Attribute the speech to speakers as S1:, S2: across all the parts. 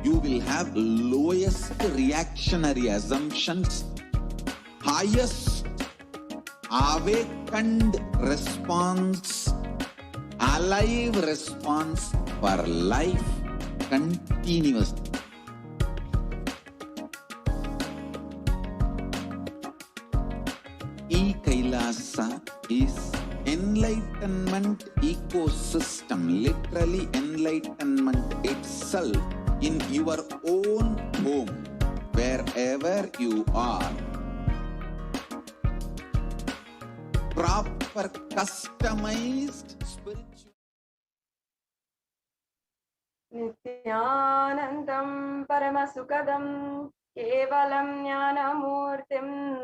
S1: you will have lowest reactionary assumptions, highest awakened response, alive response for life continuously. E-Kailasa is enlightenment ecosystem, literally enlightenment itself in your own home, wherever you are. Proper customized spiritual.
S2: Nityanandam Paramasukadam Kevalam Jnanamurtim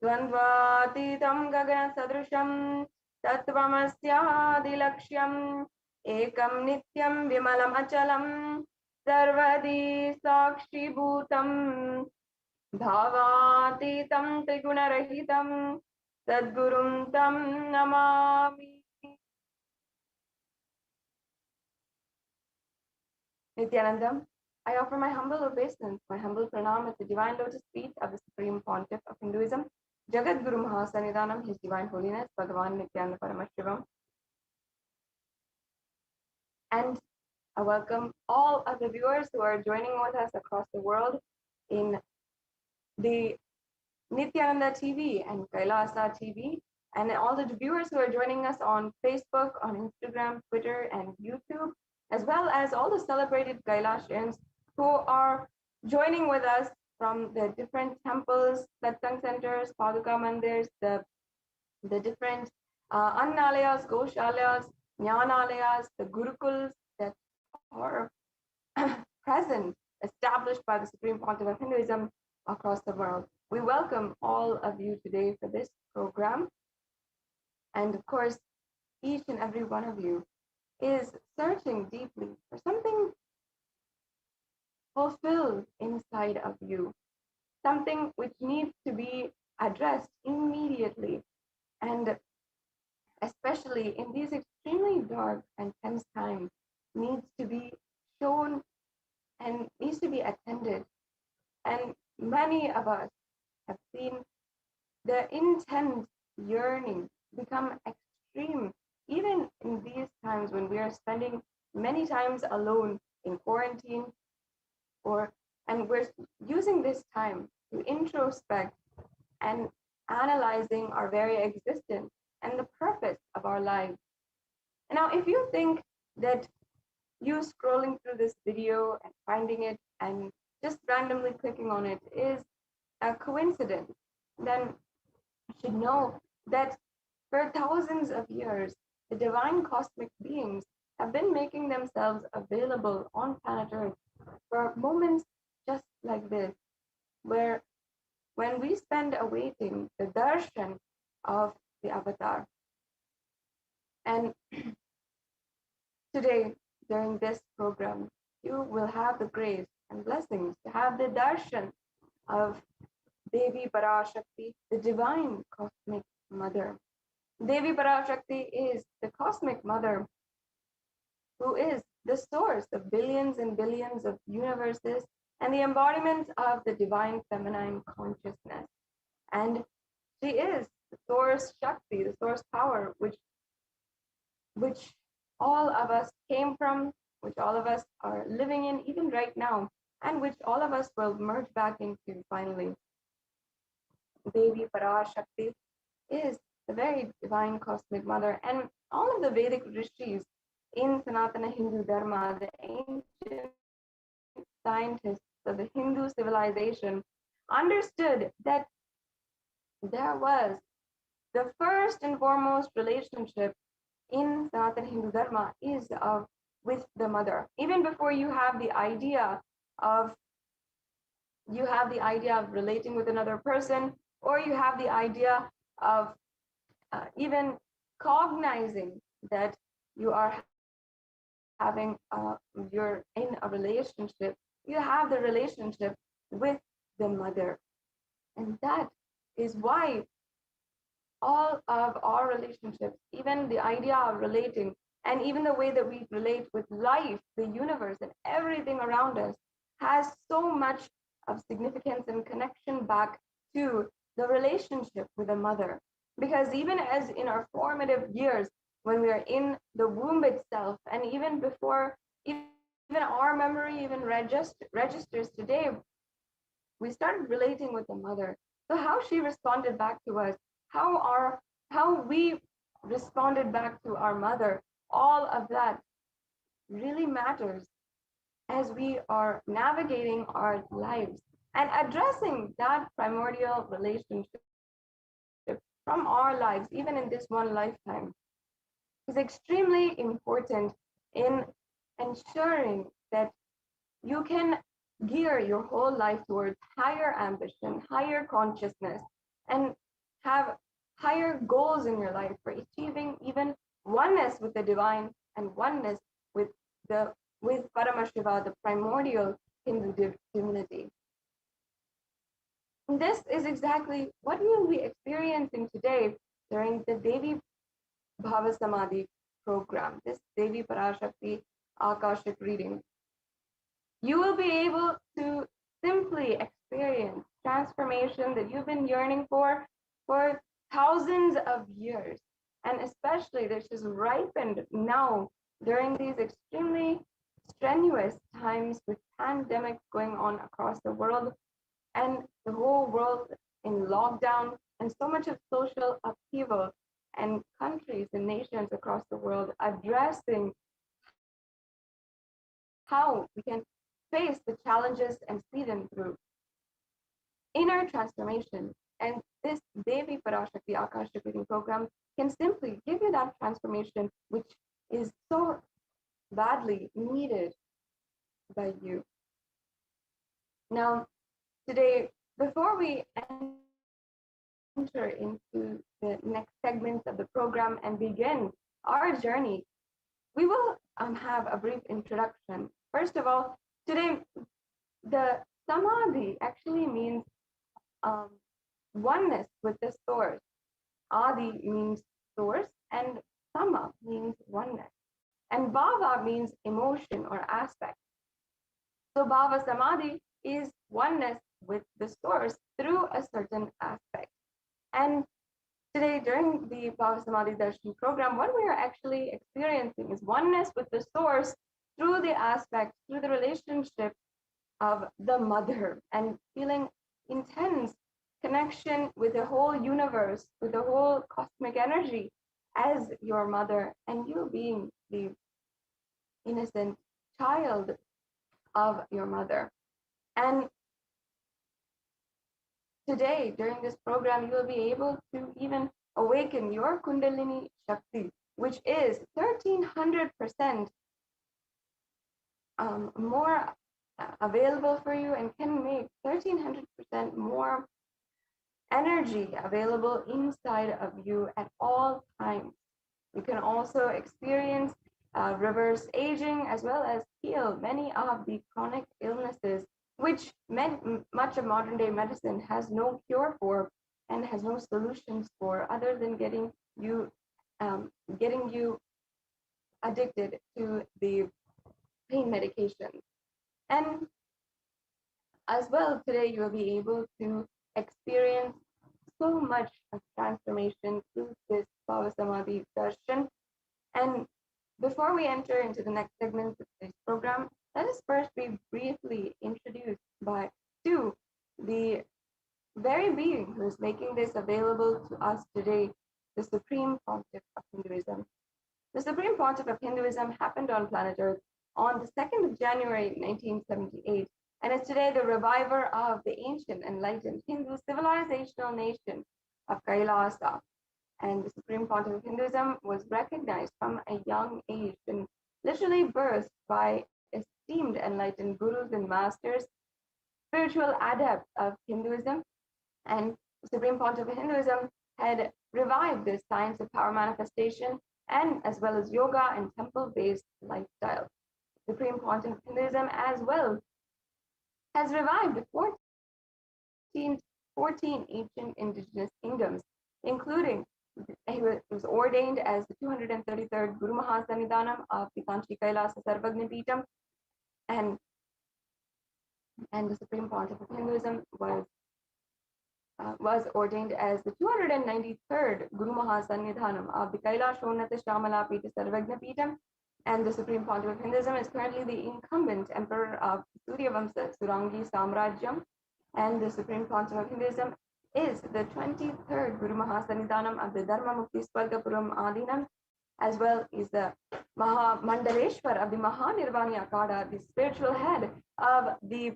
S2: Dvandvatitam Gagana Sadrusham Tattvamasyaadilaksham Ekam Nityam Vimalam Achalam Sarvadi Sakshi Bhutam Bhavatitam Trigunarahitam Sadgurum Tam Namami. Nityanandam, I offer my humble obeisance, my humble pranam at the divine lotus feet of the Supreme Pontiff of Hinduism, Jagat Guru Mahasanidanam, His Divine Holiness, Bhagavan Nityananda Paramashivam. And I welcome all of the viewers who are joining with us across the world in the Nityananda TV and Kailasa TV, and all the viewers who are joining us on Facebook, on Instagram, Twitter, and YouTube, as well as all the celebrated Kailashans who are joining with us from the different temples, satsang centers, paduka mandirs, the different annalayas, goshalayas, jnanalayas, the gurukuls that are present, established by the Supreme Pontiff of Hinduism across the world. We welcome all of you today for this program. And of course, each and every one of you is searching deeply for something fulfilled inside of you, something which needs to be addressed immediately, and especially in these extremely dark and tense times, needs to be shown and needs to be attended. And many of us have seen the intense yearning become extreme, even in these times when we are spending many times alone in quarantine, and we're using this time to introspect and analyzing our very existence and the purpose of our lives. And now, if you think that you scrolling through this video and finding it and just randomly clicking on it is a coincidence, then you should know that for thousands of years, the divine cosmic beings have been making themselves available on planet Earth for moments just like this, where when we spend awaiting the darshan of the avatar. And today, during this program, you will have the grace and blessings to have the darshan of Devi PARASHAKTI, the divine cosmic mother. Devi PARASHAKTI is the cosmic mother who is the source of billions and billions of universes and the embodiment of the divine feminine consciousness. And she is the source Shakti, the source power, which all of us came from, which all of us are living in even right now, and which all of us will merge back into finally. Devi PARASHAKTI is the very divine cosmic mother, and all of the Vedic rishis in Sanatana Hindu Dharma, the ancient scientists of the Hindu civilization, understood that there was the first and foremost relationship in Sanatana Hindu Dharma is with the mother. Even before you have the idea of relating with another person, or you have the idea of even cognizing that you are you're in a relationship, you have the relationship with the mother. And that is why all of our relationships, even the idea of relating, and even the way that we relate with life, the universe, and everything around us, has so much of significance and connection back to the relationship with the mother. Because even as in our formative years, when we are in the womb itself, and even before even our memory even registers today, we started relating with the mother. So how she responded back to us, how we responded back to our mother, all of that really matters as we are navigating our lives and addressing that primordial relationship from our lives, even in this one lifetime, is extremely important in ensuring that you can gear your whole life towards higher ambition, higher consciousness, and have higher goals in your life for achieving even oneness with the divine and oneness with Paramashiva, the primordial Hindu divinity. And this is exactly what we will be experiencing today during the Devi Bhava Samadhi program, this Devi PARASHAKTI Akashic reading. You will be able to simply experience transformation that you've been yearning for thousands of years, and especially this is ripened now during these extremely strenuous times with pandemics going on across the world and the whole world in lockdown and so much of social upheaval, and countries and nations across the world addressing how we can face the challenges and see them through. Inner transformation, and this Devi PARASHAKTI Akashic reading program can simply give you that transformation which is so badly needed by you. Now, today, before we enter into the next segments of the program and begin our journey, we will have a brief introduction. First of all, today, the Samadhi actually means oneness with the source. Adi means source, and Sama means oneness. And Bhava means emotion or aspect. So Bhava Samadhi is oneness with the source through a certain aspect. And today, during the Bhava Samadhi Darshan program, what we are actually experiencing is oneness with the source through the aspect, through the relationship of the mother, and feeling intense connection with the whole universe, with the whole cosmic energy as your mother, and you being the innocent child of your mother. And today, during this program, you will be able to even awaken your Kundalini Shakti, which is 1300% more available for you, and can make 1300% more energy available inside of you at all times. You can also experience reverse aging, as well as heal many of the chronic illnesses which much of modern day medicine has no cure for and has no solutions for, other than getting you addicted to the pain medications. And as well, today you will be able to experience so much of transformation through this Bhava Samadhi darshan. And before we enter into the next segment of this program, let us first be briefly introduced to the very being who is making this available to us today, the Supreme Pontiff of Hinduism. The Supreme Pontiff of Hinduism happened on planet Earth on the 2nd of January, 1978, and is today the reviver of the ancient enlightened Hindu civilizational nation of Kailasa. And the Supreme Pontiff of Hinduism was recognized from a young age and literally birthed by esteemed enlightened gurus and masters, spiritual adepts of Hinduism. And the Supreme Pontiff of Hinduism had revived this science of power manifestation, and as well as yoga and temple-based lifestyle. The Supreme Pontiff of Hinduism as well has revived 14 ancient indigenous kingdoms, including he was ordained as the 233rd Guru Mahasanidhanam of the Kanchi Kailasa Sarvagna Peetham, and and the Supreme Pontiff of Hinduism was ordained as the 293rd Guru Mahasannidhanam of the Kailashonnata Shamala Pita Sarvagna Pitam, and the Supreme Pontiff of Hinduism is currently the incumbent Emperor of Suryavamsa Surangi Samrajyam, and the Supreme Pontiff of Hinduism is the 23rd Guru Mahasannidhanam of the Dharma Mukti Swargapuram Adinam, as well as the Mahamandaleshwar of the Mahanirvani Akada, the spiritual head of the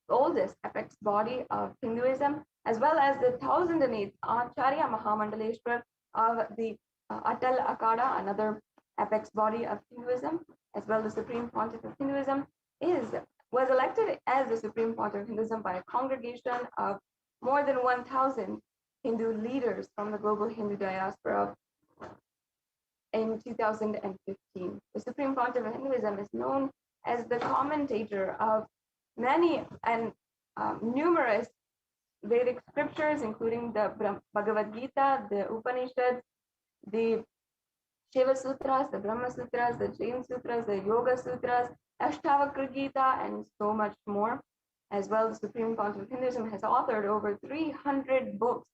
S2: oldest apex body of Hinduism, as well as the 1008th Acharya Mahamandaleshwar of the Atal Akada, another apex body of Hinduism, as well as the Supreme Pontiff of Hinduism was elected as the Supreme Pontiff of Hinduism by a congregation of more than 1,000 Hindu leaders from the global Hindu diaspora in 2015. The Supreme Pontiff of Hinduism is known as the commentator of many and numerous Vedic scriptures, including the Bhagavad Gita, the Upanishads, the Shiva Sutras, the Brahma Sutras, the Jain Sutras, the Yoga Sutras, Ashtavakra Gita, and so much more. As well, the Supreme Pontiff of Hinduism has authored over 300 books,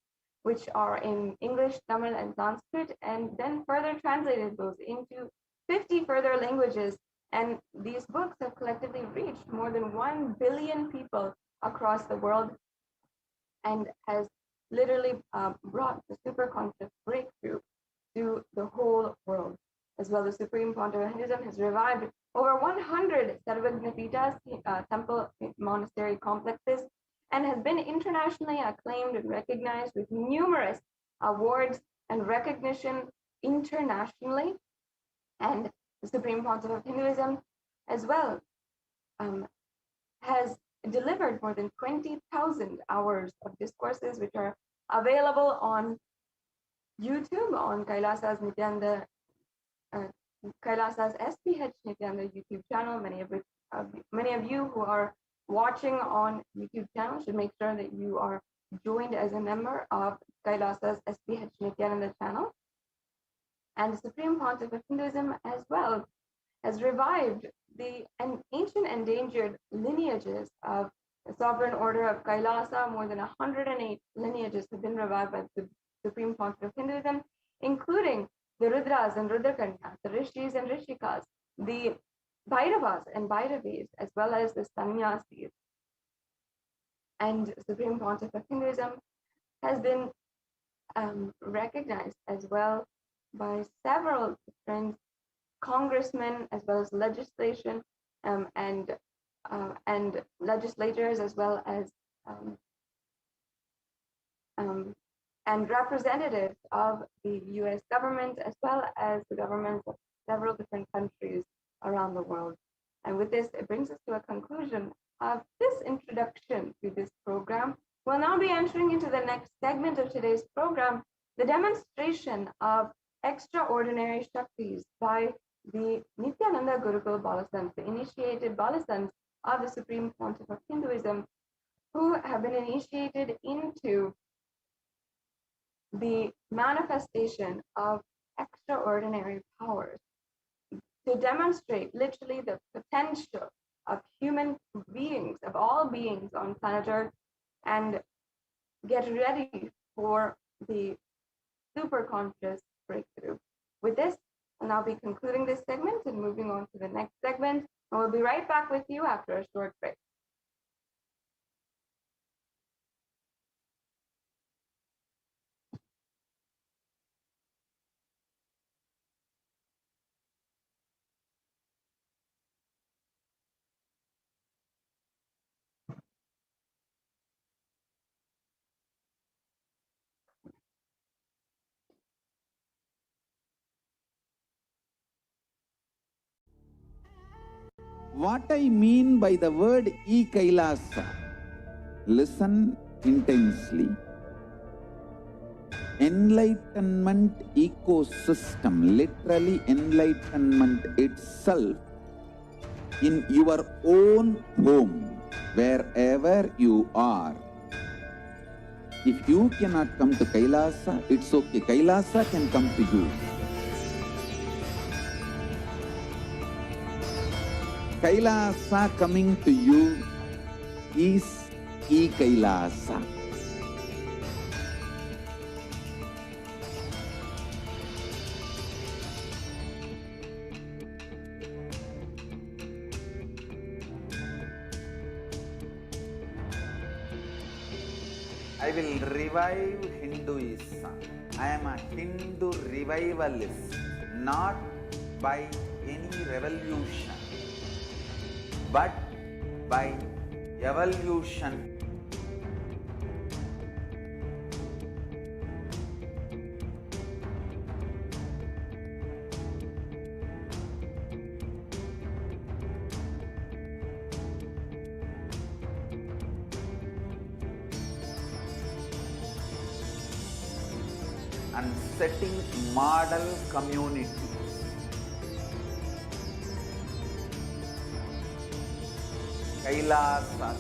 S2: which are in English, Tamil, and Sanskrit, and then further translated those into 50 further languages. And these books have collectively reached more than 1 billion people across the world, and has literally brought the superconscious breakthrough to the whole world. As well, the Supreme Pontiff of Hinduism has revived over 100 Sarvagnapitas, temple monastery complexes, and has been internationally acclaimed and recognized with numerous awards and recognition internationally. And the Supreme Pontiff of Hinduism as well has delivered more than 20,000 hours of discourses, which are available on YouTube, on Kailasa's Nityananda, Kailasa's SPH Nityananda YouTube channel. Many of you who are watching on YouTube channel should make sure that you are joined as a member of Kailasa's SPH Nityananda channel. And the Supreme Pontiff of Hinduism as well has revived the ancient endangered lineages of the Sovereign Order of Kailasa. More than 108 lineages have been revived by the Supreme Pontiff of Hinduism, including the Rudras and Rudrakanyas, the Rishis and Rishikas, the Bhairavas and Bhairavis, as well as the Sannyasis. And Supreme Pontiff of Hinduism has been recognized as well by several different congressmen, as well as legislation and legislators, as well as and representatives of the US government, as well as the governments of several different countries around the world. And with this, it brings us to a conclusion of this introduction to this program. We'll now be entering into the next segment of today's program, the demonstration of extraordinary Shaktis by the Nityananda Gurukul Balasants, the initiated Balasants of the Supreme Pontiff of Hinduism, who have been initiated into the manifestation of extraordinary powers to demonstrate literally the potential of human beings, of all beings on planet Earth, and get ready for the superconscious breakthrough. With this, I'll now be concluding this segment and moving on to the next segment, and we'll be right back with you after a short break.
S1: What I mean by the word e-Kailasa, listen intensely. Enlightenment ecosystem, literally enlightenment itself, in your own home, wherever you are. If you cannot come to Kailasa, it's okay. Kailasa can come to you. Kailasa coming to you is e-Kailasa. I will revive Hinduism. I am a Hindu revivalist, not by any revolution, but by evolution. And setting model communities. Kailasas,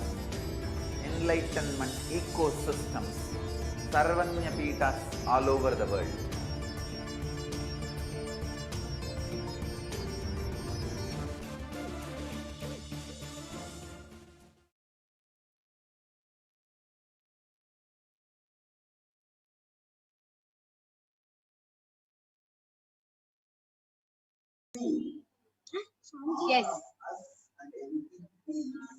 S1: enlightenment ecosystems, Sarvanya Pitas all over the world.
S3: Yes.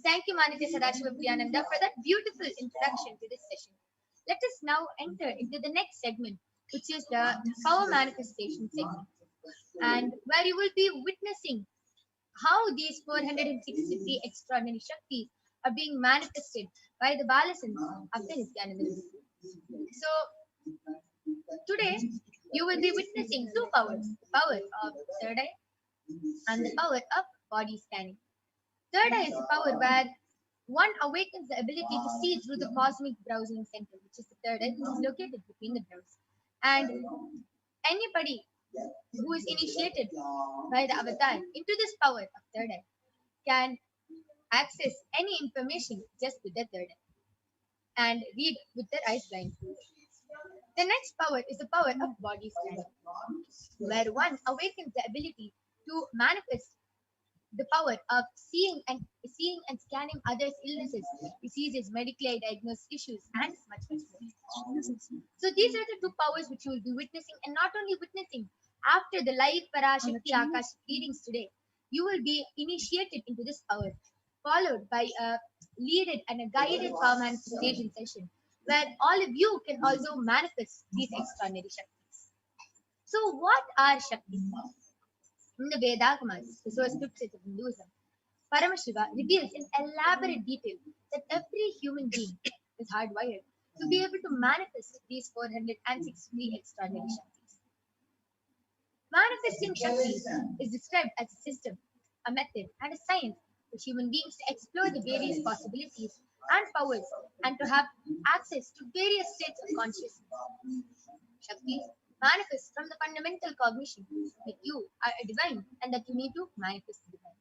S3: Thank you, Manitya Sadashiva Priyananda, for that beautiful introduction to this session. Let us now enter into the next segment, which is the power manifestation segment, and where you will be witnessing how these 463 extraordinary Shaktis are being manifested by the Balasans of the Nityananda. So, today you will be witnessing two powers, the power of third eye and the power of body scanning. Third eye is the power where one awakens the ability to see through the cosmic browsing center, which is the third eye, which is located between the brows. And anybody who is initiated by the avatar into this power of third eye can access any information just with the third eye and read with their eyes blind. The next power is the power of body scanning, where one awakens the ability to manifest the power of seeing and scanning others' illnesses, diseases, medically diagnosed issues, and much more. So these are the two powers which you will be witnessing, and not only witnessing, after the live PARASHAKTI Akash readings today, you will be initiated into this power, followed by a leaded and a guided power manifestation session, where all of you can also manifest these extraordinary Shaktis. So what are Shaktis? In the Vedagamas, the source scriptures of Hinduism, Paramashiva reveals in elaborate detail that every human being is hardwired to be able to manifest these 463 extraordinary Shaktis. Manifesting Shaktis is described as a system, a method, and a science for human beings to explore the various possibilities and powers and to have access to various states of consciousness. Shaktis manifest from the fundamental cognition that you are a divine and that you need to manifest the divine.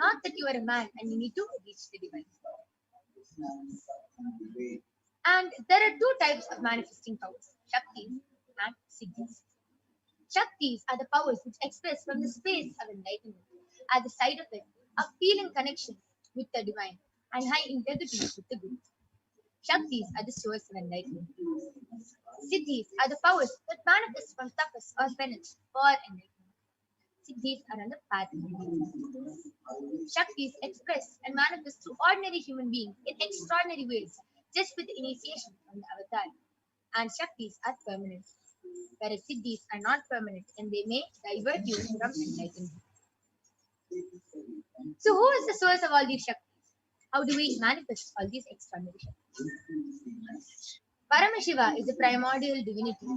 S3: Not that you are a man and you need to reach the divine. And there are two types of manifesting powers, Shaktis and Siddhis. Shaktis are the powers which express from the space of enlightenment as a side effect of feeling connection with the divine and high integrity with the good. Shaktis are the source of enlightenment. Siddhis are the powers that manifest from tapas or penance for enlightenment. Siddhis are on the path of enlightenment. Shaktis express and manifest through ordinary human beings in extraordinary ways, just with initiation from the avatar. And Shaktis are permanent, whereas Siddhis are not permanent and they may divert you from enlightenment. So who is the source of all these Shaktis? How do we manifest all these extraordinary Shaktis? Paramashiva is the primordial divinity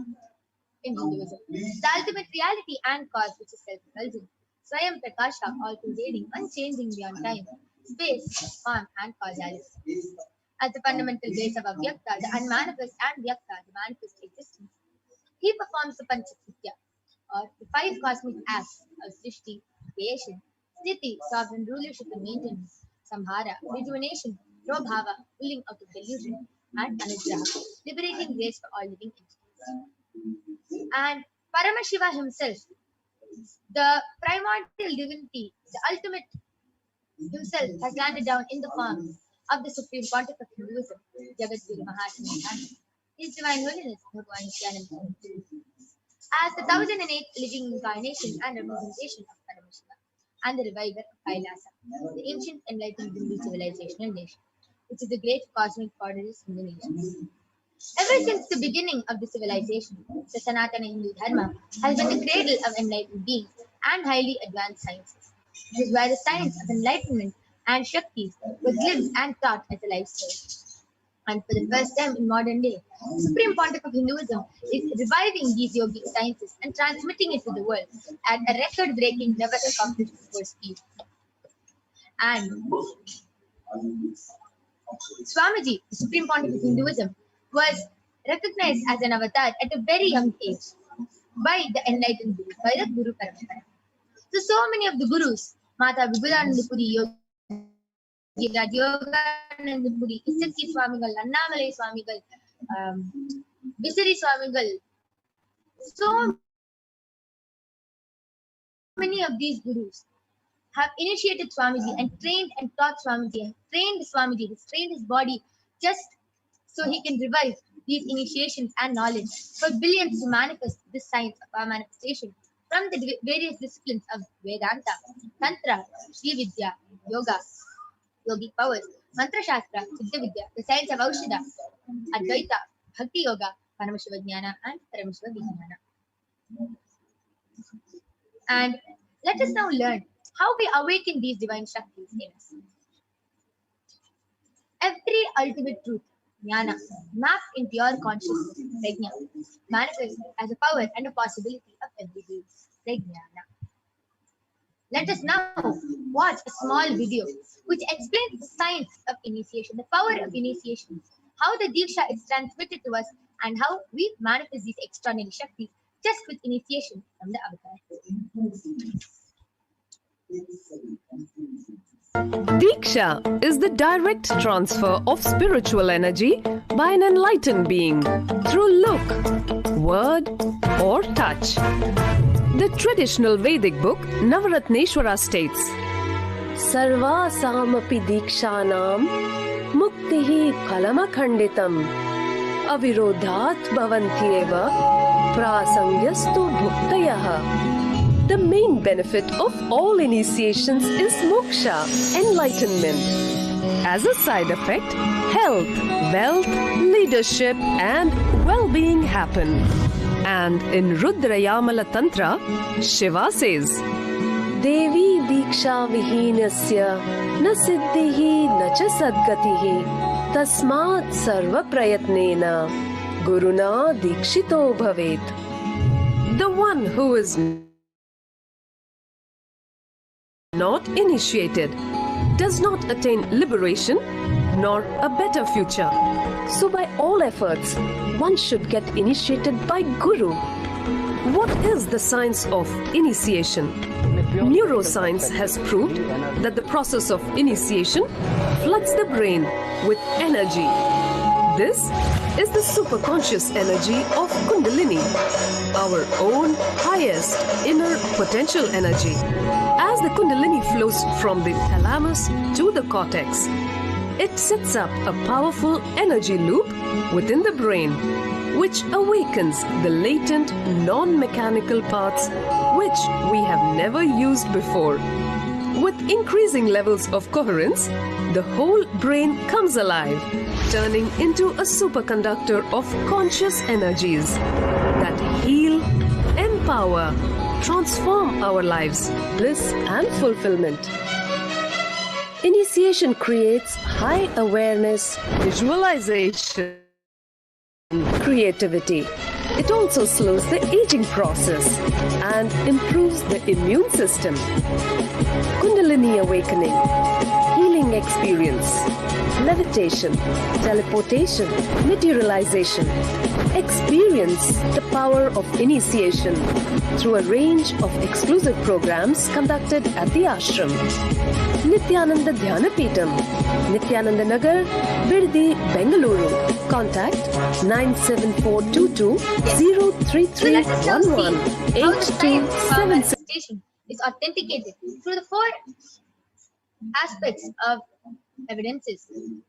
S3: in Hinduism, the ultimate reality and cause which is self-indulgent, Swayam Prakasha, all-pervading, unchanging beyond time, space, form, and causality. As the fundamental base of Avyakta, the unmanifest, and Vyakta, the manifest existence, he performs the Panchakritya, or the five cosmic acts of Srishti, creation, Sthiti, sovereign rulership and maintenance, Samhara, rejuvenation, Prabhava, pulling out of delusion, and Anugraha, liberating grace for all living entities. And Paramashiva himself, the primordial divinity, the ultimate himself, has landed down in the form of the Supreme Pontiff of Hinduism, Jagadguru Maharaji, His Divine Holiness Bhagwan Nityananda, as the 1008th living incarnation and representation of Paramashiva and the reviver of Kailasa, the ancient enlightened Hindu civilizational nation, which is the great cosmic goddess in the nation. Ever since the beginning of the civilization, the Sanatana Hindu Dharma has been the cradle of enlightened beings and highly advanced sciences. It is where the science of enlightenment and Shaktis was lived and taught as a lifestyle. And for the first time in modern day, the Supreme Pontiff of Hinduism is reviving these yogic sciences and transmitting it to the world at a record-breaking, never accomplished before speed. And Swamiji, the Supreme Pontiff of Hinduism, was recognized as an avatar at a very young age by the enlightened Guru, by the Guru Parampara. So many of the Gurus, Mata Vibhudanandapuri, Yogi Yoganandapuri, Isakti Swamigal, Annamalai Swamigal, Visari Swamigal, so many of these Gurus have initiated Swamiji and trained and taught Swamiji and trained Swamiji, has trained his body just so he can revive these initiations and knowledge for billions to manifest this science of our manifestation from the various disciplines of Vedanta, Tantra, Shri Vidya, Yoga, Yogic powers, Mantra Shastra, Siddha Vidya, the science of Aushadha, Advaita, Bhakti Yoga, Paramashiva Jnana, and Paramashiva Vijnana. And let us now learn how we awaken these divine Shaktis in us. Every ultimate truth, Jnana, mapped in pure consciousness, Prajna, manifests as a power and a possibility of every day, Prajnana. Let us now watch a small video which explains the science of initiation, the power of initiation, how the Diksha is transmitted to us, and how we manifest these extraordinary Shaktis just with initiation from the avatar.
S4: Diksha is the direct transfer of spiritual energy by an enlightened being through look, word, or touch. The traditional Vedic book Navaratneshwara states, Sarva samapi dikshanam muktihi phalamakhanditam avirodhat bhavantyeva prasangyastu bhuktayaha. The main benefit of all initiations is moksha, enlightenment. As a side effect, health, wealth, leadership, and well-being happen. And in Rudrayamala Tantra, Shiva says, Devi Diksha Vihinasya na siddhihi na cha sadgatihi tasmat sarva prayatnena guruna dikshito bhavet. The one who is not initiated does not attain liberation nor a better future. So by all efforts, one should get initiated by Guru. What is the science of initiation? Neuroscience has proved that the process of initiation floods the brain with energy. This is the superconscious energy of Kundalini, our own highest inner potential energy. As the Kundalini flows from the thalamus to the cortex, it sets up a powerful energy loop within the brain, which awakens the latent non-mechanical parts which we have never used before. With increasing levels of coherence, the whole brain comes alive, turning into a superconductor of conscious energies that heal, empower, transform our lives, bliss and fulfillment. Initiation creates high awareness, visualization, creativity. It also slows the aging process and improves the immune system. Kundalini awakening, healing experience, levitation, teleportation, materialization. Experience the power of initiation through a range of exclusive programs conducted at the ashram. Nityananda Dhyanapitham, Nityananda Nagar, Birdi, Bengaluru. Contact 97422 03311 8276.
S3: Is authenticated through the four aspects of evidences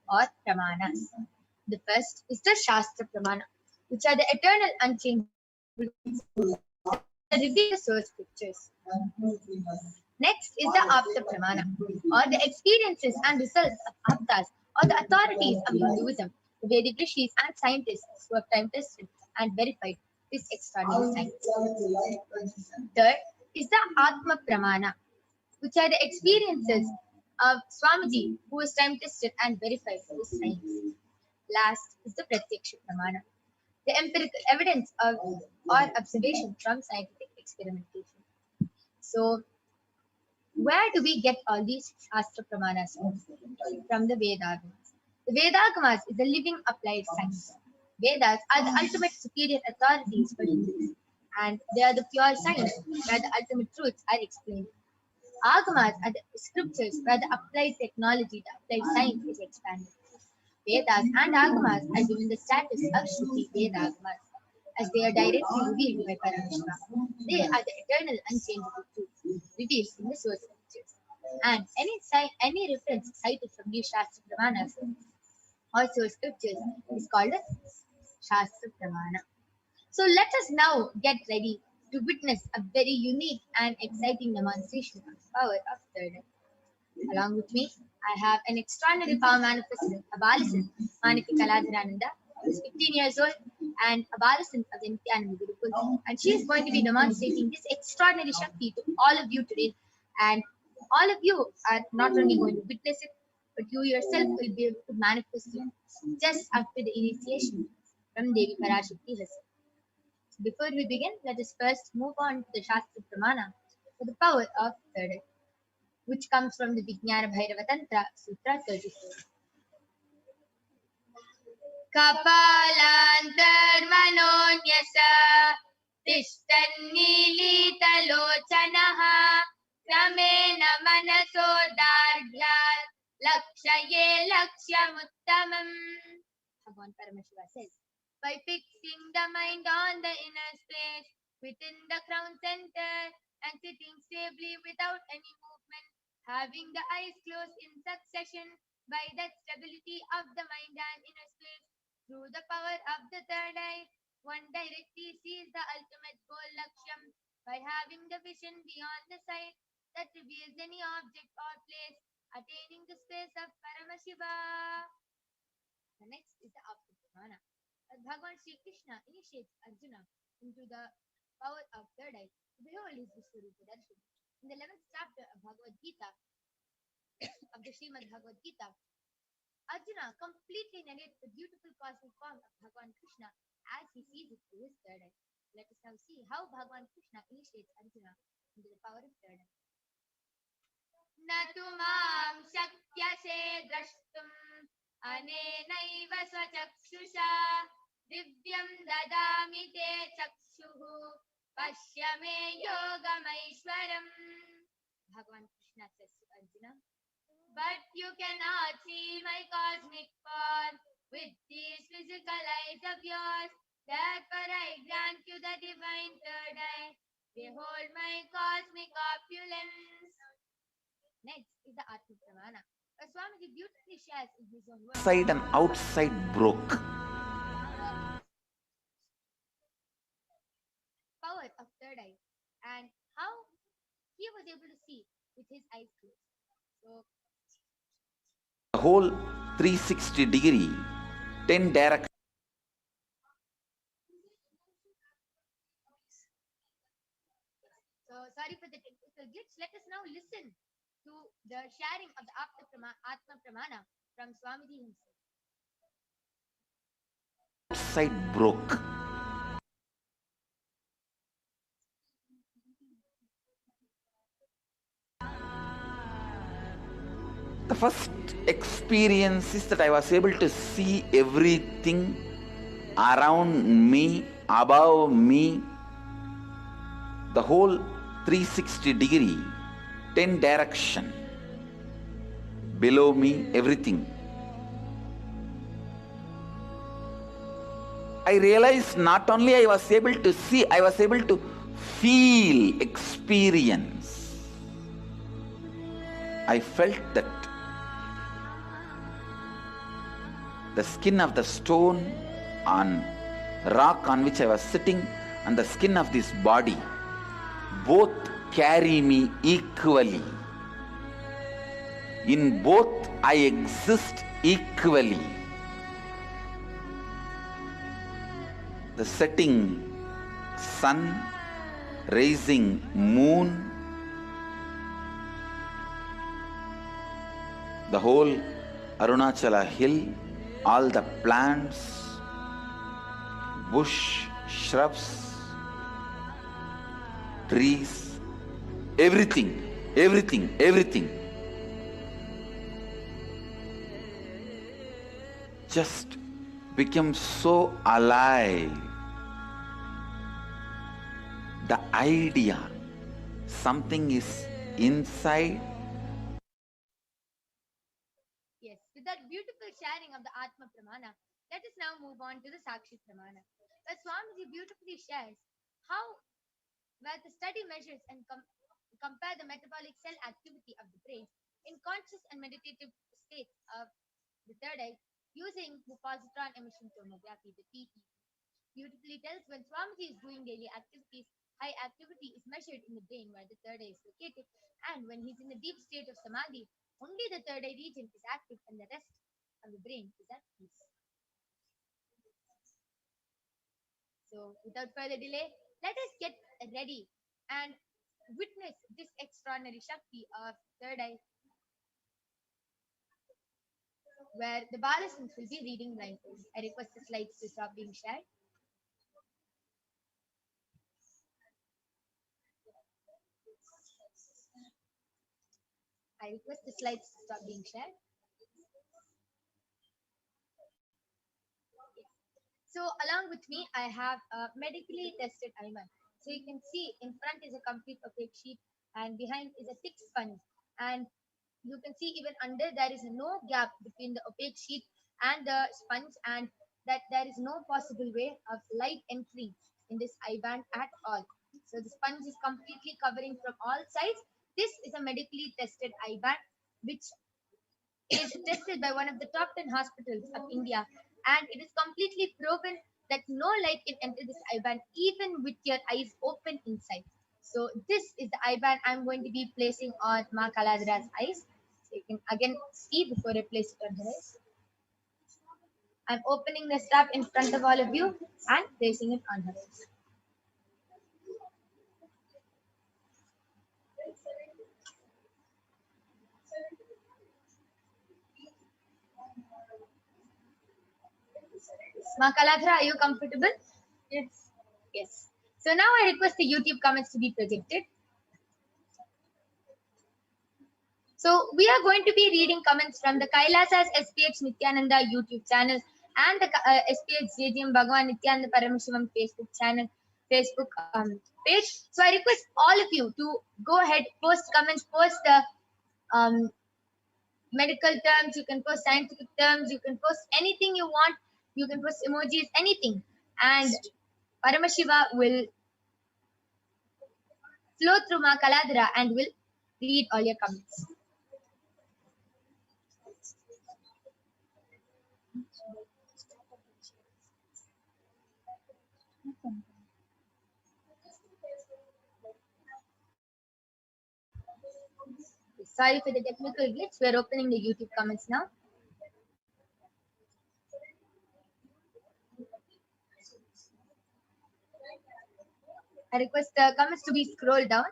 S3: or pramanas. The first is the Shastra Pramana, which are the eternal unchanged revealed source scriptures. Next is the Apta Pramana, or the experiences and results of Aptas, or the authorities of Hinduism, the Vedic rishis and scientists who have time tested and verified this extraordinary science. Third is the Atma Pramana, which are the experiences of Swamiji, who was time tested and verified this science. Last is the Pratyaksha Pramana, the empirical evidence of or observation from scientific experimentation. So, where do we get all these Shastra Pramanas from? The Vedagamas. The Vedagamas is a living applied science. Vedas are the ultimate superior authorities for Hindus, and they are the pure science where the ultimate truths are explained. Agamas are the scriptures where the applied technology, the applied science is expanded. Vedas and Agamas are given the status of Shruti Vedagamas, as they are directly revealed by Paramashiva. They are the eternal unchangeable truths revealed in the source scriptures. And any reference cited from these Shastra Pramanas or source scriptures is called a Shastra Pramana. So let us now get ready to witness a very unique and exciting demonstration of the power of third eye. Along with me, I have an extraordinary power manifestant, a Balasan, Maniki Kaladharananda, who is 15 years old and a Balasan of the Nityananda Gurukul. And she is going to be demonstrating this extraordinary Shakti to all of you today. And all of you are not only going to witness it, but you yourself will be able to manifest it just after the initiation from Devi PARASHAKTI herself. So before we begin, let us first move on to the Shastra Pramana for the power of third eye, which comes from the Vijnana Bhairava Tantra, Sutra 34. Kapalantar manonyasa tishtan nilitalochanaha kramena manaso dargyat lakshaye lakshyamuttamam. Bhagavan Paramashiva says, by fixing the mind on the inner space within the crown center and sitting stably without any movement, having the eyes closed in succession, by that stability of the mind and inner space, through the power of the third eye, one directly sees the ultimate goal Lakshyam by having the vision beyond the sight that reveals any object or place, attaining the space of Paramashiva. The next is the Apta Pramana. Bhagavan Sri Krishna initiates Arjuna into the power of third eye to behold his Vishwarupa Darshan. In the 11th chapter of Bhagavad Gita, of the Srimad Bhagavad Gita, Arjuna completely narrates the beautiful cosmic form of Bhagavan Krishna as he sees it through his third eye. Let us now see how Bhagavan Krishna initiates Arjuna into the power of third eye. Natumam shakyase drashtum anenaiva swachakshusha divyam dadami te chakshuhu pashyame yogamaishwaram. Bhagavan Krishna says to Arjuna, but you cannot see my cosmic form with these physical eyes of yours. Therefore I grant you the divine third eye. Behold my cosmic opulence. Next is the Atma Pramana. Swamiji beautifully shares in his own words.
S1: Inside and outside broke.
S3: Power of third eye and how he was able to see with his eyes closed. So
S1: The whole 360 degree, 10 directions.
S3: So sorry for the technical glitch. Let us now listen to the sharing of the Atma Pramana from Swamiji himself.
S1: Outside broke. The first experience is that I was able to see everything around me, above me, the whole 360 degree, 10 direction, below me, everything. I realized not only I was able to see, I was able to feel, experience. I felt that the skin of the stone on rock on which I was sitting and the skin of this body both carry me equally. In both I exist equally. The setting sun, rising moon, the whole Arunachala hill, all the plants, bush, shrubs, trees, everything just become so alive. The idea, something is inside.
S3: Yes, with that beautiful sharing of the Atma Pramana, let us now move on to the Sakshi Pramana, where Swamiji beautifully shares where the study measures and compare the metabolic cell activity of the brain in conscious and meditative states of the third eye using the positron emission tomography, the PET. Beautifully tells when Swamiji is doing daily activities, high activity is measured in the brain where the third eye is located, and when he's in a deep state of samadhi, only the third eye region is active and the rest of the brain is at peace. So without further delay, let us get ready and witness this extraordinary Shakti of third eye, where the Balasins will be reading blindfold. I request the slides to stop being shared. I request the slides to stop being shared. So along with me, I have a medically tested IMAN. So you can see in front is a complete opaque sheet and behind is a thick sponge. And you can see even under there is no gap between the opaque sheet and the sponge, and that there is no possible way of light entering in this eye band at all. So the sponge is completely covering from all sides. This is a medically tested eye band which is tested by one of the top 10 hospitals of India, and it is completely proven that no light can enter this eye band even with your eyes open inside. So this is the eye band I'm going to be placing on Ma Kaladhara's eyes. So you can again see before I place it on her eyes. I'm opening the strap in front of all of you and placing it on her eyes. Ma Kaladhara, are you comfortable? Yes. Yes. So now I request the YouTube comments to be projected. So we are going to be reading comments from the Kailasa's SPH Nityananda YouTube channel and the SPH JGM Bhagavan Nityananda Paramashivam Facebook channel, Facebook page. So I request all of you to go ahead, post comments, post the medical terms, you can post scientific terms, you can post anything you want, you can post emojis, anything. And Paramashiva will flow through Ma Kaladhara and will read all your comments. Sorry for the technical glitch. We are opening the YouTube comments now. I request the comments to be scrolled down.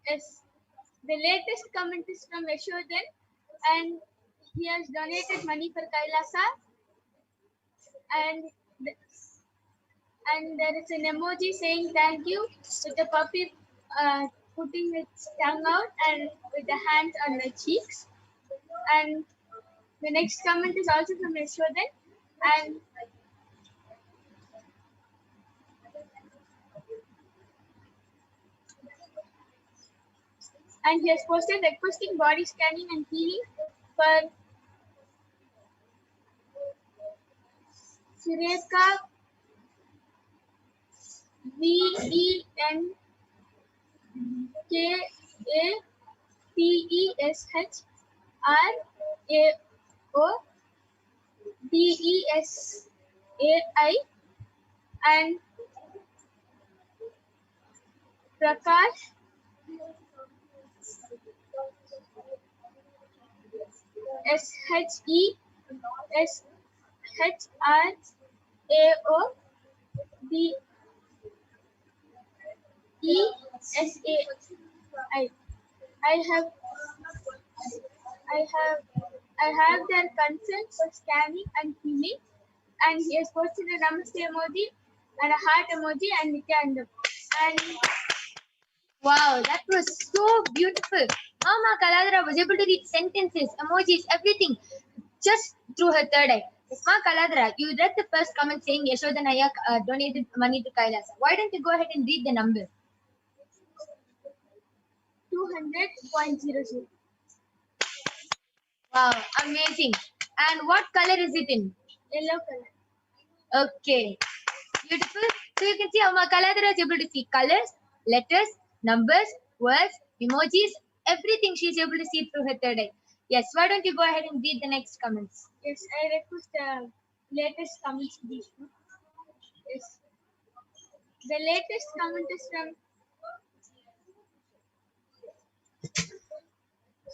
S5: Yes, the latest comment is from Yashodhan, and he has donated money for Kailasa, and there is an emoji saying thank you with the puppy putting its tongue out and with the hands on the cheeks. And the next comment is also from Yashodhan, and he has posted requesting body scanning and healing for Sureka VENKA TESHRAODESAI and Prakash SHESHRAODESAI. I have their consent for scanning and healing, and he has posted a namaste emoji and a heart emoji and Nityananda. And
S3: Wow, that was so beautiful. Mama Kaladra was able to read sentences, emojis, everything just through her third eye. Ma Kaladra, you read the first comment saying Yashoda Nayak donated money to Kailasa. Why don't you go ahead and read the number?
S5: 200.00.
S3: Wow, amazing. And what color is it in?
S5: Yellow color.
S3: Okay, beautiful. So you can see how Ma Kaladra is able to see colors, letters, numbers, words, emojis, everything she is able to see through her third eye. Yes, why don't you go ahead and read the next comments?
S5: Yes, I request the latest comments, please. Yes. The latest comment is from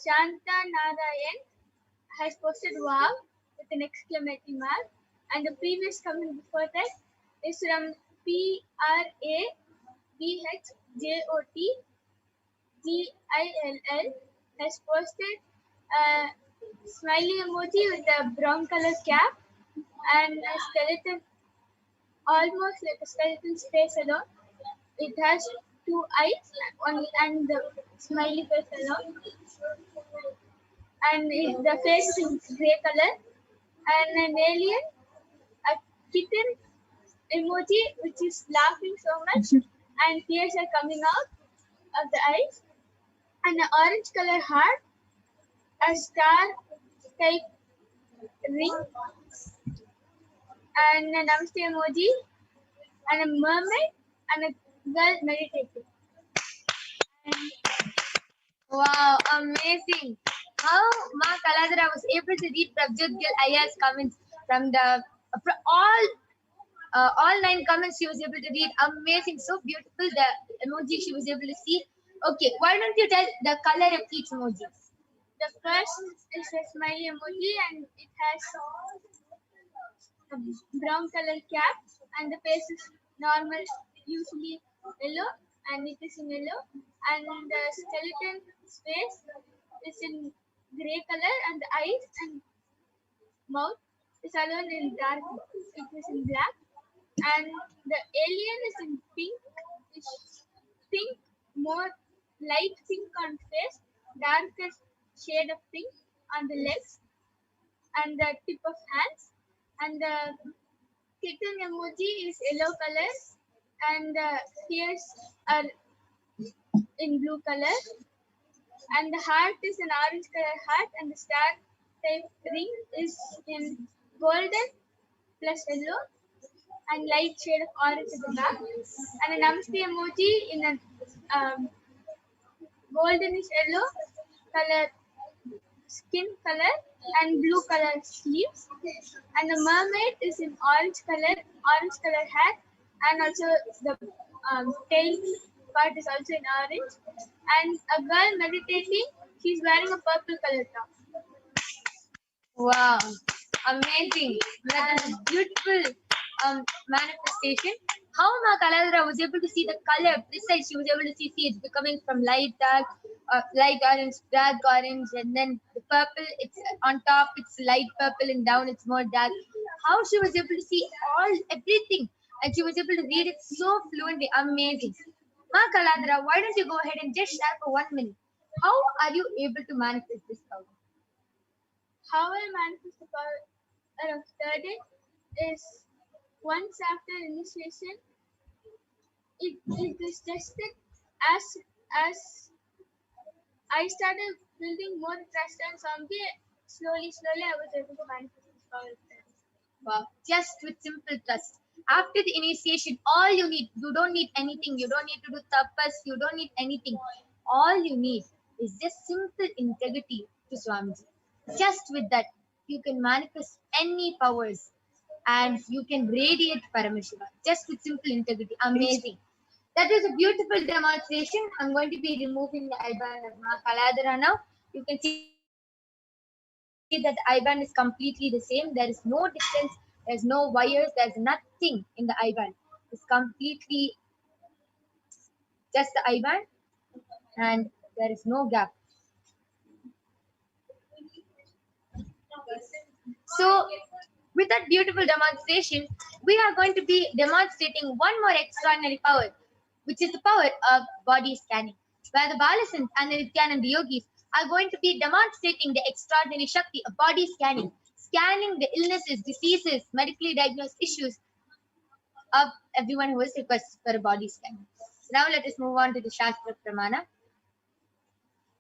S5: Shanta Narayan, has posted wow with an exclamation mark, and the previous comment before that is from PRABHJOTGILL, has posted a smiley emoji with a brown color cap and a skeleton, almost like a skeleton's face alone. It has two eyes and the smiley face alone. And the face is in grey color. And an alien, a kitten emoji which is laughing so much and tears are coming out of the eyes. And an orange color heart, a star type ring, and a namaste emoji, and a mermaid, and a girl meditating.
S3: Wow, amazing. How Ma Kaladra was able to read Prabjot Gil Aya's comments from the all 9 comments she was able to read. Amazing, so beautiful, the emoji she was able to see. Okay, why don't you tell the color of each emoji?
S5: The first is a smiley emoji and it has a brown color cap and the face is normal, usually yellow, and it is in yellow. And the skeleton's face is in grey color and the eyes and mouth is alone in dark. It is in black. And the alien is in pink. It's pink, more light pink on face, darker shade of pink on the legs and the tip of hands. And the kitten emoji is yellow color and the ears are in blue color. And the heart is an orange color heart and the star type ring is in golden plus yellow and light shade of orange at the back. And a namaste emoji in a goldenish yellow color skin color and blue color sleeves. And the mermaid is in orange color hat, and also the tail part is also in orange. And a girl meditating, she's wearing a purple color top.
S3: Wow, amazing. That is beautiful manifestation. How Ma Kaladra was able to see the color precise, she was able to see it's becoming from light dark, light orange, dark orange, and then the purple, it's on top, it's light purple, and down it's more dark. How she was able to see everything, and she was able to read it so fluently. Amazing. Ma Kaladra, why don't you go ahead and just share for 1 minute? How are you able to manifest this power?
S5: How I manifest the power of third eye is once after initiation, it is just that as I started building more trust and something, slowly I was able to manifest this power of third eye.
S3: Wow, just with simple trust. After the initiation, all you need, you don't need anything, you don't need to do tapas, you don't need anything. All you need is just simple integrity to Swamiji. Just with that, you can manifest any powers and you can radiate Paramashiva just with simple integrity. Amazing. That was a beautiful demonstration. I'm going to be removing the IBAN of Ma Kaladara now. You can see that the IBAN is completely the same. There is no distance, there's no wires, there's nothing in the IBAN. It's completely just the IBAN and there is no gap. So with that beautiful demonstration, we are going to be demonstrating one more extraordinary power, which is the power of body scanning, where the Balasants and the Nityananda yogis are going to be demonstrating the extraordinary Shakti of body scanning, scanning the illnesses, diseases, medically diagnosed issues of everyone who has requested for a body scan. So now let us move on to the Shastra Pramana,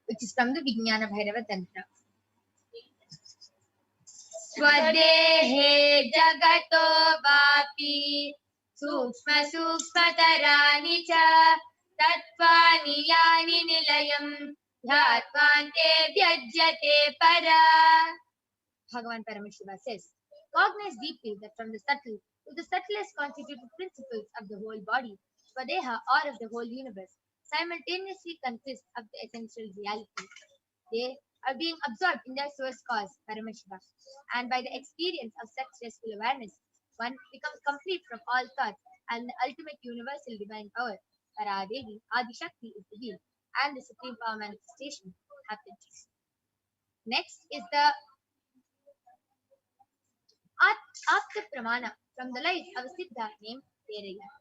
S3: which is from the Vijnana Bhairava Tantra. Swadehe jagato vapi sukshma sukshmatarani cha tattvani yani nilayam dhattvante vyajyate para. Bhagavan Paramashiva says, cognize deeply that from the subtle to the subtlest constituted principles of the whole body, Swadeha, or of the whole universe, simultaneously consist of the essential reality. They are being absorbed in their source cause, Paramashiva, and by the experience of such restful awareness, one becomes complete from all thoughts, and the ultimate universal divine power, Paradevi, Adi Shakti, is revealed, and the supreme power manifestation happens. Next is the Apta Pramana from the life of a Siddha named Terayar.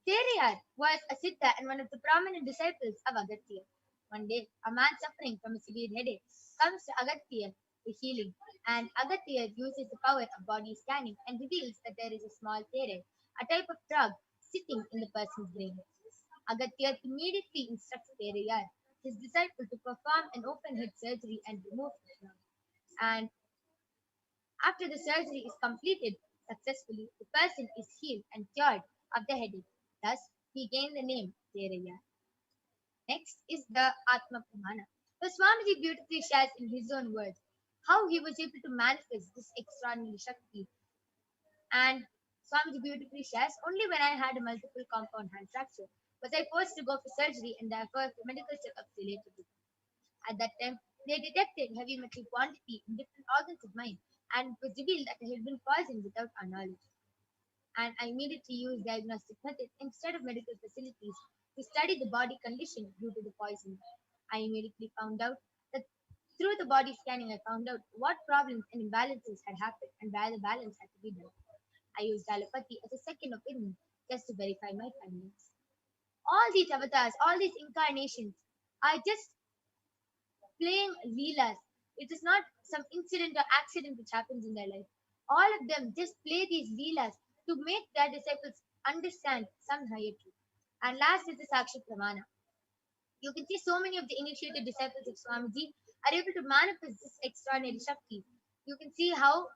S3: Terayar was a Siddha and one of the prominent disciples of Agatya. One day, a man suffering from a severe headache comes to Agatya for healing, and Agatya uses the power of body scanning and reveals that there is a small tere, a type of frog, sitting in the person's brain. Agatya immediately instructs Terayar, his disciple, to perform an open head surgery and remove the frog. And after the surgery is completed successfully, the person is healed and cured of the headache. Thus, he gained the name Terayar. Next is the Atma Pramana. So Swamiji beautifully shares in his own words how he was able to manifest this extraordinary Shakti. And Swamiji beautifully shares, only when I had a multiple compound hand fracture was I forced to go for surgery and therefore the medical checkups related to it. At that time, they detected heavy metal quantity in different organs of mine and it was revealed that I had been poisoned without our knowledge. And I immediately used diagnostic methods instead of medical facilities to study the body condition due to the poison. I immediately found out that through the body scanning, I found out what problems and imbalances had happened and where the balance had to be done. I used allopathy as a second opinion just to verify my findings. All these avatars, all these incarnations are just playing leelas. It is not some incident or accident which happens in their life. All of them just play these leelas to make their disciples understand some higher truth. And last is the Sakshi Pramana. You can see so many of the initiated disciples of Swamiji are able to manifest this extraordinary Shakti. You can see how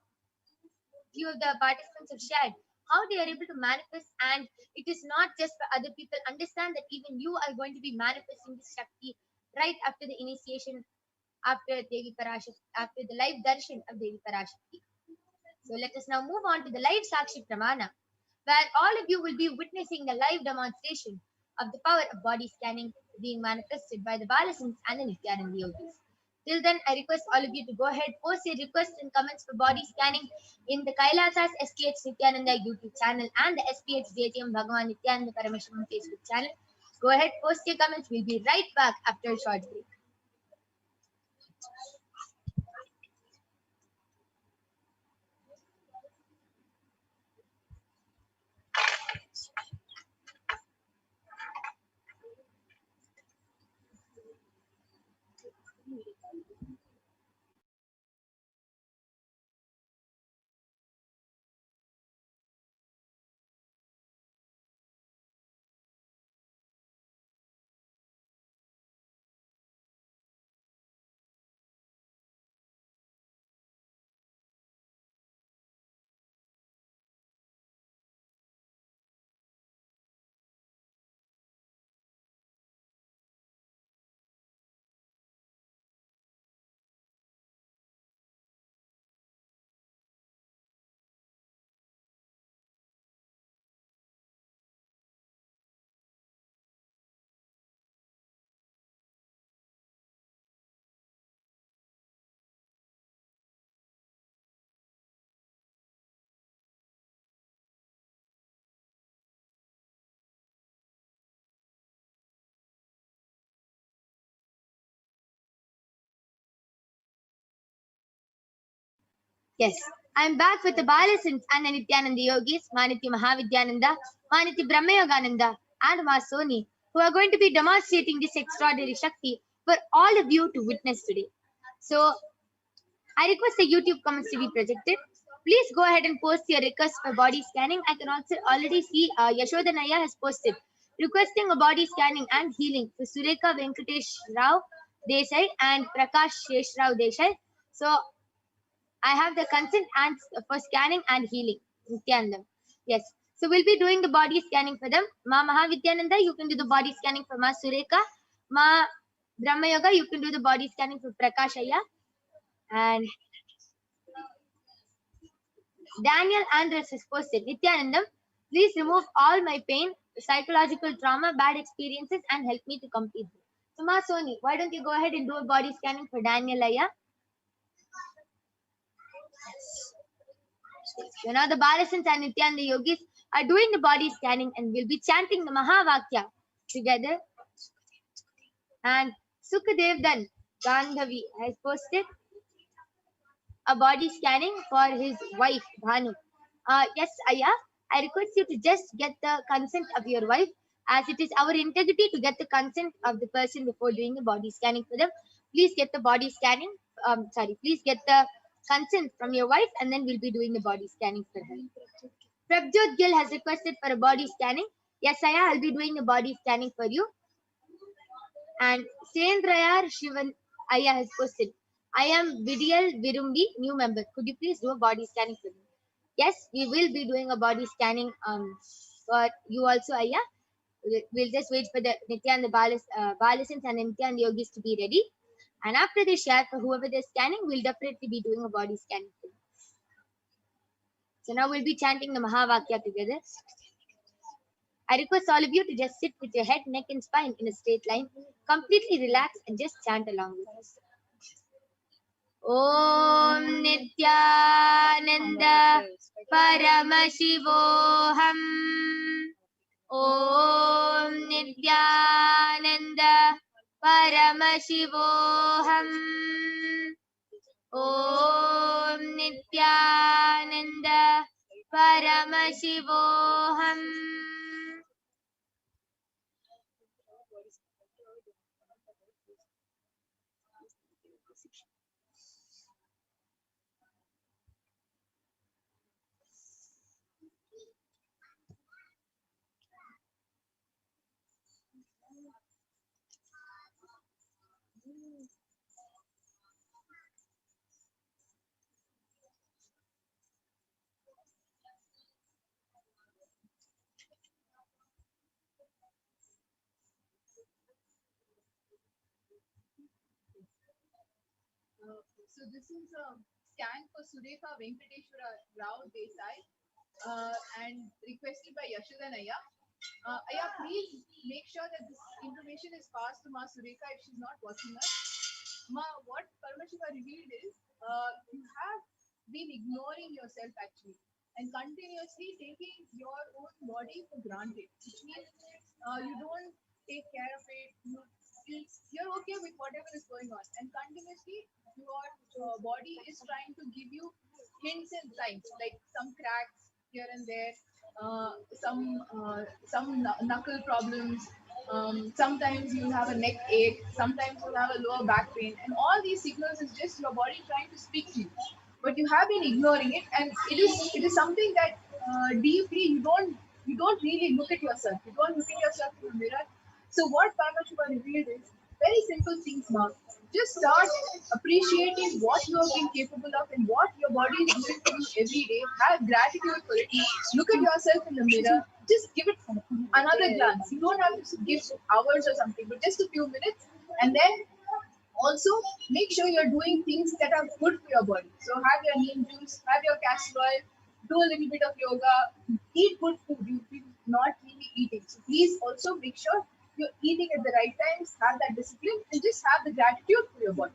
S3: few of the participants have shared how they are able to manifest, and it is not just for other people. Understand that even you are going to be manifesting this Shakti right after the initiation, after Devi Parashakti, after the live darshan of Devi Parashakti. So let us now move on to the live Sakshi Pramana, where all of you will be witnessing the live demonstration of the power of body scanning being manifested by the Balasants and the Nityananda yogis. Till then, I request all of you to go ahead, post your requests and comments for body scanning in the Kailasa's SPH Nityananda YouTube channel and the SPH JTM Bhagavan Nityananda Parameswaran Facebook channel. Go ahead, post your comments. We'll be right back after a short break. Yes, I'm back with the Balasins and the Nityananda Yogis, Maniti Mahavidyananda, Maniti Brahmayogananda, and Ma Soni, who are going to be demonstrating this extraordinary Shakti for all of you to witness today. So, I request the YouTube comments to be projected. Please go ahead and post your request for body scanning. I can also already see Yashoda Naya has posted requesting a body scanning and healing for Sureka Venkatesh Rao Desai and Prakash Shesh Rao Desai. So, I have the consent and for scanning and healing. Nityananda. Yes. So we'll be doing the body scanning for them. Ma Mahavidyananda, you can do the body scanning for Ma Sureka. Ma Brahma Yoga, you can do the body scanning for Prakashaya. And Daniel Andres has posted, Nityanandam, please remove all my pain, psychological trauma, bad experiences, and help me to complete them. So Ma Soni, why don't you go ahead and do a body scanning for Daniel Aya? So now the Balasins and Nityananda Yogis are doing the body scanning and will be chanting the Mahavakya together. And Sukadev Gandhavi has posted a body scanning for his wife, Bhanu. Yes, Aya, I request you to just get the consent of your wife, as it is our integrity to get the consent of the person before doing the body scanning for them. Please get the body scanning, please get the consent from your wife, and then we'll be doing the body scanning for her. Prabjot Gill has requested for a body scanning. Yes, Aya, I'll be doing the body scanning for you. And Sendrayar Shivan Aya has posted, I am Vidyal Virumbi, new member. Could you please do a body scanning for me? Yes, we will be doing a body scanning for you also, Aya. We'll just wait for the Nityananda Balasins and Nityananda Yogis to be ready. And after they share for whoever they're scanning, we'll definitely be doing a body scanning for them. So now we'll be chanting the Mahavakya together. I request all of you to just sit with your head, neck, and spine in a straight line. Completely relax and just chant along with us. Om Nityananda Paramashivoham. Om Nityananda Paramashivoham. Om Nityananda Paramashivoham.
S6: So this is a scan for Sureka Venkateshwara Rao Desai and requested by Yashoda Naya. Aya, please make sure that this information is passed to Ma Sureka if she's not watching us. Ma, what Paramashiva revealed is you have been ignoring yourself actually and continuously taking your own body for granted, which means you don't take care of it. You're okay with whatever is going on, and continuously your body is trying to give you hints and signs, like some cracks here and there, some knuckle problems. Sometimes you have a neck ache, sometimes you have a lower back pain, and all these signals is just your body trying to speak to you. But you have been ignoring it, and it is something that deeply you don't really look at yourself. You don't look at yourself in the mirror. So what Paramashiva revealed is very simple things, Mark. Just start appreciating what you have been capable of and what your body is doing for you every day. Have gratitude for it. Look at yourself in the mirror. Just give it another glance. You don't have to give hours or something, but just a few minutes. And then also make sure you're doing things that are good for your body. So have your neem juice, have your castor oil, do a little bit of yoga, eat good food. You're not really eating. So please also make sure you're eating at the right times, have that discipline, and just have the gratitude for your body.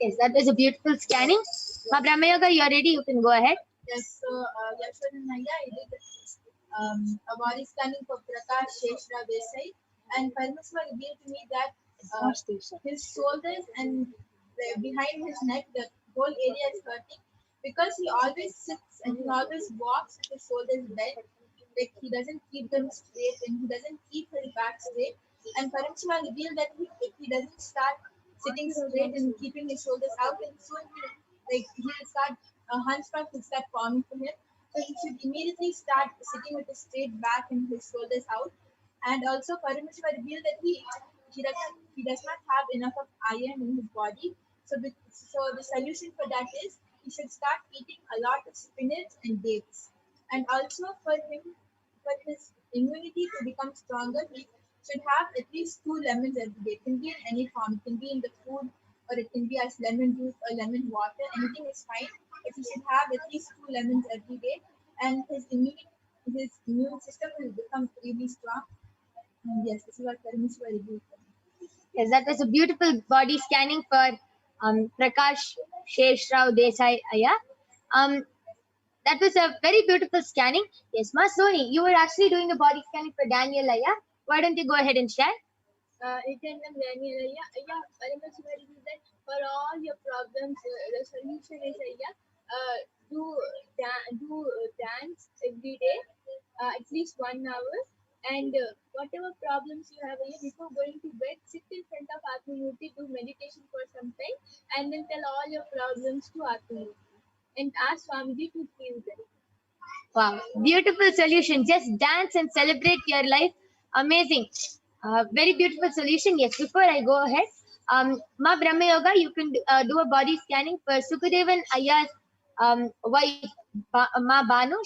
S3: Yes, that was a beautiful scanning. Ma Brahma Yoga, you're ready, you can go ahead.
S5: Yes, so Yashoda Naya, I did a body scanning for Prakash Sheshra Desai, and Paramashiva revealed to me that his shoulders and behind his neck, the whole area is hurting, because he always sits and he always walks with his shoulders bent. Like he doesn't keep them straight and he doesn't keep his back straight. And Param Shiva revealed that if he doesn't start sitting straight and keeping his shoulders out, and soon he'll start a hunchback will start forming for him. So he should immediately start sitting with a straight back and his shoulders out. And also Param Shiva revealed that he does not have enough of iron in his body. So the solution for that is he should start eating a lot of spinach and dates. And also for his immunity to become stronger, he should have at least 2 lemons every day. It can be in any form. It can be in the food, or it can be as lemon juice or lemon water. Anything is fine. But he should have at least 2 lemons every day, and his immune system will become really strong. And yes, this is what Parameshwar revealed.
S3: Yes, that was a beautiful body scanning for Prakash Sheshrao Desai Aya. That was a very beautiful scanning. Yes, Ma Soni, you were actually doing the body scanning for Daniel Aya. Why don't you go ahead and share?
S5: Daniel Aya, Parameshwar revealed that for all your problems, the solution is do dance every day, at least 1 hour. And whatever problems you have before going to bed, sit in front of Atmamurti, do meditation for some time, and then tell all your problems to Atmamurti and ask Swamiji to heal them.
S3: Wow, beautiful solution. Just dance and celebrate your life. Amazing. Very beautiful solution. Yes, before I go ahead, Ma Brahma Yoga, you can do a body scanning for Sukadevan Aya's wife, Ma Banu.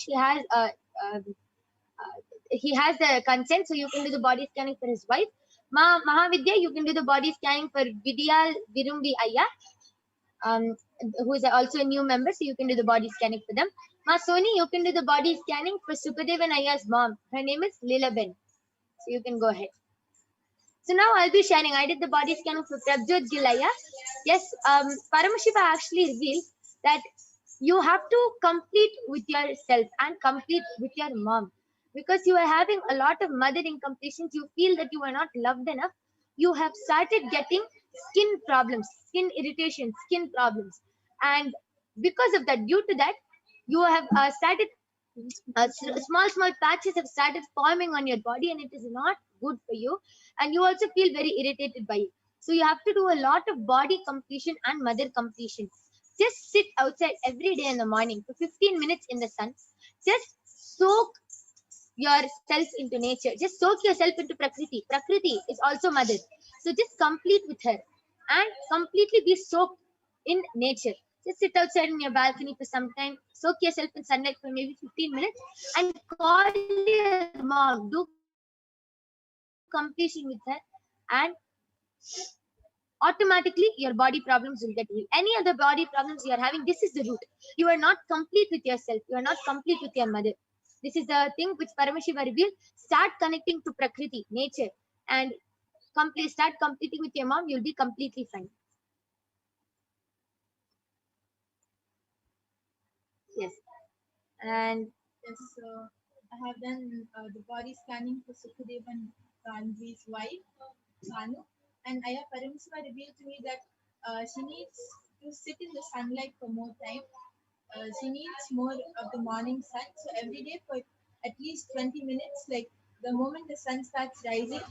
S3: He has the consent, so you can do the body scanning for his wife. Ma Mahavidya, you can do the body scanning for Vidya Virumbi Aya, who is also a new member, so you can do the body scanning for them. Ma Soni, you can do the body scanning for Sukadevan Aya's mom. Her name is Lilaben. So you can go ahead. So now I'll be sharing. I did the body scanning for Prabjot Gilaya. Yes, Paramashiva actually revealed that you have to complete with yourself and complete with your mom. Because you are having a lot of mother incompletions, you feel that you are not loved enough. You have started getting skin problems, skin irritation, skin problems. And because of that, due to that, you have started, small patches have started forming on your body, and it is not good for you. And you also feel very irritated by it. So you have to do a lot of body completion and mother completion. Just sit outside every day in the morning for 15 minutes in the sun. Just soak yourself into nature. Just soak yourself into Prakriti. Prakriti is also mother. So just complete with her and completely be soaked in nature. Just sit outside in your balcony for some time, soak yourself in sunlight for maybe 15 minutes, and call your mom. Do completion with her, and automatically your body problems will get healed. Any other body problems you are having, this is the root. You are not complete with yourself. You are not complete with your mother. This is the thing which Paramashiva revealed. Start connecting to Prakriti, nature, and start completing with your mom. You'll be completely fine. Yes. And
S5: yes, so I have done the body scanning for Sukadevan Kanji's wife, Banu, and Aya Paramashiva revealed to me that she needs to sit in the sunlight for more time. She needs more of the morning sun. So every day for at least 20 minutes, like the moment the sun starts rising,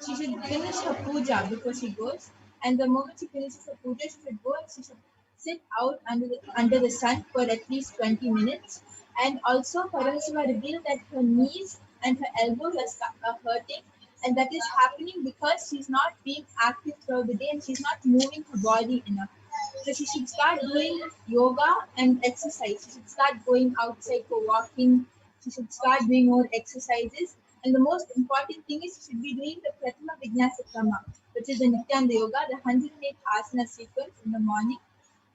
S5: she should finish her puja before she goes. And the moment she finishes her puja, she should go and she should sit out under the sun for at least 20 minutes. And also, Paramashiva revealed that her knees and her elbows are hurting. And that is happening because she's not being active throughout the day and she's not moving her body enough. So she should start doing yoga and exercise. She should start going outside for walking. She should start doing more exercises. And the most important thing is she should be doing the Prathama Vijnasa Krama, which is the Nityanda Yoga, the 108 asana sequence in the morning.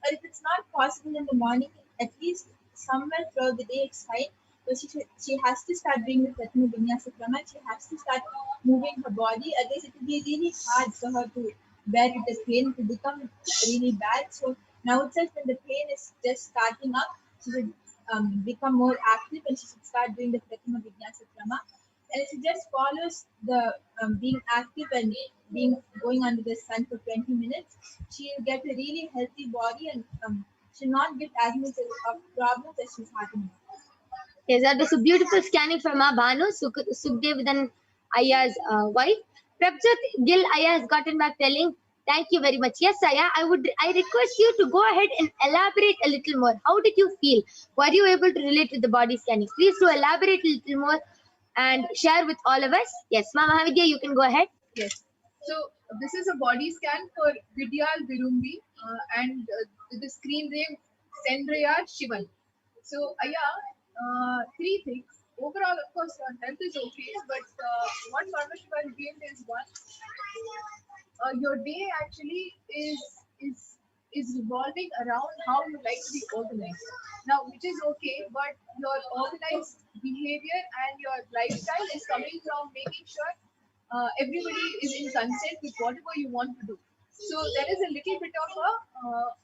S5: Or if it's not possible in the morning, at least somewhere throughout the day it's fine. So she has to start doing the Prathama Vijnasa Krama. She has to start moving her body. Otherwise it will be really hard for her to bear with the pain. To become really bad. So now itself, when the pain is just starting up, she should become more active and she should start doing the Prathama Vijnasa Krama. And if she just follows the being active and going under the sun for 20 minutes, she will get a really healthy body and should not get as much of problems as she's having.
S3: Yes, that was a beautiful scanning from our Bhanu, Sukhdev Aya's wife. Prabjot Gil Aya has gotten back telling, thank you very much. Yes, Aya, I request you to go ahead and elaborate a little more. How did you feel? Were you able to relate with the body scanning? Please do elaborate a little more and share with all of us. Yes, Mahavidya, you can go ahead.
S6: Yes. So this is a body scan for Vidyal Virumbi and the screen name Sendraya Shivan. So Aya, three things. Overall, of course, your health is okay, but what Parashakti revealed is one. Your day actually is revolving around how you like to be organized. Now, which is okay, but your organized behavior and your lifestyle is coming from making sure everybody is in consent with whatever you want to do. So there is a little bit of a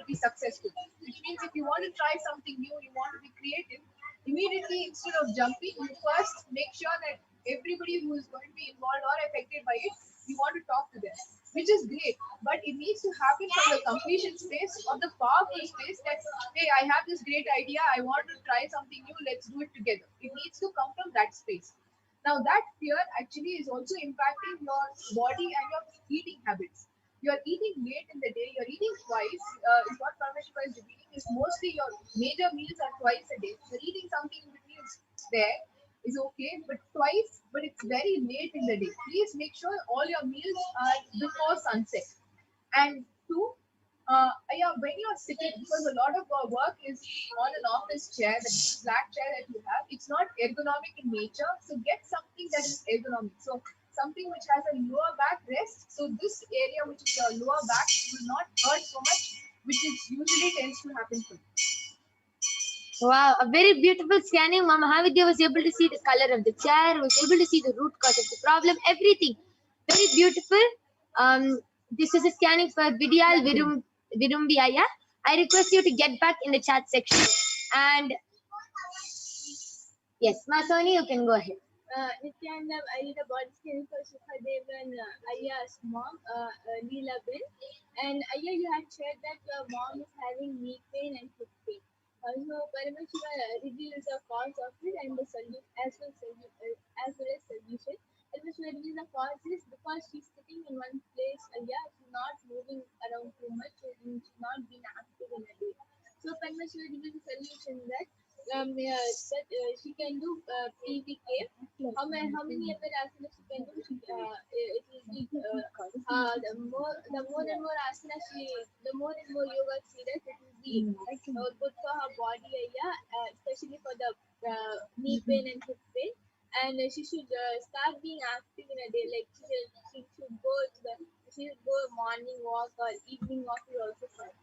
S6: be successful, which means if you want to try something new, you want to be creative, immediately instead of jumping, you first make sure that everybody who is going to be involved or affected by it, you want to talk to them, which is great, but it needs to happen from the completion space or the powerful space that, hey, I have this great idea, I want to try something new, let's do it together. It needs to come from that space. Now that fear actually is also impacting your body and your eating habits. You're eating late in the day, you're eating twice, is what Parashakti is revealing, is mostly your major meals are twice a day. You're eating something in between there is okay, but twice, but it's very late in the day. Please make sure all your meals are before sunset. And two, when you're sitting, because a lot of our work is on an office chair, that black chair that you have, it's not ergonomic in nature, so get something that is ergonomic. So something which has a lower back rest, so this area which is your lower back will not hurt so much, which is usually tends to happen for you.
S3: Wow, a very beautiful scanning. Mama Mahavidya was able to see the color of the chair, was able to see the root cause of the problem, everything. Very beautiful. This is a scanning for Vidyal Virumbi Aya. I request you to get back in the chat section. And yes, Masoni, you can go ahead.
S5: Nityananda, I did a body scan for Sukhadev and Aya's mom, Leela Ben. And Aya, you had shared that your mom is having knee pain and hip pain. So Paramashiva reveals the cause of it and the solution as well as solution. Paramashiva reveals the cause is because she's sitting in one place, she's not moving around too much and she's not being active in a day. So Paramashiva reveals the solution that she can do PVK. How many other asanas she can do? It will be the more and more asanas the more and more yoga she does, it will be good for her body, especially for the knee pain and hip pain. And she should start being active in a day. Like she should go morning walk or evening walk is also fine.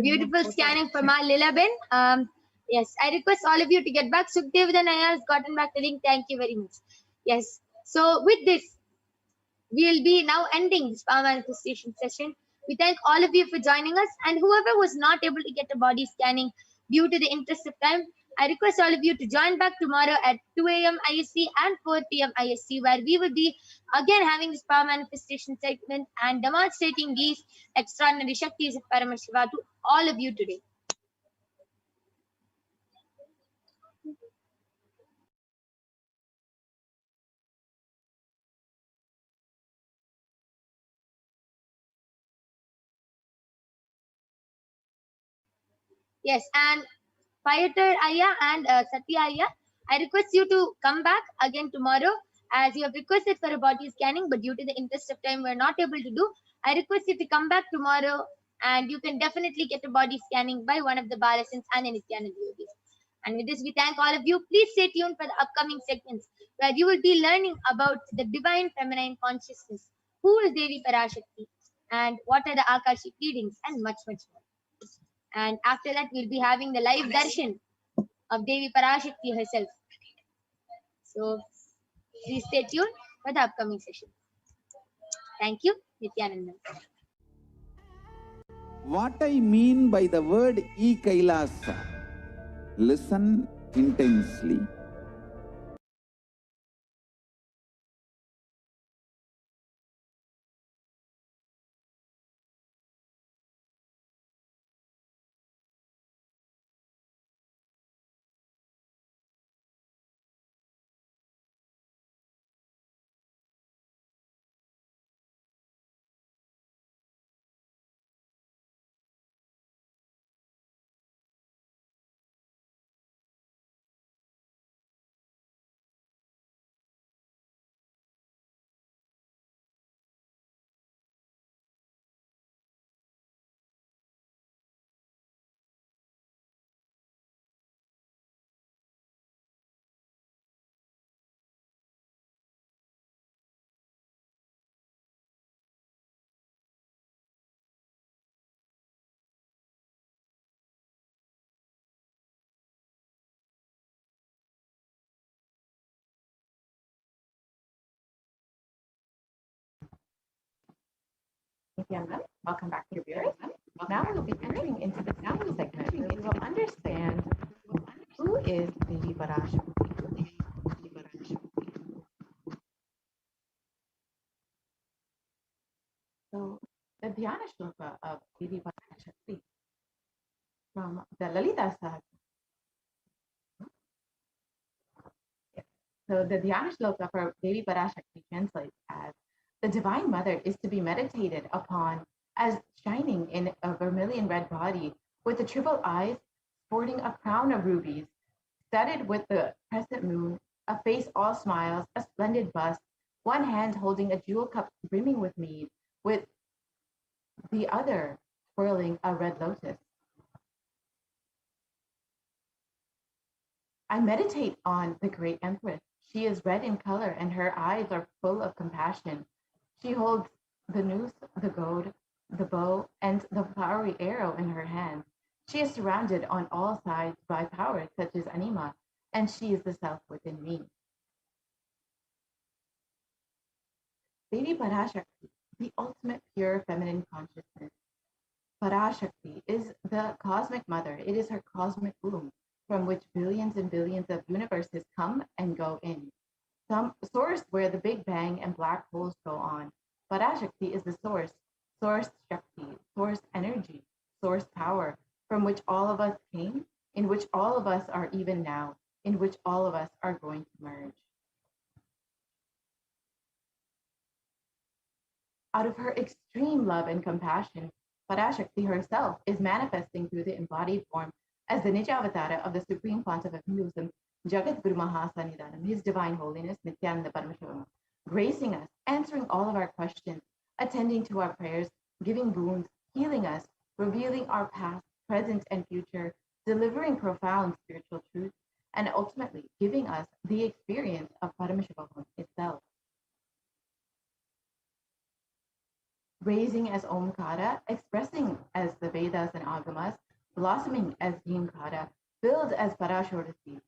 S3: Beautiful scanning from our Lilaben. Yes, I request all of you to get back. Sukhdev Naya has gotten back the link. Thank you very much. Yes. So with this, we'll be now ending this power manifestation session. We thank all of you for joining us, and whoever was not able to get a body scanning due to the interest of time, I request all of you to join back tomorrow at 2 a.m. IST and 4 p.m. IST, where we will be again having this power manifestation segment and demonstrating these extraordinary Shaktis of Paramashiva to all of you today. Yes, and Fighter Aya and Satya Aya, I request you to come back again tomorrow as you have requested for a body scanning, but due to the interest of time, we're not able to do. I request you to come back tomorrow and you can definitely get a body scanning by one of the Balasins and a Nityananda yogis. And with this, we thank all of you. Please stay tuned for the upcoming segments where you will be learning about the divine feminine consciousness, who is Devi Parashakti, and what are the Akashic readings, and much, much more. And after that, we'll be having the live darshan of Devi Parashakti herself. So please stay tuned for the upcoming session. Thank you, Nityananda.
S1: What I mean by the word E-Kailasa, listen intensely.
S7: Nityanand. Welcome back to viewers. Now we will be entering into the second segment where we will understand who is Devi PARASHAKTI. So the Dhyana Shloka of Devi PARASHAKTI from the Lalita Sahasra. So the Dhyana Shloka for Devi PARASHAKTI translates as, the Divine Mother is to be meditated upon as shining in a vermilion red body with the triple eyes, sporting a crown of rubies, studded with the crescent moon, a face all smiles, a splendid bust, one hand holding a jewel cup brimming with mead, with the other twirling a red lotus. I meditate on the great Empress. She is red in color and her eyes are full of compassion. She holds the noose, the goad, the bow, and the flowery arrow in her hand. She is surrounded on all sides by powers such as Anima, and she is the self within me. Devi PARASHAKTI, the ultimate pure feminine consciousness. PARASHAKTI is the cosmic mother. It is her cosmic womb from which billions and billions of universes come and go in. Some source where the Big Bang and black holes go on. PARASHAKTI is the source, source Shakti, source energy, source power, from which all of us came, in which all of us are even now, in which all of us are going to merge. Out of her extreme love and compassion, PARASHAKTI herself is manifesting through the embodied form as the Nijavatara of the Supreme Pontiff of Hinduism, Jagat Guru Mahasannidhanam, His Divine Holiness, Nityananda Parameshwaram, gracing us, answering all of our questions, attending to our prayers, giving boons, healing us, revealing our past, present, and future, delivering profound spiritual truths, and ultimately giving us the experience of Parameshwaram itself. Raising as Omkara, expressing as the Vedas and Agamas, blossoming as Yimkara, filled as Parashodasi,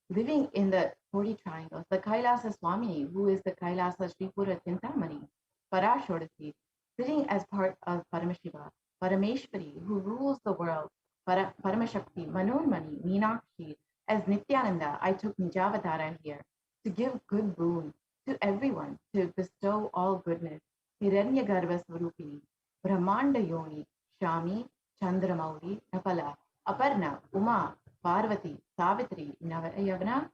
S7: living in the 40 triangles, the Kailasa Swamini, who is the Kailasa Sripura Chintamani, Parashodasi, sitting as part of Paramashiva, Parameshwari, who rules the world, Paramashakti, Manonmani, Meenakshi, as Nityananda, I took Nijavatara here to give good boon to everyone, to bestow all goodness. Hiranyagarbha Swarupini, Brahmanda Yoni, Shami, Chandramauli, Napala, Aparna, Uma, Parvati, Savitri, Navayavana,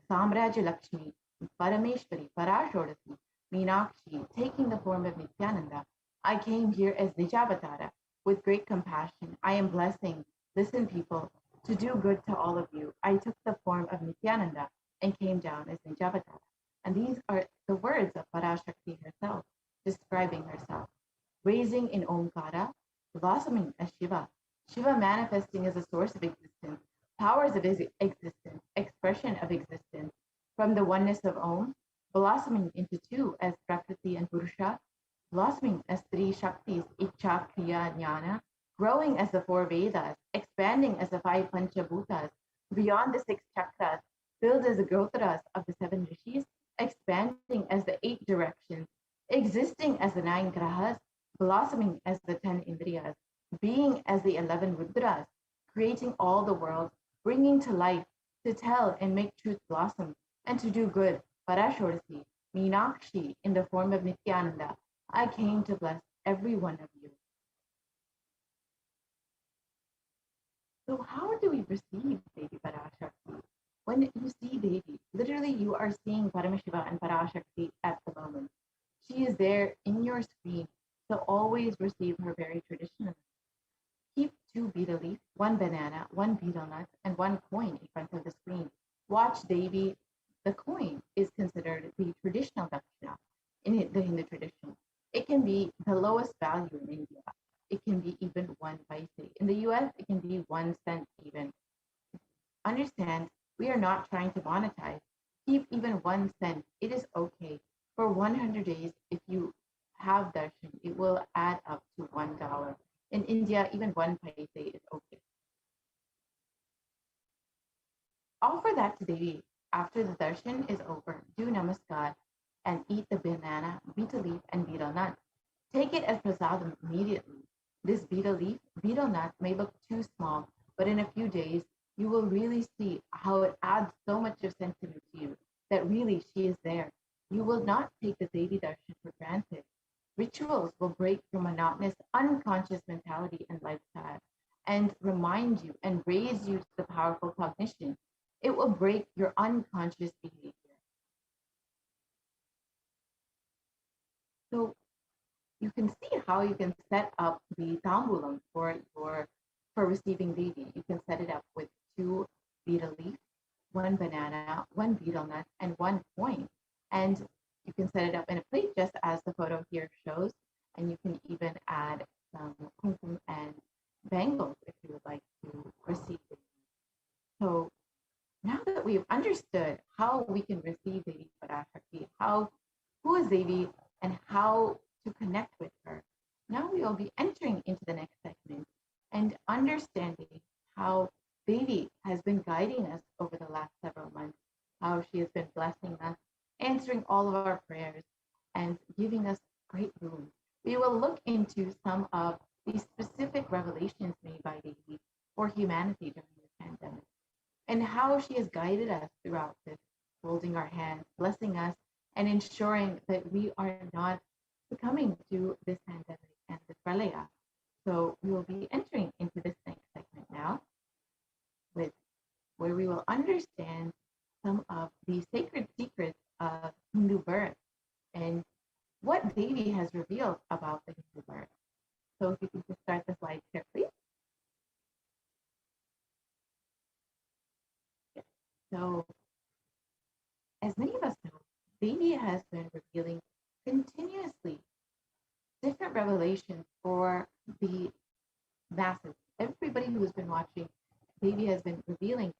S7: Samraja Lakshmi, Parameshwari, Parashodasi, Meenakshi, taking the form of Nityananda. I came here as Nijavatara with great compassion. I am blessing, listen people, to do good to all of you. I took the form of Nityananda and came down as Nijavatara. And these are the words of PARASHAKTI herself, describing herself, raising in Omkara, blossoming as Shiva, Shiva manifesting as a source of existence, powers of existence, expression of existence, from the oneness of Om, blossoming into two as Prakriti and Purusha, blossoming as three Shaktis, Icha, Kriya, Jnana, growing as the four Vedas, expanding as the five Panchabhutas, beyond the six chakras, filled as the Gotras of the seven Rishis, expanding as the 8 directions, existing as the 9 grahas, blossoming as the 10 indriyas, being as the 11 rudras, creating all the world, bringing to life, to tell and make truth blossom, and to do good, Parashodasi, Meenakshi, in the form of Nityananda, I came to bless every one of you. So how do we perceive Devi Parashakti? When you see Devi, literally you are seeing Paramashiva and Parashakti at the moment. She is there in your screen, so always receive her very traditionally. Keep 2 betel leaf, 1 banana, 1 betel nut, and 1 coin in front of the screen. Watch Devi. The coin is considered the traditional dakshina in the Hindu tradition. It can be the lowest value in India. It can be even 1 paise. In the US, it can be 1 cent even. Understand, we are not trying to monetize. Keep even 1 cent. It is okay. For 100 days, if you have darshan, it will add up to $1. In India, even 1 paise is okay. Offer that to Devi after the darshan is over. Do namaskar and eat the banana, betel leaf, and betel nut. Take it as prasadam immediately. This betel leaf, betel nut may look too small, but in a few days, you will really see how it adds so much of sentiment to you that really she is there. You will not take the Devi darshan for granted. Rituals will break your monotonous, unconscious mentality and lifestyle and remind you and raise you to the powerful cognition. It will break your unconscious behavior. So you can see how you can set up the tambulam for receiving Devi. You can set it up with 2 betel leaves, 1 banana, 1 betel nut, and 1 coin. And you can set it up in a plate just as the photo here shows. And you can even add some kumkum and bangles if you would like to receive Devi. So now that we've understood how we can receive Devi PARASHAKTI, who is Devi and how to connect with her, now we will be entering into the next segment and understanding how Devi has been guiding us over the last several months, how she has been blessing us, answering all of our prayers, and giving us great room. We will look into some of the specific revelations made by Devi for humanity during this pandemic, and how she has guided us throughout this, holding our hands, blessing us, and ensuring that we are not succumbing to this pandemic and this pralaya. So we will be entering into this next segment now, where we will understand some of the sacred secrets of Hindu birth and what Devi has revealed about the Hindu birth. So if you could just start the slide here, please. Yes. So as many of us know, Devi has been revealing continuously different revelations for the masses. Everybody who has been watching, Devi has been revealing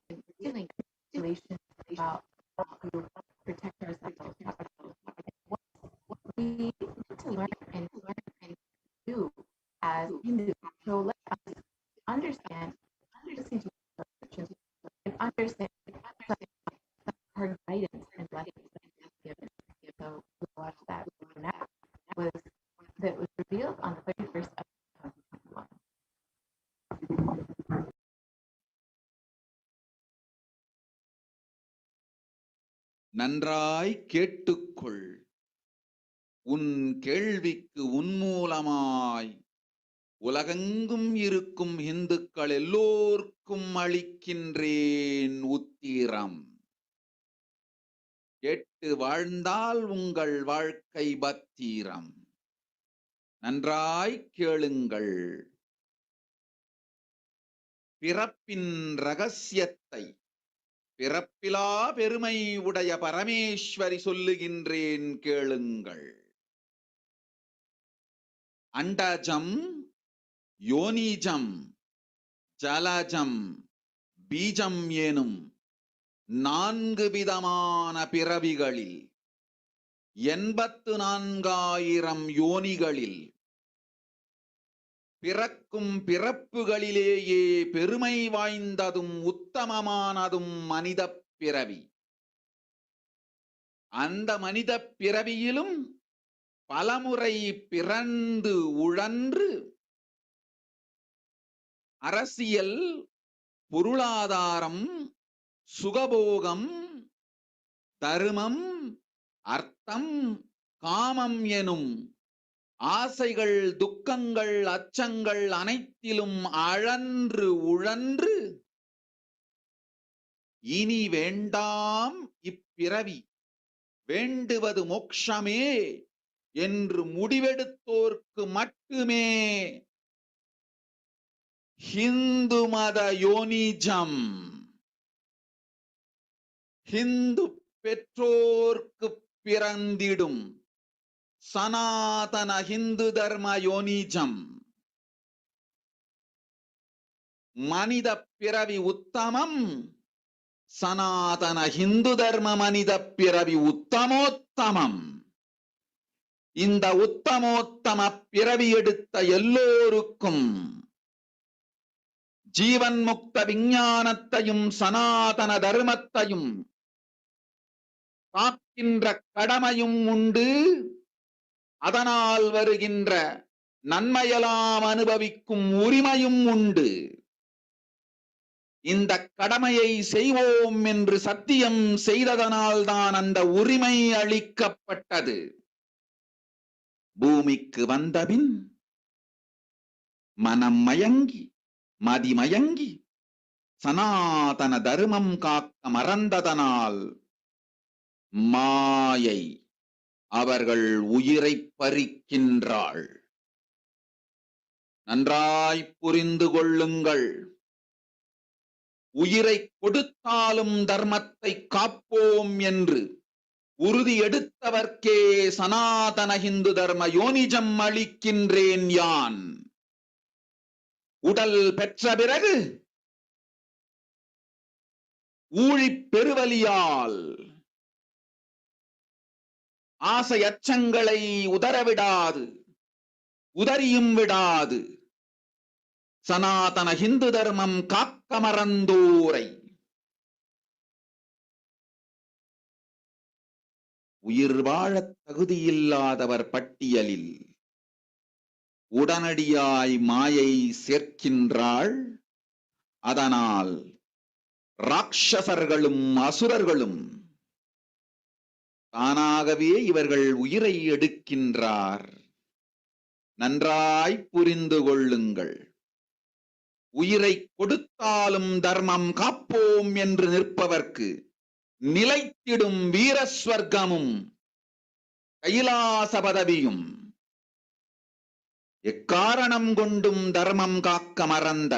S7: revelations about how to protect ourselves. What we need to learn and do as Hindus. So let us understand, listen to and understand her guidance and blessings given. So we'll watch that now. That was revealed on the 31st of 2021.
S1: நன்றாய் கேட்டுக்கொள், உன் கேள்விக்கு உன்மூலமாய் உலகெங்கும் இருக்கும் இந்துக்கள் எல்லோர்க்கும் அளிக்கின்றேன் உத்திரம். கேட்டு வாழ்ந்தால் உங்கள் வாழ்க்கை பத்திரம். நன்றாய் கேளுங்கள். பிறப்பின் ரகசியத்தை பிறப்பிலா பெருமை உடைய பரமேஸ்வரி சொல்லுகின்றேன் கேளுங்கள். அண்டஜம், யோனிஜம், ஜலஜம், பீஜம் எனும் 4 விதமான பிறவிகளில் 84,000 யோனிகளில் பிறக்கும் பிறப்புகளிலேயே பெருமை வாய்ந்ததும் உத்தமமானதும் மனித பிறவி. அந்த மனித பிறவியிலும் பலமுறை பிறந்து உழன்று அரசியல், பொருளாதாரம், சுகபோகம், தர்மம், அர்த்தம், காமம் எனும் ஆசைகள், துக்கங்கள், அச்சங்கள் அனைத்திலும் அழன்று உழன்று இனி வேண்டாம் இப்பிறவி, வேண்டுவது மோட்சமே என்று முடிவெடுத்தோர்க்கு மட்டுமே ஹிந்து மத யோனிஜம், ஹிந்து பெற்றோர்க்கு பிறந்திடும் சனாதன ஹிந்து தர்ம யோனிஜம். மனித பிறவி உத்தமம், சனாதன ஹிந்து தர்ம மனித பிறவி உத்தமோத்தமம். இந்த உத்தமோத்தம பிறவி எடுத்த எல்லோருக்கும் ஜீவன் முக்த விஞ்ஞானத்தையும் சனாதன தர்மத்தையும் காக்கின்ற கடமையும் உண்டு, அதனால் வருகின்ற நன்மையெல்லாம் அனுபவிக்கும் உரிமையும் உண்டு. இந்த கடமையை செய்வோம் என்று சத்தியம் செய்ததனால்தான் அந்த உரிமை அளிக்கப்பட்டது. பூமிக்கு வந்தபின் மனம் மயங்கி மதிமயங்கி சனாதன தர்மம் காக்க மறந்ததனால் மாயை அவர்கள் உயிரை பறிக்கின்றாள். நன்றாய் புரிந்து கொள்ளுங்கள். உயிரை கொடுத்தாலும் தர்மத்தை காப்போம் என்று உறுதி எடுத்தவர்க்கே சனாதன இந்து தர்ம யோனிஜம் அளிக்கின்றேன் யான். உடல் பெற்ற பிறகு ஊழிப் பெருவலியால் ஆசை அச்சங்களை உதறவிடாது, உதறியும் விடாது சனாதன இந்து தர்மம் காக்க மறந்தோரை உயிர் வாழத் தகுதியில்லாதவர் பட்டியலில் உடனடியாய் மாயை சேர்க்கின்றாள். அதனால் ராட்சசர்களும் அசுரர்களும் தானாகவே இவர்கள் உயிரை எடுக்கின்றார். நன்றாய் புரிந்து கொள்ளுங்கள். உயிரை கொடுத்தாலும் தர்மம் காப்போம் என்று நிற்பவர்க்கு நிலைத்திடும் வீரஸ்வர்க்கமும் கைலாச பதவியும், எக்காரணம் கொண்டும் தர்மம் காக்க மறந்த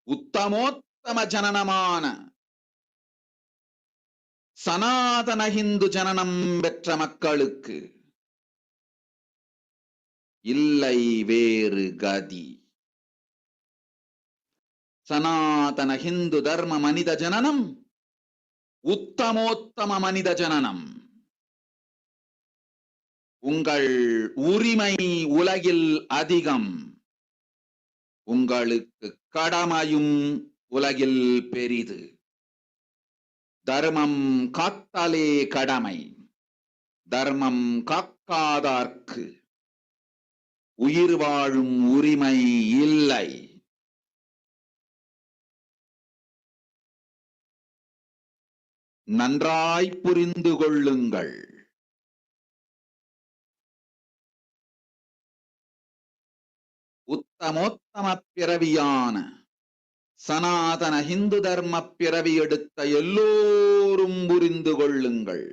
S1: உத்தமோத்தம ஜனனமான சனாதன இந்து ஜனனம் பெற்ற மக்களுக்கு இல்லை வேறு கதி. சனாதன இந்து தர்ம மனித ஜனனம் உத்தமோத்தம மனித ஜனனம். உங்கள் உரிமை உலகில் அதிகம், உங்களுக்கு கடமையும் உலகில் பெரிது. தர்மம் காத்தாலே கடமை, தர்மம் காக்காதார்க்கு உயிர் வாழும் உரிமை இல்லை. நன்றாய் புரிந்து கொள்ளுங்கள். உத்தமோத்தம பிறவியான சனாதன இந்து தர்ம பிறவி எடுத்த எல்லோரும் புரிந்து கொள்ளுங்கள்.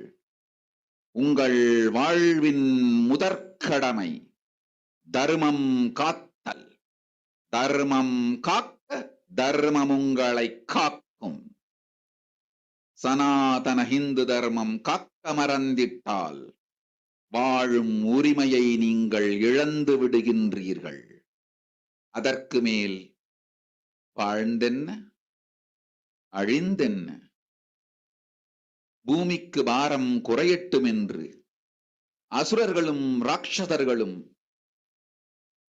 S1: உங்கள் வாழ்வின் முதற்கடமை தர்மம் காத்தல். தர்மம் காக்க தர்மம் உங்களை காக்கும். சனாதன இந்து தர்மம் காக்க மறந்திட்டால் வாழும் உரிமையை நீங்கள் இழந்து விடுகின்றீர்கள். அதற்கு மேல் வாழ்ந்தென்ன அழிந்தென்ன? பூமிக்கு பாரம் குறையட்டும் என்று அசுரர்களும் ராட்சதர்களும்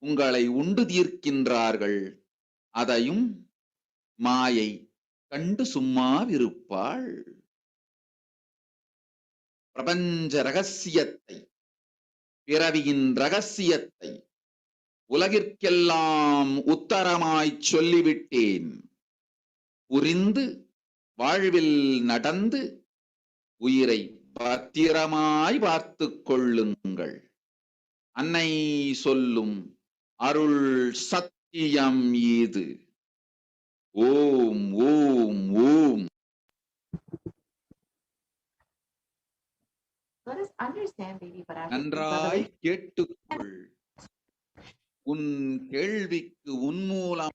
S1: உங்களை உண்டு தீர்க்கின்றார்கள். அதையும் மாயை கண்டு சும்மாவிருப்பாள். பிரபஞ்ச ரகசியத்தை, பிறவியின் ரகசியத்தை உலகிற்கெல்லாம் உத்தரமாய் சொல்லிவிட்டேன். புரிந்து வாழ்வில் நடந்து உயிரை பத்திரமாய் பார்த்துக் கொள்ளுங்கள். அன்னை சொல்லும் அருள் சத்தியம் இது. ஓம் ஓம் ஓம்.
S7: Let us understand, baby Parashakti.
S1: நன்றாய் கேட்டுக்கொள். உன் கேள்விக்கு உன்மூலம்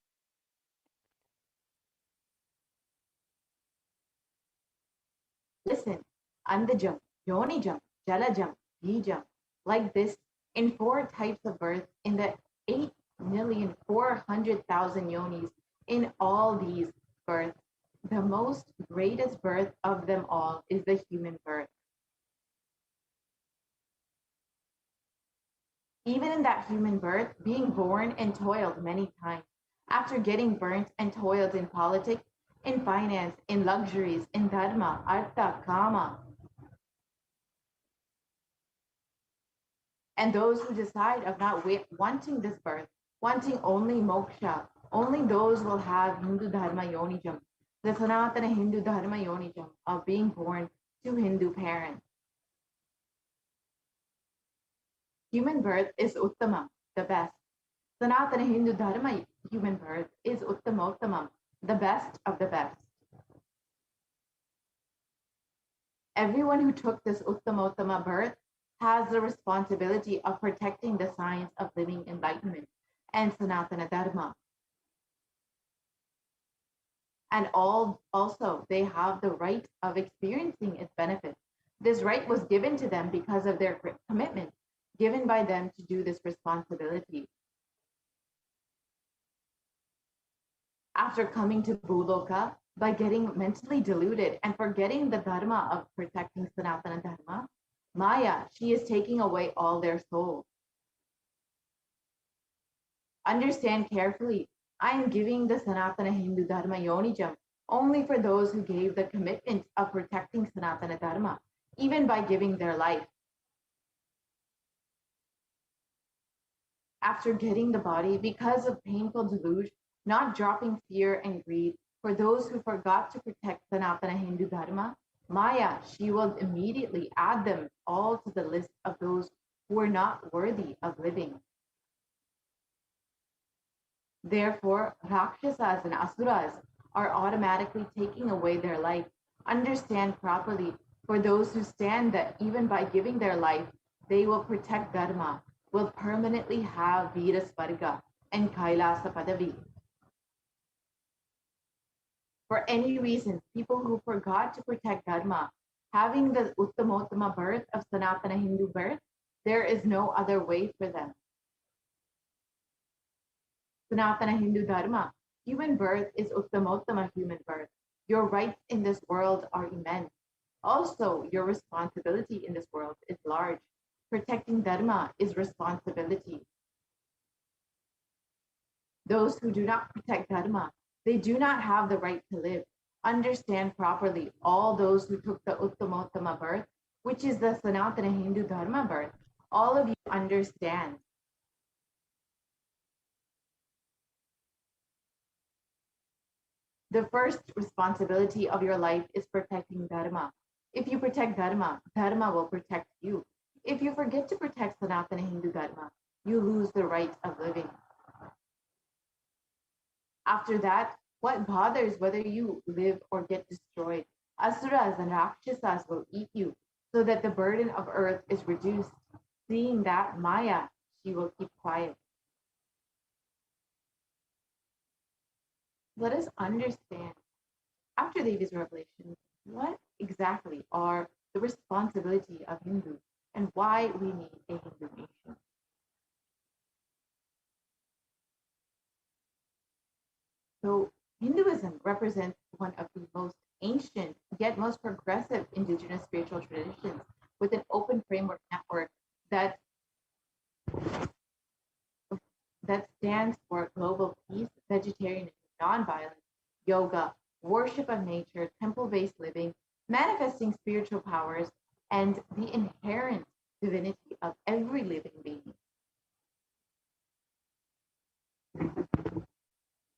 S7: Listen, Andajam, Yonijam, Jalajam, Bijam, like this in 4 types of birth in the 8,400,000 yonis in all these births. The most greatest birth of them all is the human birth. Even in that human birth, being born and toiled many times, after getting burnt and toiled in politics, in finance, in luxuries, in dharma, artha, kama. And those who decide of not wanting this birth, wanting only moksha, only those will have Hindu Dharma Yonijam, the Sanatana Hindu Dharma Yonijam of being born to Hindu parents. Human birth is Uttama, the best. Sanatana Hindu Dharma human birth is Uttamottamam, the best of the best. Everyone who took this Uttamottama birth has the responsibility of protecting the science of living enlightenment and Sanatana Dharma. And also, they have the right of experiencing its benefits. This right was given to them because of their commitment given by them to do this responsibility. After coming to Bhuloka, by getting mentally deluded and forgetting the dharma of protecting Sanatana Dharma, Maya, she is taking away all their souls. Understand carefully, I am giving the Sanatana Hindu Dharma Yonijam only for those who gave the commitment of protecting Sanatana Dharma, even by giving their life. After getting the body, because of painful delusion, not dropping fear and greed, for those who forgot to protect Sanatana Hindu Dharma, Maya, she will immediately add them all to the list of those who are not worthy of living. Therefore, Rakshasas and Asuras are automatically taking away their life. Understand properly, for those who stand that even by giving their life, they will protect Dharma, will permanently have Veera Svarga and Kailasa Padavi. For any reason, people who forgot to protect Dharma, having the Uttamottama birth of Sanatana Hindu birth, there is no other way for them. Sanatana Hindu Dharma, human birth is Uttamottama human birth. Your rights in this world are immense. Also, your responsibility in this world is large. Protecting Dharma is responsibility. Those who do not protect Dharma, they do not have the right to live. Understand properly, all those who took the Uttamottama birth, which is the Sanatana Hindu Dharma birth, all of you understand. The first responsibility of your life is protecting Dharma. If you protect Dharma, Dharma will protect you. If you forget to protect Sanatana Hindu Dharma, you lose the right of living. After that, what bothers whether you live or get destroyed? Asuras and Rakshasas will eat you, so that the burden of earth is reduced. Seeing that, Maya, she will keep quiet. Let us understand, after Devi's revelations, what exactly are the responsibility of Hindus and why we need a Hindu nation. So Hinduism represents one of the most ancient, yet most progressive indigenous spiritual traditions with an open framework network that stands for global peace, vegetarianism, nonviolence, yoga, worship of nature, temple-based living, manifesting spiritual powers, and the inherent divinity of every living being.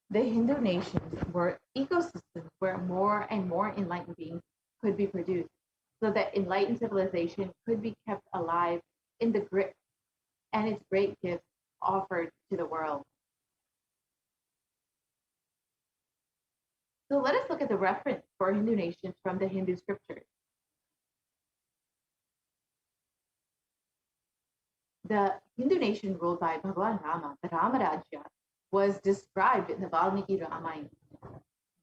S7: The Hindu nations were ecosystems where more and more enlightened beings could be produced, so that enlightened civilization could be kept alive in the grip and its great gifts offered to the world. So let us look at the reference for Hindu nations from the Hindu scriptures. The Hindu nation ruled by Bhagwan Rama, the Rama Rajya, was described in the Valmiki Ramayana.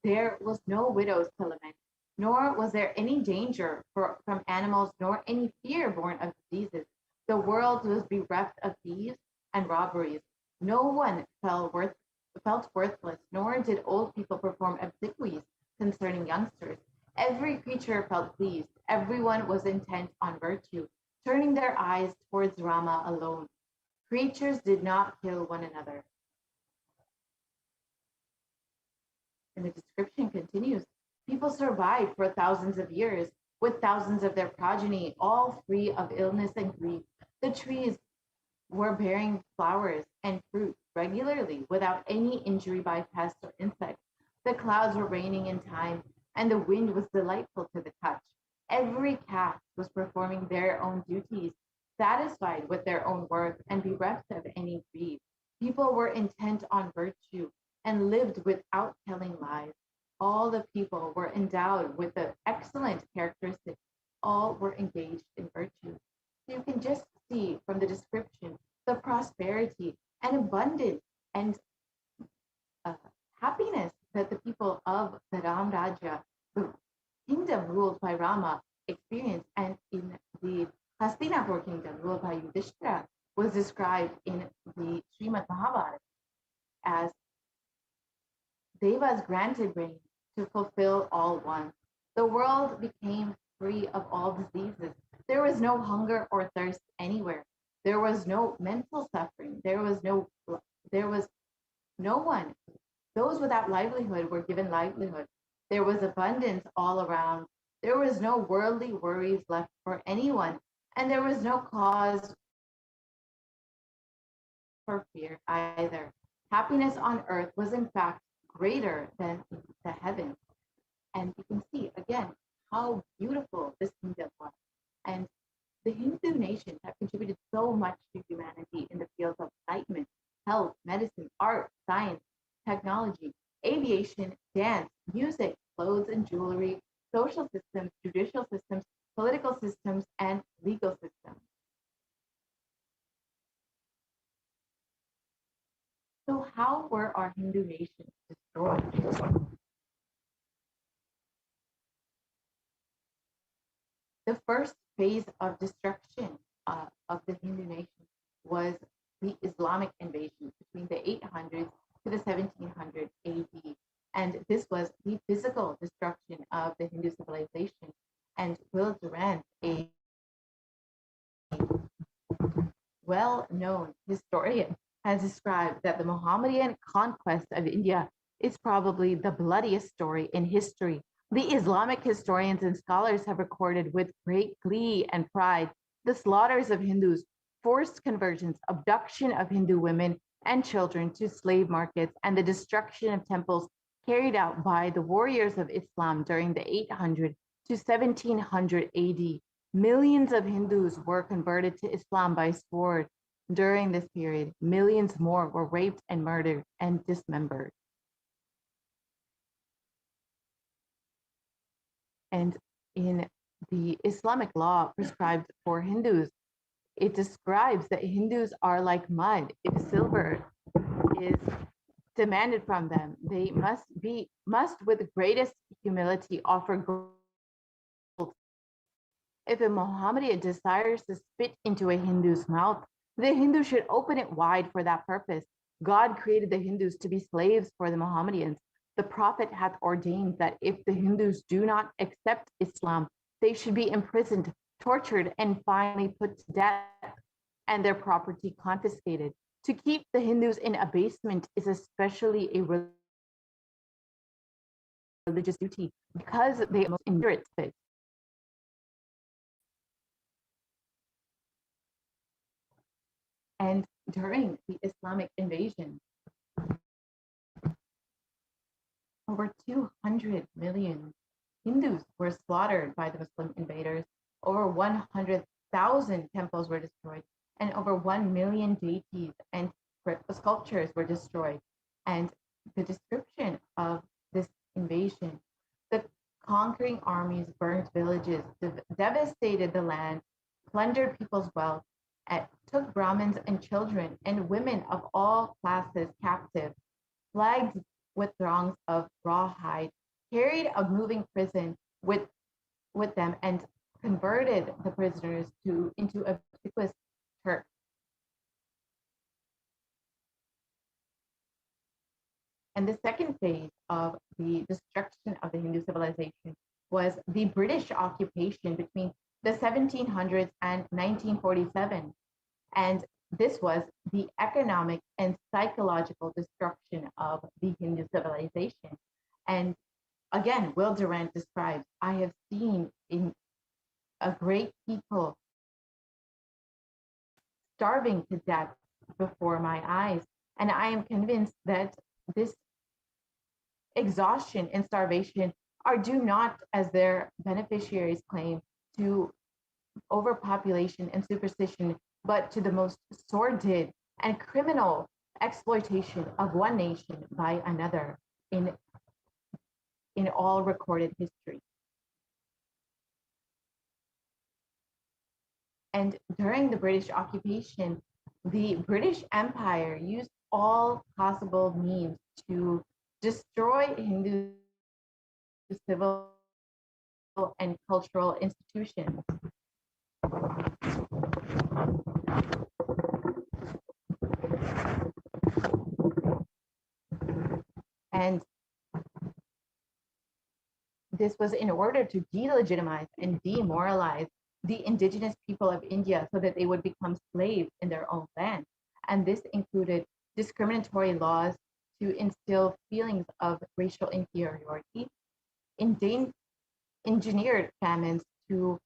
S7: There was no widows to lament, nor was there any danger from animals, nor any fear born of diseases. The world was bereft of thieves and robberies. No one felt worthless, nor did old people perform obsequies concerning youngsters. Every creature felt pleased. Everyone was intent on virtue, turning their eyes towards Rama alone. Creatures did not kill one another. And the description continues. People survived for thousands of years with thousands of their progeny, all free of illness and grief. The trees were bearing flowers and fruit regularly without any injury by pests or insects. The clouds were raining in time, and the wind was delightful to the touch. Every caste was performing their own duties, satisfied with their own work and bereft of any greed. People were intent on virtue and lived without telling lies. All the people were endowed with the excellent characteristics. All were engaged in virtue. So you can just see from the description the prosperity and abundance and happiness that the people of the Ram Rajya, the kingdom ruled by Rama, experienced, and in the Hastinapur kingdom ruled by Yudhishthira was described in the Srimad Mahabharata as Devas granted rain to fulfill all wants. The world became free of all diseases. There was no hunger or thirst anywhere. There was no mental suffering. There was no one. Those without livelihood were given livelihood. There was abundance all around. There was no worldly worries left for anyone, and there was no cause for fear either. Happiness on earth was in fact greater than the heavens. And you can see again how beautiful this kingdom was. And the Hindu nations have contributed so much to humanity in the fields of enlightenment, health, medicine, art, science, technology, aviation, dance, music, clothes and jewelry, social systems, judicial systems, political systems, and legal systems. So how were our Hindu nations destroyed? The first phase of destruction of the Hindu nation was the Islamic invasion between the 800s to the 1700 AD. And this was the physical destruction of the Hindu civilization. And Will Durant, a well-known historian, has described that the Mohammedan conquest of India is probably the bloodiest story in history. The Islamic historians and scholars have recorded with great glee and pride the slaughters of Hindus, forced conversions, abduction of Hindu women and children to slave markets, and the destruction of temples carried out by the warriors of Islam during the 800 to 1700 AD. Millions of Hindus were converted to Islam by sword. During this period, millions more were raped and murdered and dismembered. And in the Islamic law prescribed for Hindus, it describes that Hindus are like mud. If silver is demanded from them, they must with the greatest humility offer gold. If a Mohammedan desires to spit into a Hindu's mouth, the Hindu should open it wide for that purpose. God created the Hindus to be slaves for the Mohammedans. The Prophet hath ordained that if the Hindus do not accept Islam, they should be imprisoned, tortured, and finally put to death, and their property confiscated. To keep the Hindus in abasement is especially a religious duty because they most endure it. And during the Islamic invasion, over 200 million Hindus were slaughtered by the Muslim invaders. Over 100,000 temples were destroyed, and over 1 million deities and sculptures were destroyed. And the description of this invasion, the conquering armies burned villages, devastated the land, plundered people's wealth, and took Brahmins and children and women of all classes captive, flagged with throngs of rawhide, carried a moving prison with them, and converted the prisoners into obsequious Turks. And the second phase of the destruction of the Hindu civilization was the British occupation between the 1700s and 1947. And this was the economic and psychological destruction of the Hindu civilization. And again, Will Durant describes, I have seen in a great people starving to death before my eyes. And I am convinced that this exhaustion and starvation are due not, as their beneficiaries claim, to overpopulation and superstition, but to the most sordid and criminal exploitation of one nation by another in all recorded history. And during the British occupation, the British Empire used all possible means to destroy Hindu civil and cultural institutions. And this was in order to delegitimize and demoralize the indigenous people of India so that they would become slaves in their own land. And this included discriminatory laws to instill feelings of racial inferiority, engineered famines to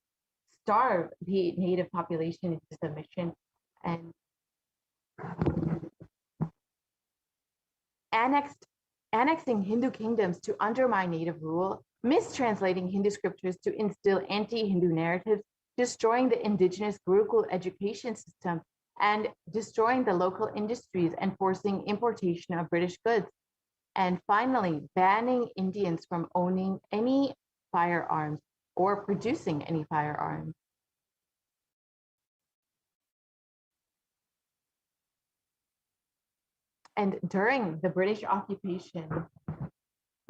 S7: starve the native population into submission, and annexing Hindu kingdoms to undermine native rule, mistranslating Hindu scriptures to instill anti-Hindu narratives, destroying the indigenous Gurukul education system, and destroying the local industries and forcing importation of British goods. And finally, banning Indians from owning any firearms or producing any firearms. And during the British occupation,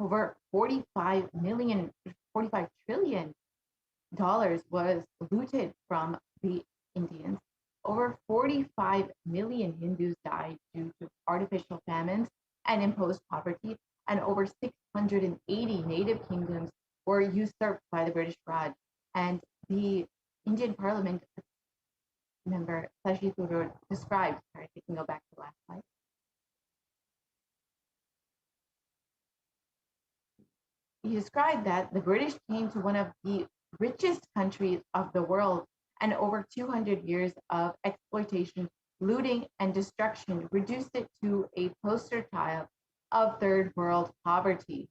S7: over $45 trillion was looted from the Indians. Over 45 million Hindus died due to artificial famines and imposed poverty, and over 680 native kingdoms were usurped by the British Raj. And the Indian Parliament member Sashi Thurur described, sorry, we can go back to the last slide. He described that the British came to one of the richest countries of the world, and over 200 years of exploitation, looting, and destruction reduced it to a poster child of third world poverty.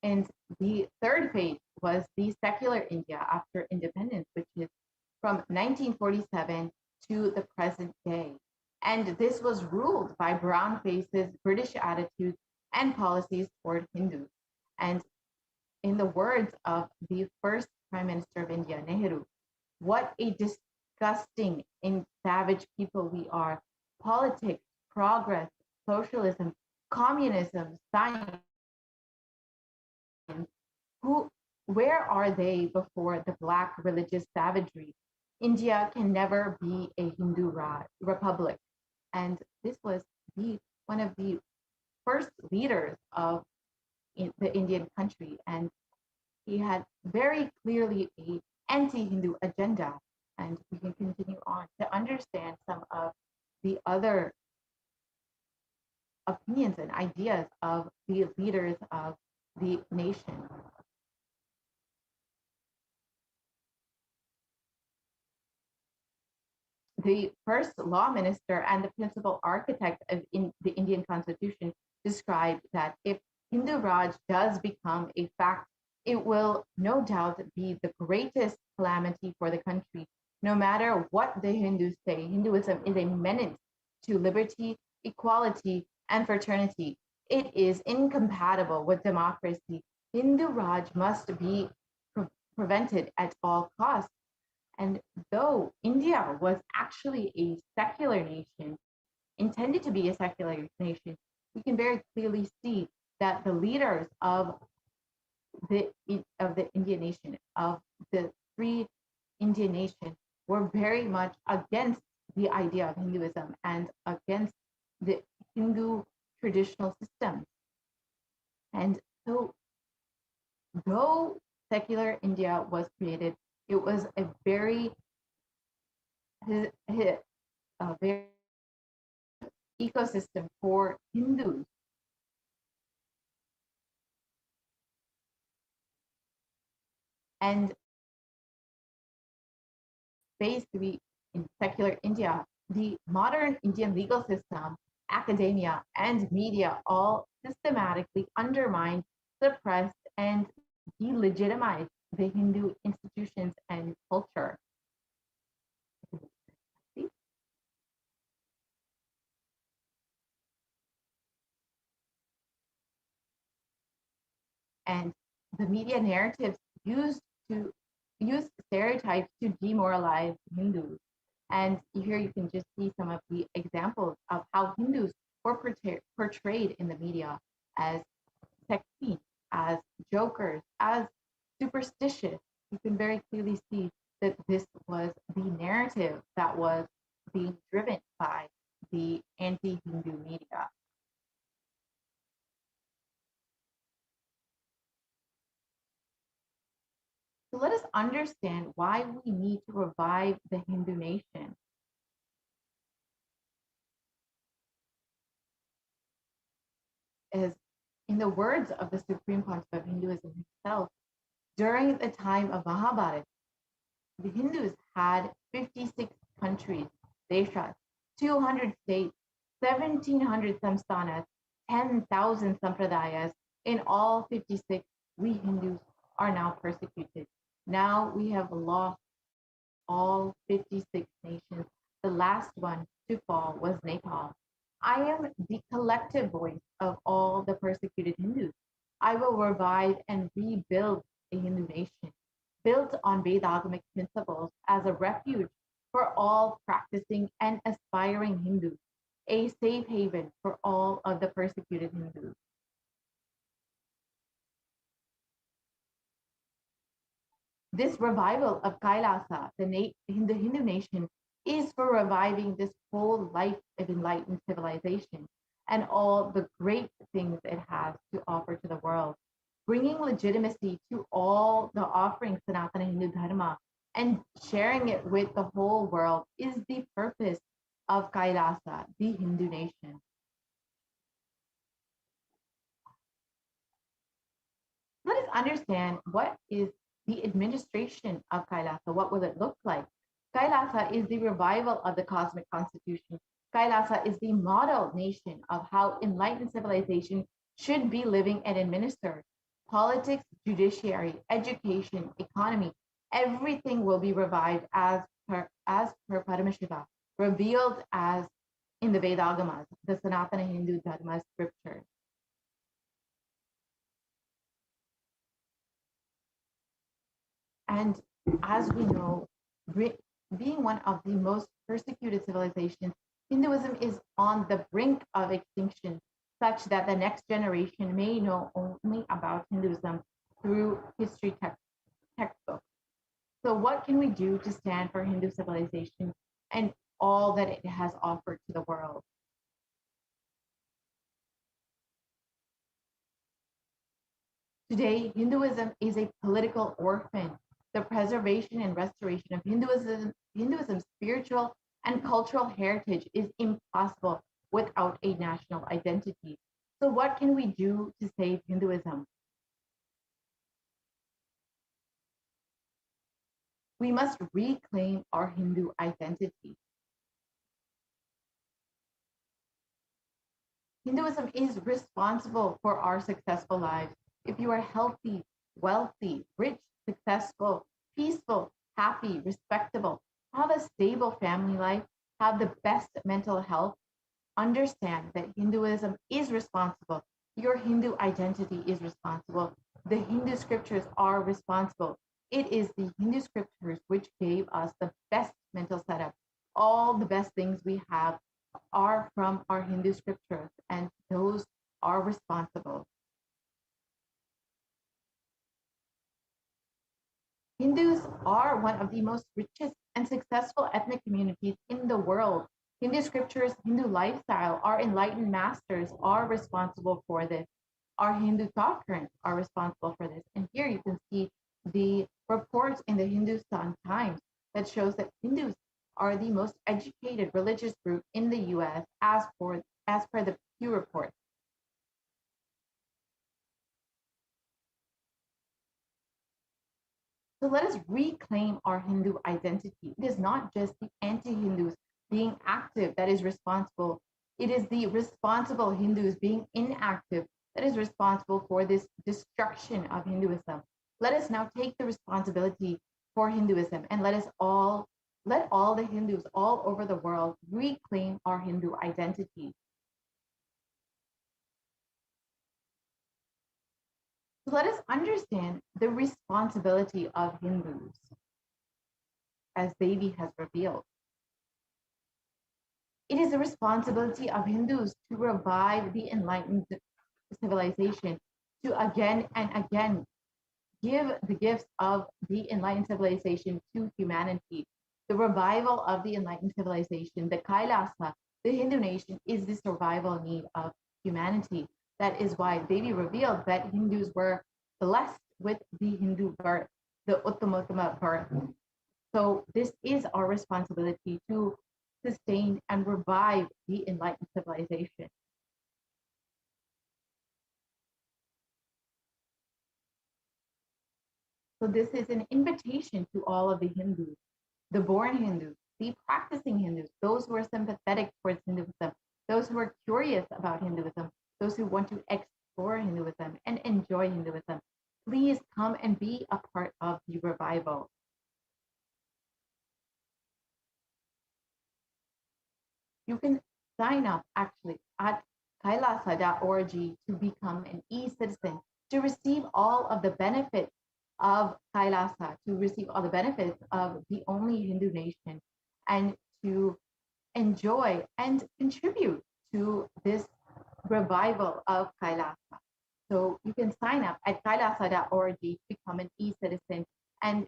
S7: And the third phase was the secular India after independence, which is from 1947 to the present day. And this was ruled by brown faces, British attitudes, and policies toward Hindus. And in the words of the first Prime Minister of India, Nehru, what a disgusting and savage people we are. Politics, progress, socialism, communism, science. Where are they before the Black religious savagery? India can never be a Hindu republic. And this was one of the first leaders of the Indian country, and he had very clearly an anti-Hindu agenda. And we can continue on to understand some of the other opinions and ideas of the leaders of the nation. The first law minister and the principal architect of the Indian Constitution described that if Hindu Raj does become a fact, it will no doubt be the greatest calamity for the country. No matter what the Hindus say, Hinduism is a menace to liberty, equality, and fraternity. It is incompatible with democracy. Hindu Raj must be prevented at all costs. And though India was actually a secular nation, intended to be a secular nation, we can very clearly see that the leaders of the Indian nation, of the free Indian nation, were very much against the idea of Hinduism and against the Hindu traditional system. And so, though secular India was created, it was a very ecosystem for Hindus. And space to be in secular India, the modern Indian legal system, academia, and media all systematically undermine, suppress, and delegitimize the Hindu institutions and culture. And the media narratives use stereotypes to demoralize Hindus. And here you can just see some of the examples of how Hindus were portrayed in the media as sexy, as jokers, as superstitious. You can very clearly see that this was the narrative that was being driven by the anti-Hindu media. So let us understand why we need to revive the Hindu nation. As in the words of the Supreme Pontiff of Hinduism himself, during the time of Mahabharata, the Hindus had 56 countries, deshas, 200 states, 1,700 samsthanas, 10,000 sampradayas. In all 56, we Hindus are now persecuted. Now we have lost all 56 nations. The last one to fall was Nepal. I am the collective voice of all the persecuted Hindus. I will revive and rebuild a Hindu nation built on Vedagamic principles as a refuge for all practicing and aspiring Hindus, a safe haven for all of the persecuted Hindus. This revival of Kailasa, the Hindu nation, is for reviving this whole life of enlightened civilization and all the great things it has to offer to the world, bringing legitimacy to all the offerings Sanatana Hindu Dharma and sharing it with the whole world is the purpose of Kailasa, the Hindu nation. Let us understand what is the administration of Kailasa. What will it look like? Kailasa is the revival of the cosmic constitution. Kailasa is the model nation of how enlightened civilization should be living and administered. Politics, judiciary, education, economy, everything will be revived as per Paramashiva, revealed as in the Vedagamas, the Sanatana Hindu Dharma scriptures. And as we know, being one of the most persecuted civilizations, Hinduism is on the brink of extinction, such that the next generation may know only about Hinduism through history textbooks. So what can we do to stand for Hindu civilization and all that it has offered to the world? Today, Hinduism is a political orphan. The preservation and restoration of Hinduism's spiritual and cultural heritage is impossible without a national identity. So what can we do to save Hinduism? We must reclaim our Hindu identity. Hinduism is responsible for our successful lives. If you are healthy, wealthy, rich, successful, peaceful, happy, respectable, have a stable family life, have the best mental health, understand that Hinduism is responsible. Your Hindu identity is responsible. The Hindu scriptures are responsible. It is the Hindu scriptures which gave us the best mental setup. All the best things we have are from our Hindu scriptures, and those are responsible. Hindus are one of the most richest and successful ethnic communities in the world. Hindu scriptures, Hindu lifestyle, our enlightened masters are responsible for this. Our Hindu thought currents are responsible for this. And here you can see the reports in the Hindustan Times that shows that Hindus are the most educated religious group in the US as per the Pew report. So let us reclaim our Hindu identity. It is not just the anti-Hindus being active that is responsible. It is the responsible Hindus being inactive that is responsible for this destruction of Hinduism. Let us now take the responsibility for Hinduism and let all the Hindus all over the world reclaim our Hindu identity. So let us understand the responsibility of Hindus as Devi has revealed. It is the responsibility of Hindus to revive the enlightened civilization, to again and again give the gifts of the enlightened civilization to humanity. The revival of the enlightened civilization, the Kailasa, the Hindu nation, is the survival need of humanity. That is why Devi revealed that Hindus were blessed with the Hindu birth, the Uttama birth. So this is our responsibility to sustain and revive the enlightened civilization. So this is an invitation to all of the Hindus, the born Hindus, the practicing Hindus, those who are sympathetic towards Hinduism, those who are curious about Hinduism, those who want to explore Hinduism and enjoy Hinduism. Please come and be a part of the revival. You can sign up actually at kailasa.org to become an e-citizen, to receive all of the benefits of Kailasa, to receive all the benefits of the only Hindu nation, and to enjoy and contribute to this revival of Kailasa. So you can sign up at kailasa.org to become an e-citizen and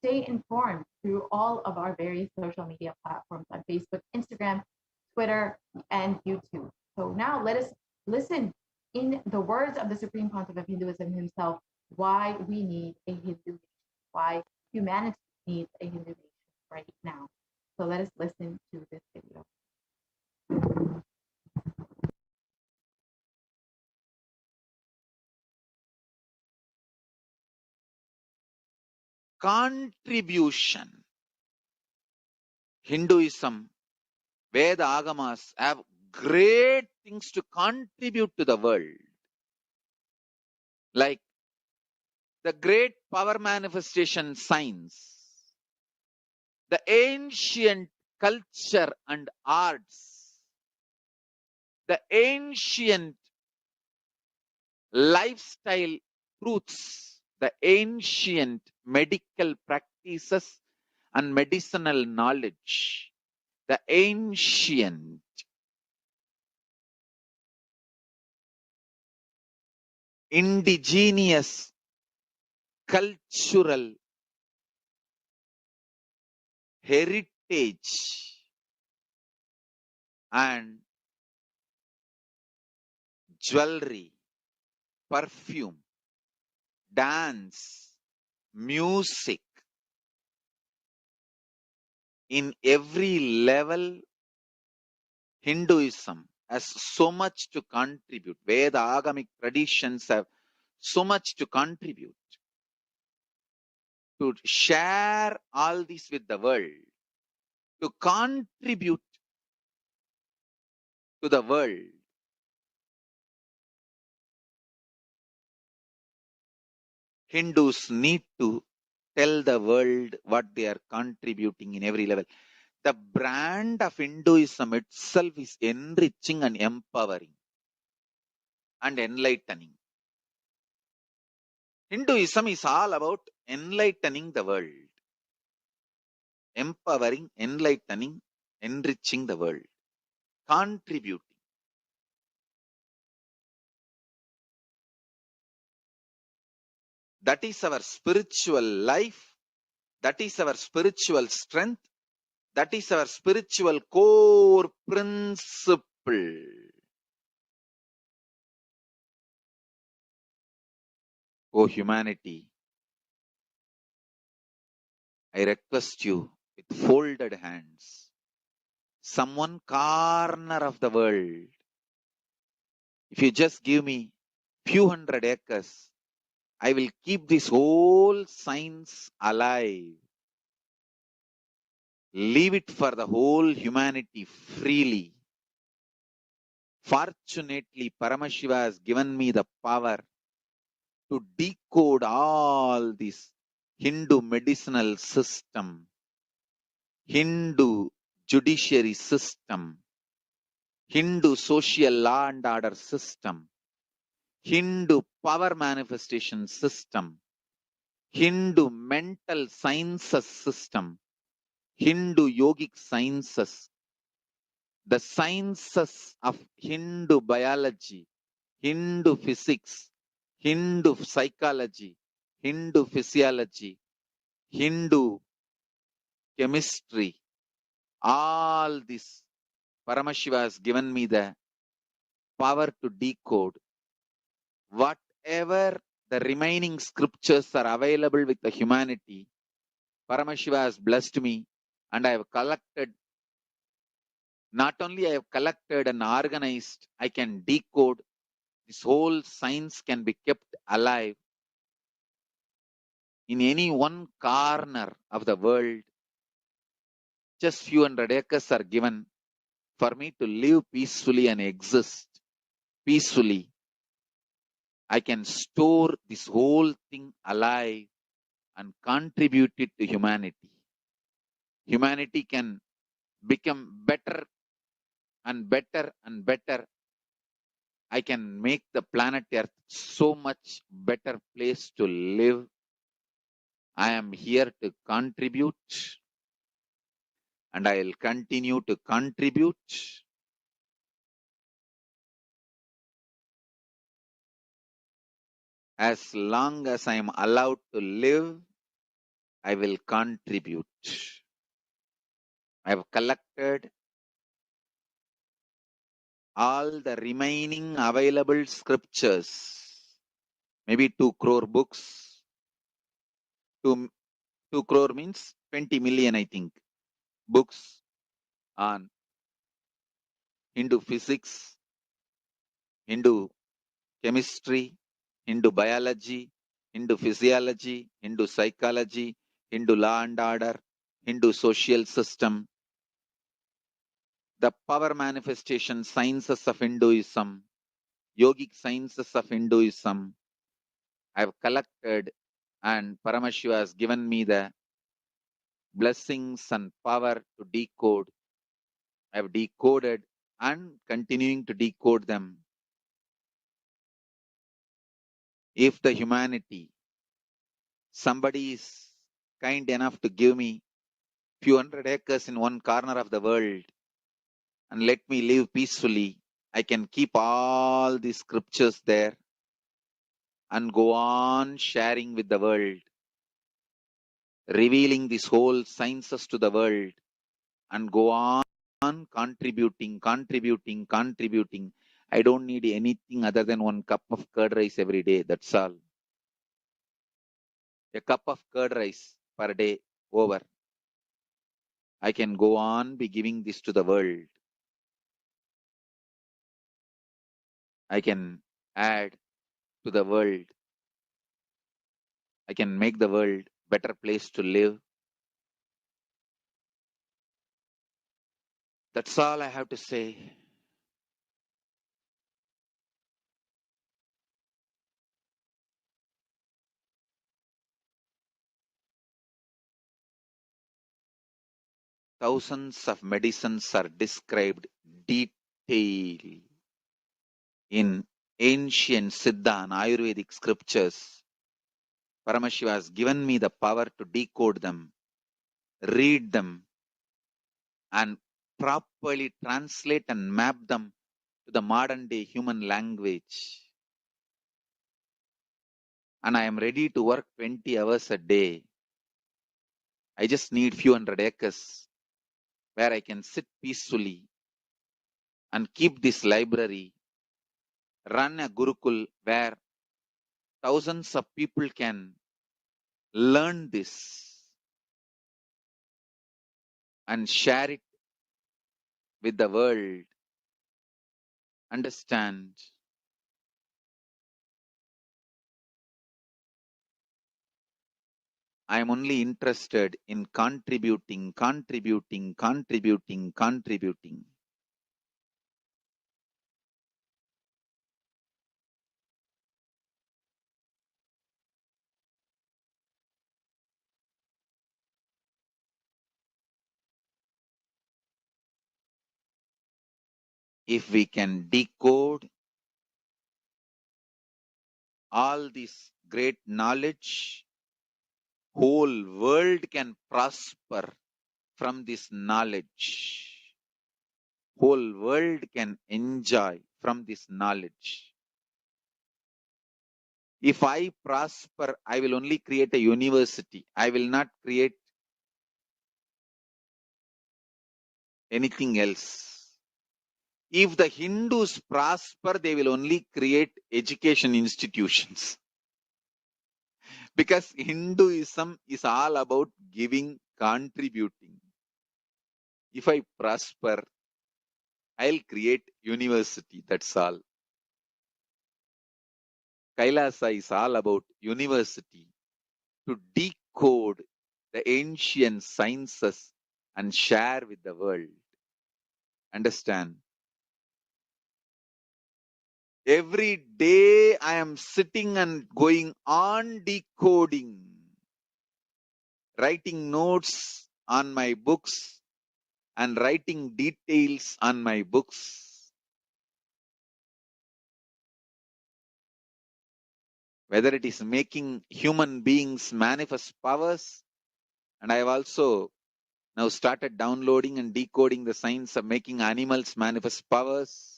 S7: stay informed through all of our various social media platforms on Facebook, Instagram, Twitter, and YouTube. So now let us listen in the words of the Supreme Pontiff of Hinduism himself, why we need a Hindu nation, why humanity needs a Hindu nation right now. So let us listen to this video.
S1: Contribution. Hinduism, Veda Agamas have great things to contribute to the world. Like the great power manifestation science, the ancient culture and arts, the ancient lifestyle truths, the ancient medical practices and medicinal knowledge, the ancient indigenous cultural heritage and jewelry, perfume, dance, music. In every level, Hinduism has so much to contribute. Veda Agamic traditions have so much to contribute. To share all this with the world, to contribute to the world. Hindus need to tell the world what they are contributing in every level. The brand of Hinduism itself is enriching and empowering and enlightening. Hinduism is all about enlightening the world. Empowering, enlightening, enriching the world. Contributing. That is our spiritual life. That is our spiritual strength. That is our spiritual core principle. O humanity, I request you with folded hands, some one corner of the world, if you just give me few hundred acres, I will keep this whole science alive. Leave it for the whole humanity freely. Fortunately, Paramashiva has given me the power to decode all this Hindu medicinal system, Hindu judiciary system, Hindu social law and order system, Hindu power manifestation system, Hindu mental sciences system, Hindu yogic sciences, the sciences of Hindu biology, Hindu physics, Hindu psychology, Hindu physiology, Hindu chemistry, all this Paramashiva has given me the power to decode. Whatever the remaining scriptures are available with the humanity, Paramashiva has blessed me, and I have collected, not only I have collected and organized, I can decode. This whole science can be kept alive in any one corner of the world. Just few hundred acres are given for me to live peacefully and exist peacefully. I can store this whole thing alive and contribute it to humanity. Humanity can become better and better and better. I can make the planet Earth so much better place to live. I am here to contribute, and I will continue to contribute. As long as I am allowed to live, I will contribute. I have collected all the remaining available scriptures, maybe 2 crore books. 2 crore means 20 million, I think, books on Hindu physics, Hindu chemistry, Hindu biology, Hindu physiology, Hindu psychology, Hindu law and order, Hindu social system, the power manifestation sciences of Hinduism, yogic sciences of Hinduism. I have collected, and Paramashiva has given me the blessings and power to decode. I have decoded and continuing to decode them. If the humanity, somebody is kind enough to give me few hundred acres in one corner of the world and let me live peacefully, I can keep all these scriptures there and go on sharing with the world, revealing this whole sciences to the world, and go on contributing. I don't need anything other than 1 cup of curd rice every day. That's all. A cup of curd rice per day over. I can go on be giving this to the world. I can add to the world. I can make the world better place to live. That's all I have to say. Thousands of medicines are described detail in ancient Siddha and Ayurvedic scriptures. Paramashiva has given me the power to decode them, read them, and properly translate and map them to the modern day human language. And I am ready to work 20 hours a day. I just need few hundred acres where I can sit peacefully and keep this library, run a Gurukul where thousands of people can learn this and share it with the world, understand. I am only interested in contributing. If we can decode all this great knowledge, whole world can prosper from this knowledge. Whole world can enjoy from this knowledge. If I prosper, I will only create a university. I will not create anything else. If the Hindus prosper, they will only create education institutions. Because Hinduism is all about giving, contributing. If I prosper, I'll create university, that's all. Kailasa is all about university, to decode the ancient sciences and share with the world. Understand? Every day I am sitting and going on decoding, writing notes on my books and writing details on my books. Whether it is making human beings manifest powers, and I have also now started downloading and decoding the science of making animals manifest powers.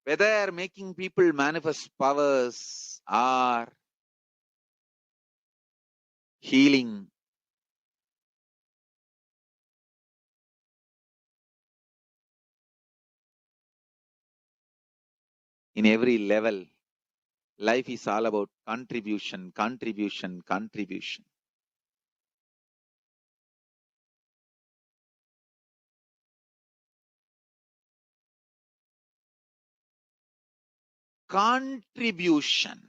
S1: Whether making people manifest powers or healing, in every level, life is all about contribution. Contribution.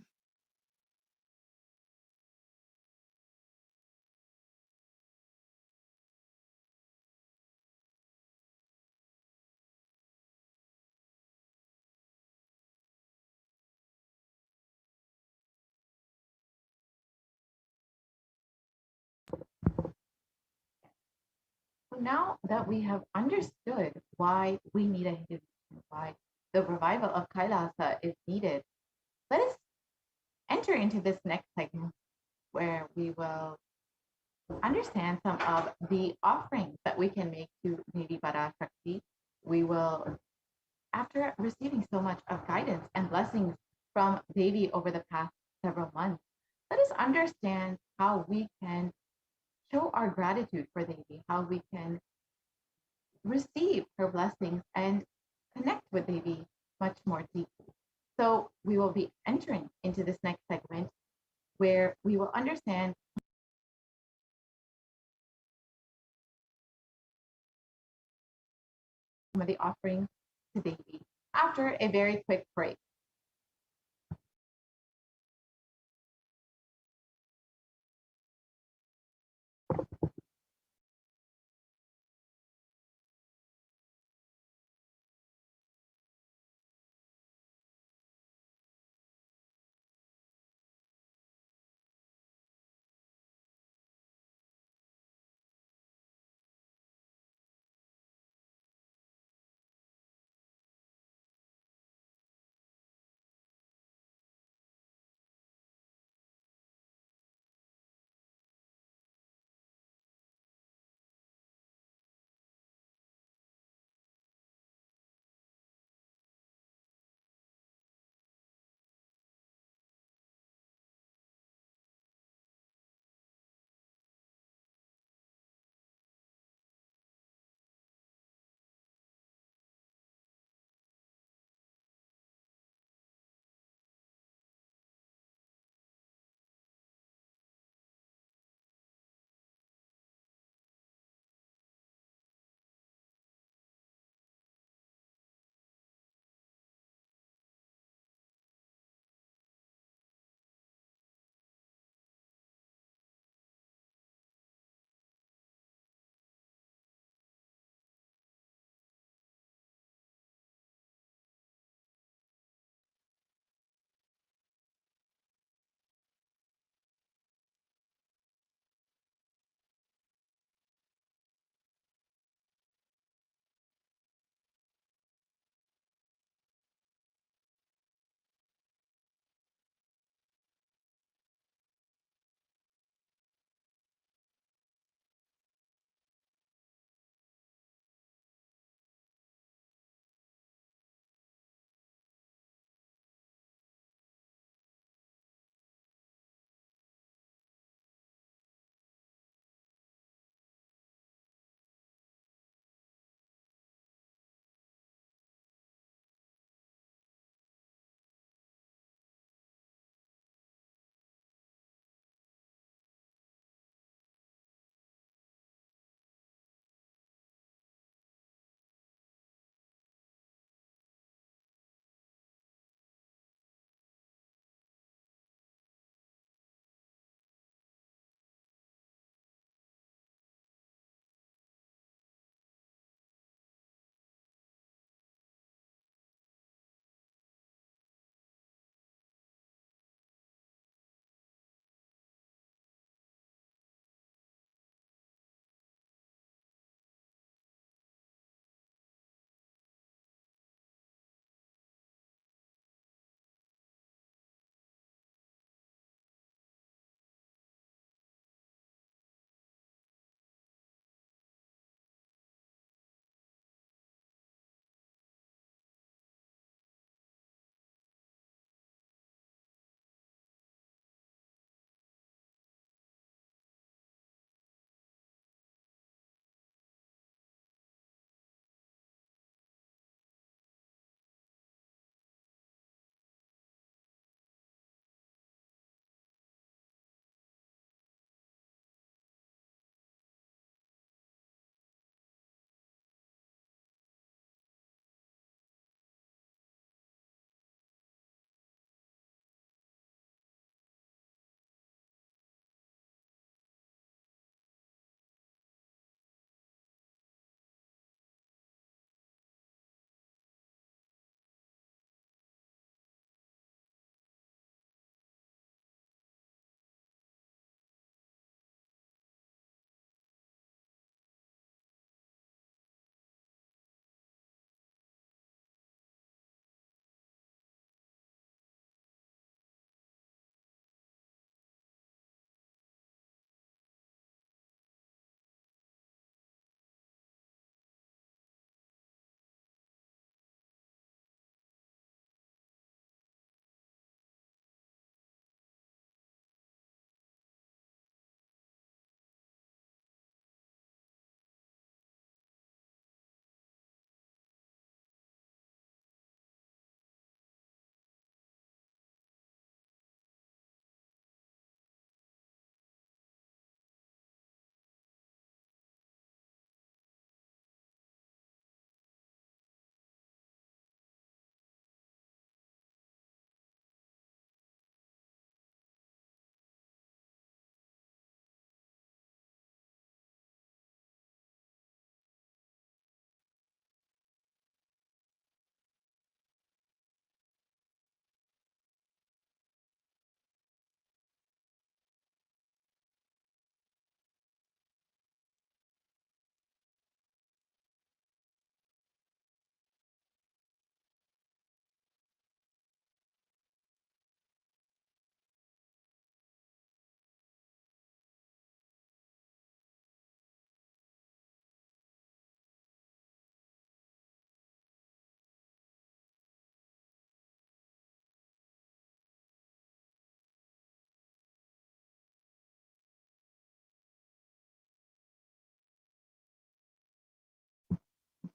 S7: So now that we have understood why we need a Hindu mission, why the revival of Kailasa is needed, let us enter into this next segment where we will understand some of the offerings that we can make to Devi PARASHAKTI. We will, after receiving so much of guidance and blessings from Devi over the past several months, let us understand how we can show our gratitude for Devi, how we can receive her blessings and connect with Devi much more deeply. So we will be entering into this next segment where we will understand some of the offerings to Devi after a very quick break.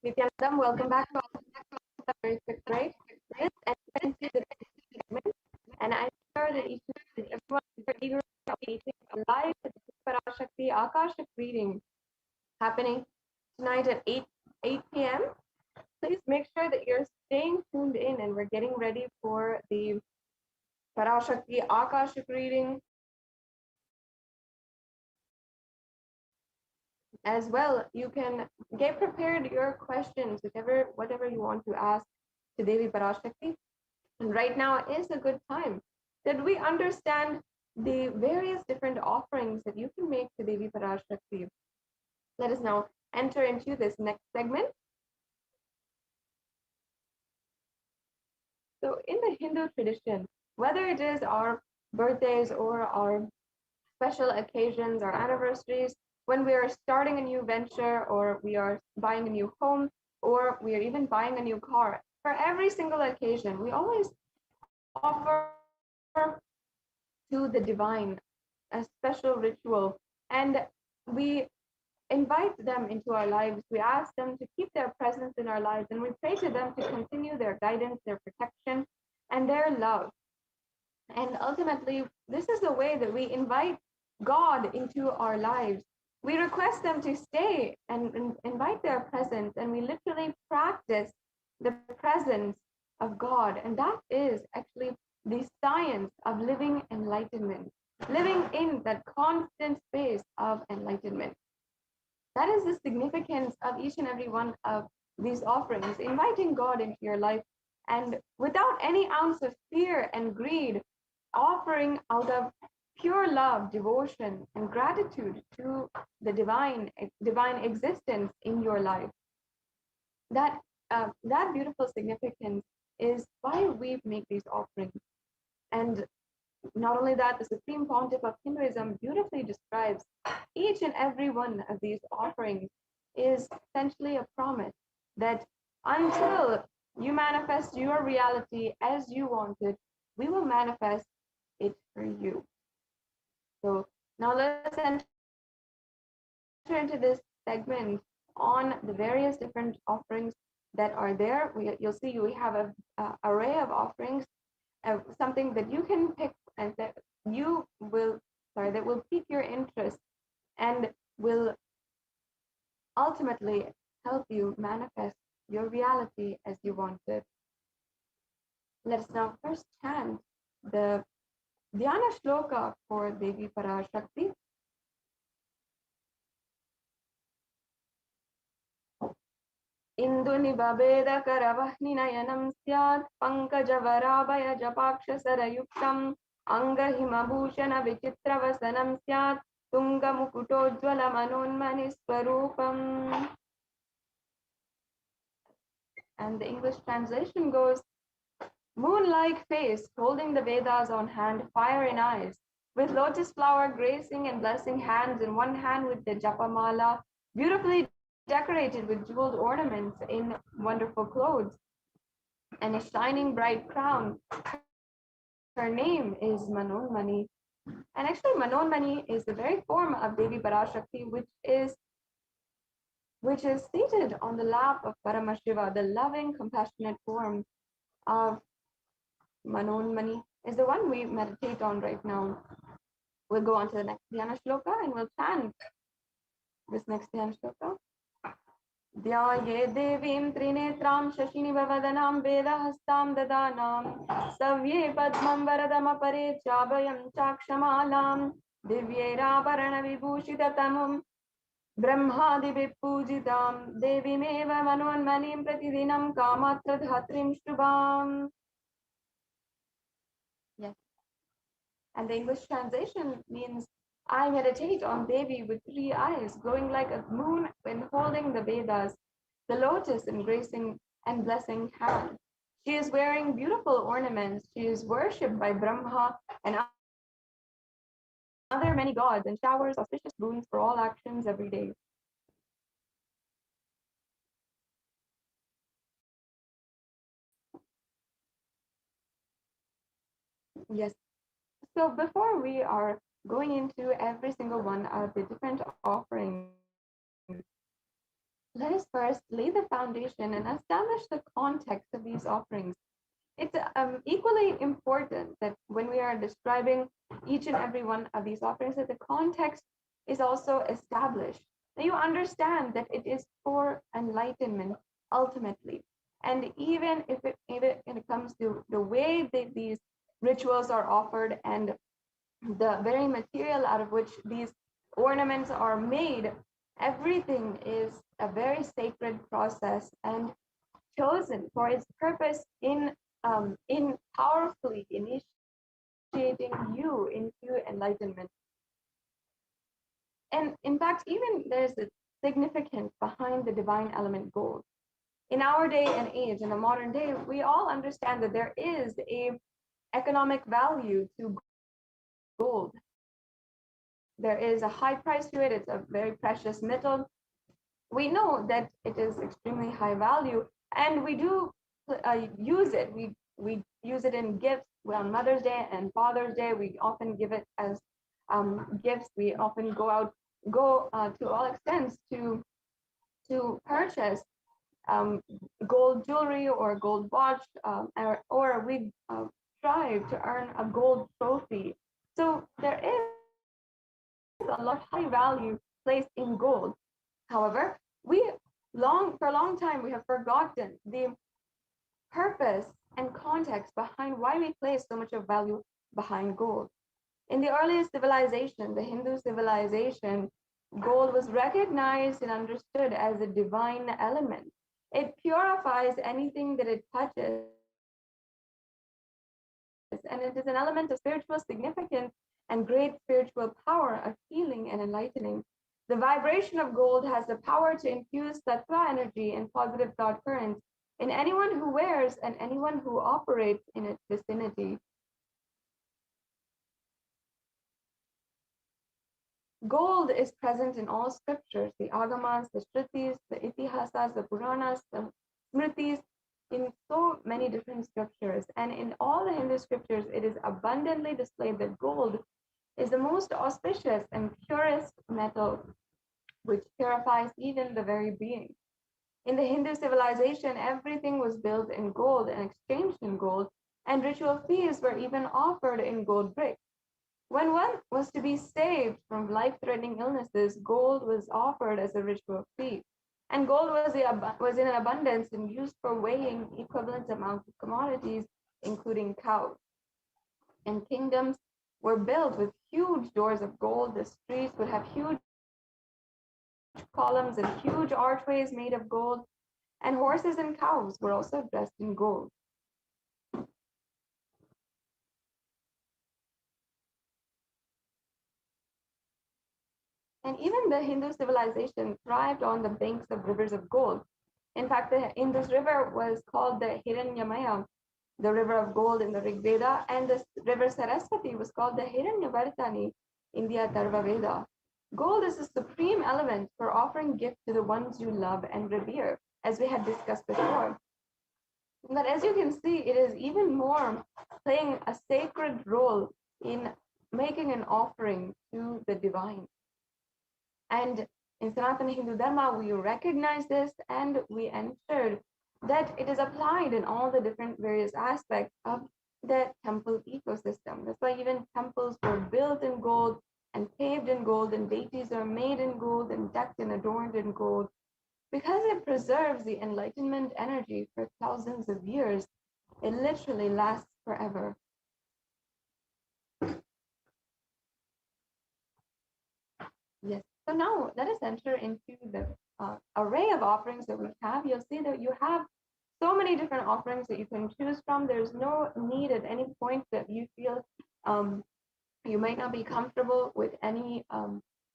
S2: Nityanandam, welcome back to our very quick break. This and the segment, and I'm sure that each and everyone is eagerly awaiting a live PARASHAKTI Akashic reading happening tonight at 8 p.m. Please make sure that you're staying tuned in, and we're getting ready for the PARASHAKTI Akashic reading. As well, you can get prepared your questions, whatever you want to ask to Devi PARASHAKTI. And right now is a good time that we understand the various different offerings that you can make to Devi PARASHAKTI. Let us now enter into this next segment. So in the Hindu tradition, whether it is our birthdays or our special occasions or anniversaries, when we are starting a new venture, or we are buying a new home, or we are even buying a new car, for every single occasion, we always offer to the divine a special ritual, and we invite them into our lives. We ask them to keep their presence in our lives, and we pray to them to continue their guidance, their protection, and their love. And ultimately, this is the way that we invite God into our lives. We request them to stay and invite their presence, and we literally practice the presence of God. And that is actually the science of living enlightenment, living in that constant space of enlightenment. That is the significance of each and every one of these offerings, inviting God into your life, and without any ounce of fear and greed, offering out of pure love, devotion, and gratitude to the divine existence in your life. That beautiful significance is why we make these offerings. And not only that, the Supreme Pontiff of Hinduism beautifully describes each and every one of these offerings is essentially a promise that until you manifest your reality as you want it, we will manifest it for you. So now let's enter into this segment on the various different offerings that are there. You'll see we have an array of offerings, something that you can pick and that will pique your interest and will ultimately help you manifest your reality as you want it. Let us now first chant the Dhyana Shloka for Devi PARASHAKTI. Indunibabeda karavahninayam syat pankajavaraabhaya japakshasarayuktam angahimabhushana vichitravasanam syat tungamukutojjvala manonmaniswarupam. And the English translation goes, moon-like face, holding the Vedas on hand, fire in eyes, with lotus flower gracing and blessing hands, in one hand with the japamala, beautifully decorated with jeweled ornaments in wonderful clothes, and a shining bright crown. Her name is Manonmani. And actually, Manonmani is the very form of Devi PARASHAKTI, which is seated on the lap of Paramashiva. The loving, compassionate form of Manonmani is the one we meditate on right now. We'll go on to the next Dhyana Shloka and we'll chant this next Dhyana Shloka. Dhyaye devim trinetram shashinivavadanam vedahastam dadanam savye padmam varadam apare chabhayam chakshamalam divyera parana vibhushitatamum brahmadi vipujitam devimeva manonmanim pratidinam kamatra dhatrim shubham. Yes. And the English translation means, I meditate on Devi with 3 eyes, glowing like a moon when holding the Vedas, the lotus embracing and blessing hand. She is wearing beautiful ornaments. She is worshipped by Brahma and other many gods, and showers auspicious boons for all actions every day. Yes. So before we are going into every single one of the different offerings, let us first lay the foundation and establish the context of these offerings. It's equally important that when we are describing each and every one of these offerings, that the context is also established. That you understand that it is for enlightenment ultimately. And even if it comes to the way that these rituals are offered and the very material out of which these ornaments are made, everything is a very sacred process and chosen for its purpose in powerfully initiating you into enlightenment. And in fact, even there's a significance behind the divine element gold. In our day and age, in the modern day, we all understand that there is a economic value to gold. There is a high price to it. It's a very precious metal. We know that it is extremely high value, and we do use it. We use it in gifts on Mother's Day and Father's Day. We often give it as gifts. We often go to all extents to purchase gold jewelry or gold watch, or we strive to earn a gold trophy. So there is a lot of high value placed in gold. However, for a long time, we have forgotten the purpose and context behind why we place so much of value behind gold. In the earliest civilization, the Hindu civilization, gold was recognized and understood as a divine element. It purifies anything that it touches, and it is an element of spiritual significance and great spiritual power of healing and enlightening. The vibration of gold has the power to infuse tattva energy and positive thought currents in anyone who wears and anyone who operates in its vicinity. Gold is present in all scriptures, the agamas, the shrutis, the itihasas, the puranas, the smritis, in so many different scriptures. And in all the Hindu scriptures, it is abundantly displayed that gold is the most auspicious and purest metal, which purifies even the very being. In the Hindu civilization, everything was built in gold and exchanged in gold, and ritual feasts were even offered in gold bricks. When one was to be saved from life-threatening illnesses, gold was offered as a ritual fee. And gold was in abundance and used for weighing equivalent amounts of commodities, including cows. And kingdoms were built with huge doors of gold. The streets would have huge columns and huge archways made of gold. And horses and cows were also dressed in gold. And even the Hindu civilization thrived on the banks of rivers of gold. In fact, the Indus River was called the Hiranyamaya, the river of gold in the Rig Veda, and the river Saraswati was called the Hiranyavartani in the Atharva Veda. Gold is the supreme element for offering gifts to the ones you love and revere, as we had discussed before. But as you can see, it is even more playing a sacred role in making an offering to the divine. And in Sanatana Hindu Dharma, we recognize this and we ensured that it is applied in all the different various aspects of the temple ecosystem. That's why even temples were built in gold and paved in gold, and deities are made in gold and decked and adorned in gold, because it preserves the enlightenment energy for thousands of years. It literally lasts forever. Yes. So now let us enter into the array of offerings that we have. You'll see that you have so many different offerings that you can choose from. There's no need at any point that you feel you might not be comfortable with any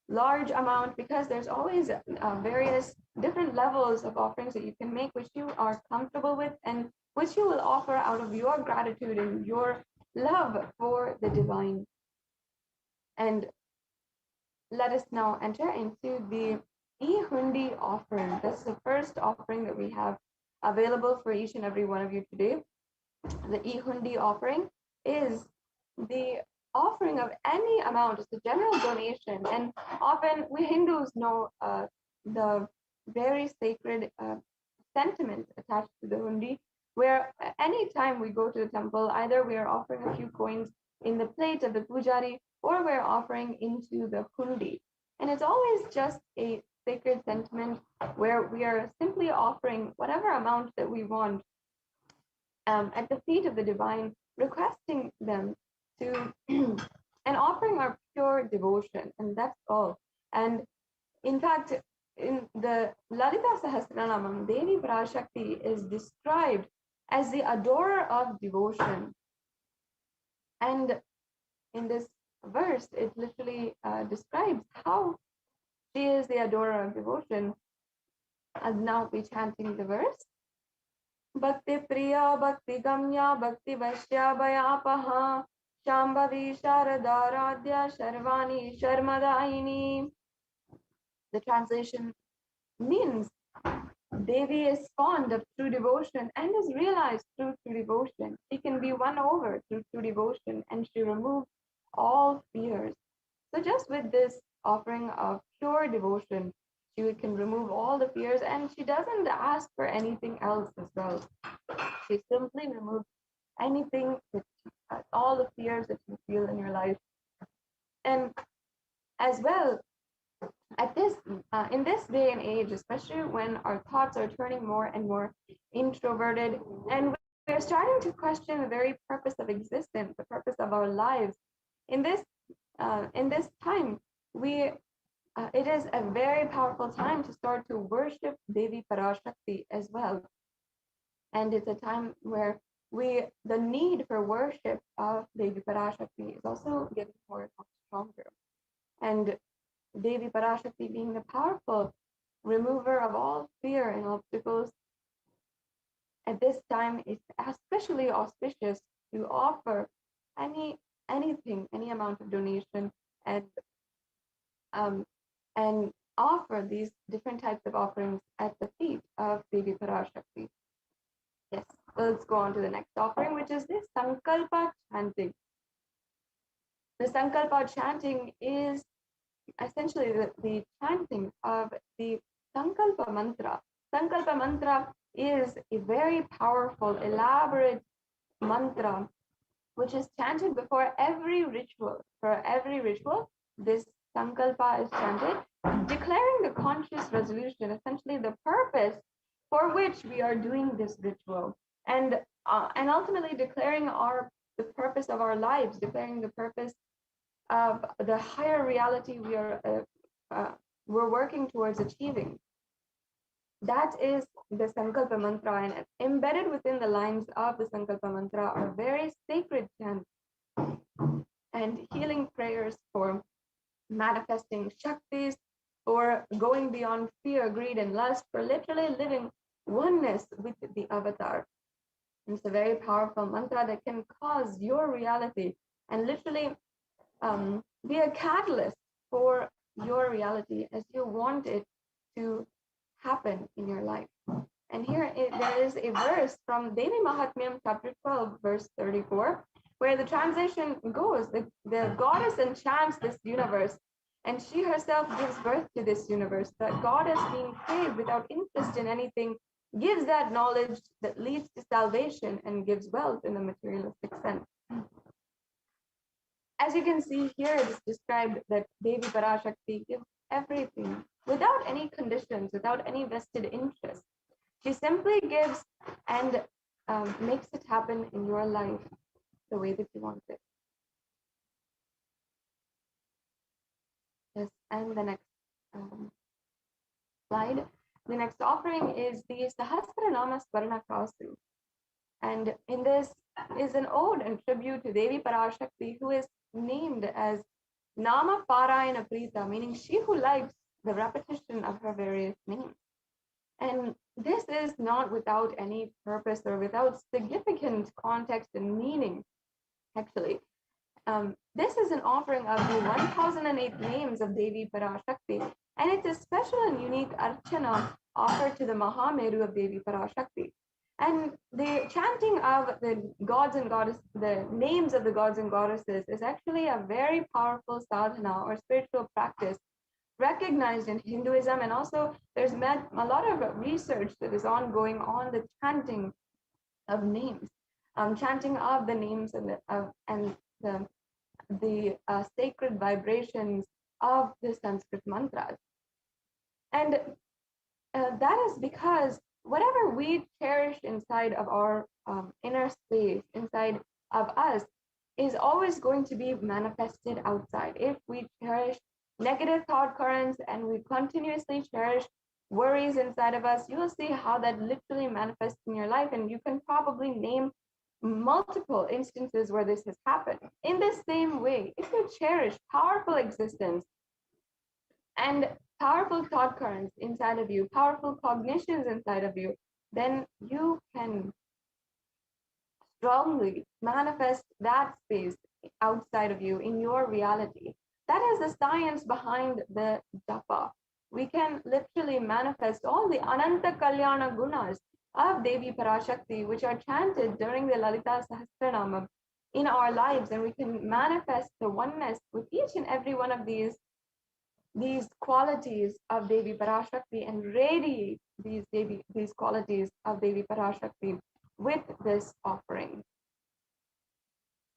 S2: large amount, because there's always various different levels of offerings that you can make, which you are comfortable with and which you will offer out of your gratitude and your love for the divine. And let us now enter into the E-Hundi offering. This is the first offering that we have available for each and every one of you today. The E-Hundi offering is the offering of any amount. It's a general donation, and often we Hindus know the very sacred sentiment attached to the hundi, where anytime we go to the temple, either we are offering a few coins in the plate of the pujari or we're offering into the hundi. And it's always just a sacred sentiment where we are simply offering whatever amount that we want at the feet of the divine, requesting them to and offering our pure devotion, and that's all. And in fact, in the Lalita Sahasranamam, Devi PARASHAKTI is described as the adorer of devotion. And in this verse, it literally describes how she is the adorer of devotion. And now we're chanting the verse. Bhakti Priya, Bhakti Gamya, Bhakti Vashya Bhayapaha, Shambhavi Sharada Radhya Sharvani Sharmadaini. The translation means Devi is fond of true devotion and is realized through true devotion. She can be won over through true devotion, and she removes all fears. So just with this offering of pure devotion, she can remove all the fears, and she doesn't ask for anything else as well. She simply removes anything, all the fears that you feel in your life. And as well, at this in this day and age, especially when our thoughts are turning more and more introverted, and we're starting to question the very purpose of existence, the purpose of our lives, in this time, it is a very powerful time to start to worship Devi PARASHAKTI as well. And it's a time where the need for worship of Devi PARASHAKTI is also getting more and more stronger. And Devi PARASHAKTI, being the powerful remover of all fear and obstacles, at this time is especially auspicious to offer anything, any amount of donation, and offer these different types of offerings at the feet of Devi PARASHAKTI. Yes, let's go on to the next offering, which is this Sankalpa chanting. The Sankalpa chanting is essentially the chanting of the Sankalpa mantra. Sankalpa mantra is a very powerful, elaborate mantra which is chanted before every ritual. For every ritual, this Sankalpa is chanted, declaring the conscious resolution, essentially the purpose for which we are doing this ritual, and ultimately declaring the purpose of our lives, declaring the purpose of the higher reality we're working towards achieving. That is the Sankalpa mantra, and embedded within the lines of the Sankalpa mantra are very sacred chants and healing prayers for manifesting Shaktis, for going beyond fear, greed, and lust, for literally living oneness with the avatar. It's a very powerful mantra that can cause your reality and literally be a catalyst for your reality as you want it to happen in your life. And here there is a verse from Devi Mahatmyam chapter 12 verse 34, where the translation goes, the goddess enchants this universe, and she herself gives birth to this universe. That goddess, being saved without interest in anything, gives that knowledge that leads to salvation and gives wealth in the materialistic sense. As you can see here, it is described that Devi PARASHAKTI gives everything without any conditions, without any vested interest. She simply gives and makes it happen in your life the way that you want it. Yes, and the next slide. The next offering is the Sahasranama Swarna Kasu. And in this is an ode and tribute to Devi PARASHAKTI, who is named as Nama Parayana Prita, meaning she who likes the repetition of her various names. And this is not without any purpose or without significant context and meaning, actually. This is an offering of the 1008 names of Devi PARASHAKTI, and it's a special and unique archana offered to the Mahameru of Devi PARASHAKTI. And the chanting of the gods and goddesses, the names of the gods and goddesses, is actually a very powerful sadhana or spiritual practice recognized in Hinduism, and also there's a lot of research that is ongoing on the chanting of names, chanting of the names and the sacred vibrations of the Sanskrit mantras. And that is because whatever we cherish inside of our inner space, inside of us, is always going to be manifested outside. If we cherish negative thought currents and we continuously cherish worries inside of us, you will see how that literally manifests in your life. And you can probably name multiple instances where this has happened. In the same way, if you cherish powerful existence and powerful thought currents inside of you, powerful cognitions inside of you, then you can strongly manifest that space outside of you in your reality. That is the science behind the japa. We can literally manifest all the Ananta Kalyana Gunas of Devi Parashakti, which are chanted during the Lalita Sahasranamam in our lives, and we can manifest the oneness with each and every one of these qualities of Devi Parashakti and radiate these qualities of Devi Parashakti with this offering.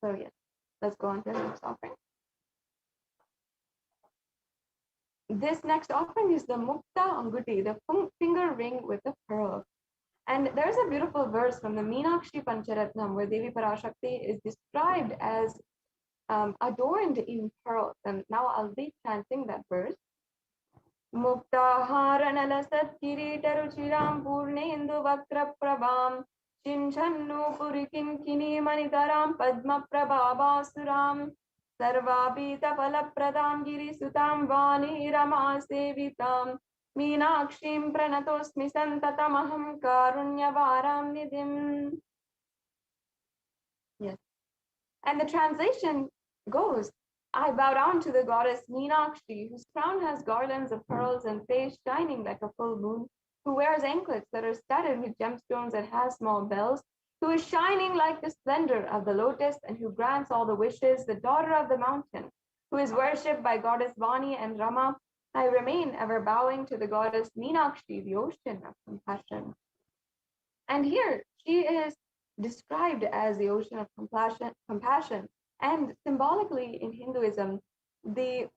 S2: So yes, let's go on to the next offering. This next offering is the Mukta Anguti, the finger ring with the pearl. And there's a beautiful verse from the Meenakshi Pancharatnam where Devi Parashakti is described as adorned in pearls. And now I'll be chanting that verse. Mukta haranala sat kiritaruchiram purnendu vakra prabham chinchannu purikin kini manitaram padma prabhavasuram sarvabhita palapradam giri sutam vani rama sevitam Meenakshim pranatosmi santatamaham karunyavaram nidhim. Yes. And the translation goes, I bow down to the goddess Meenakshi, whose crown has garlands of pearls and face shining like a full moon, who wears anklets that are studded with gemstones and has small bells, who is shining like the splendor of the lotus and who grants all the wishes, the daughter of the mountain, who is worshipped by goddess Vani and Rama. I remain ever bowing to the goddess Meenakshi, the ocean of compassion. And here she is described as the ocean of compassion. And symbolically in Hinduism, the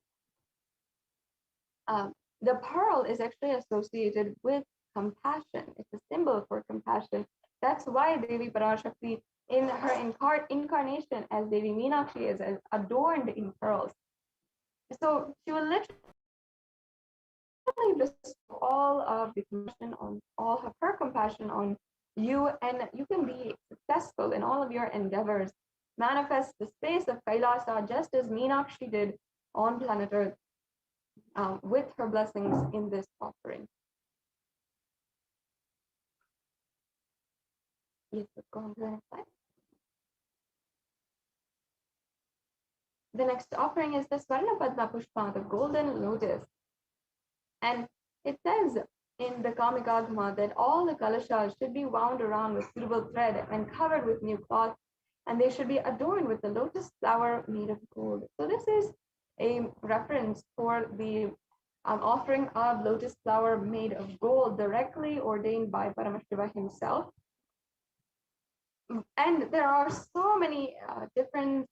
S2: pearl is actually associated with compassion. It's a symbol for compassion. That's why Devi Parashakti, in her incarnation as Devi Meenakshi, is adorned in pearls. So she will literally bestow all of the compassion on all of her compassion on you, and you can be successful in all of your endeavors. Manifest the space of Kailasa just as Meenakshi did on planet Earth with her blessings in this offering. Yes, let's go on to the next slide. The next offering is the Swarna Padma Pushpa, the golden lotus. And it says in the Kamikagama that all the kalashas should be wound around with suitable thread and covered with new cloth, and they should be adorned with the lotus flower made of gold. So this is a reference for the offering of lotus flower made of gold directly ordained by Paramashiva himself. And there are so many different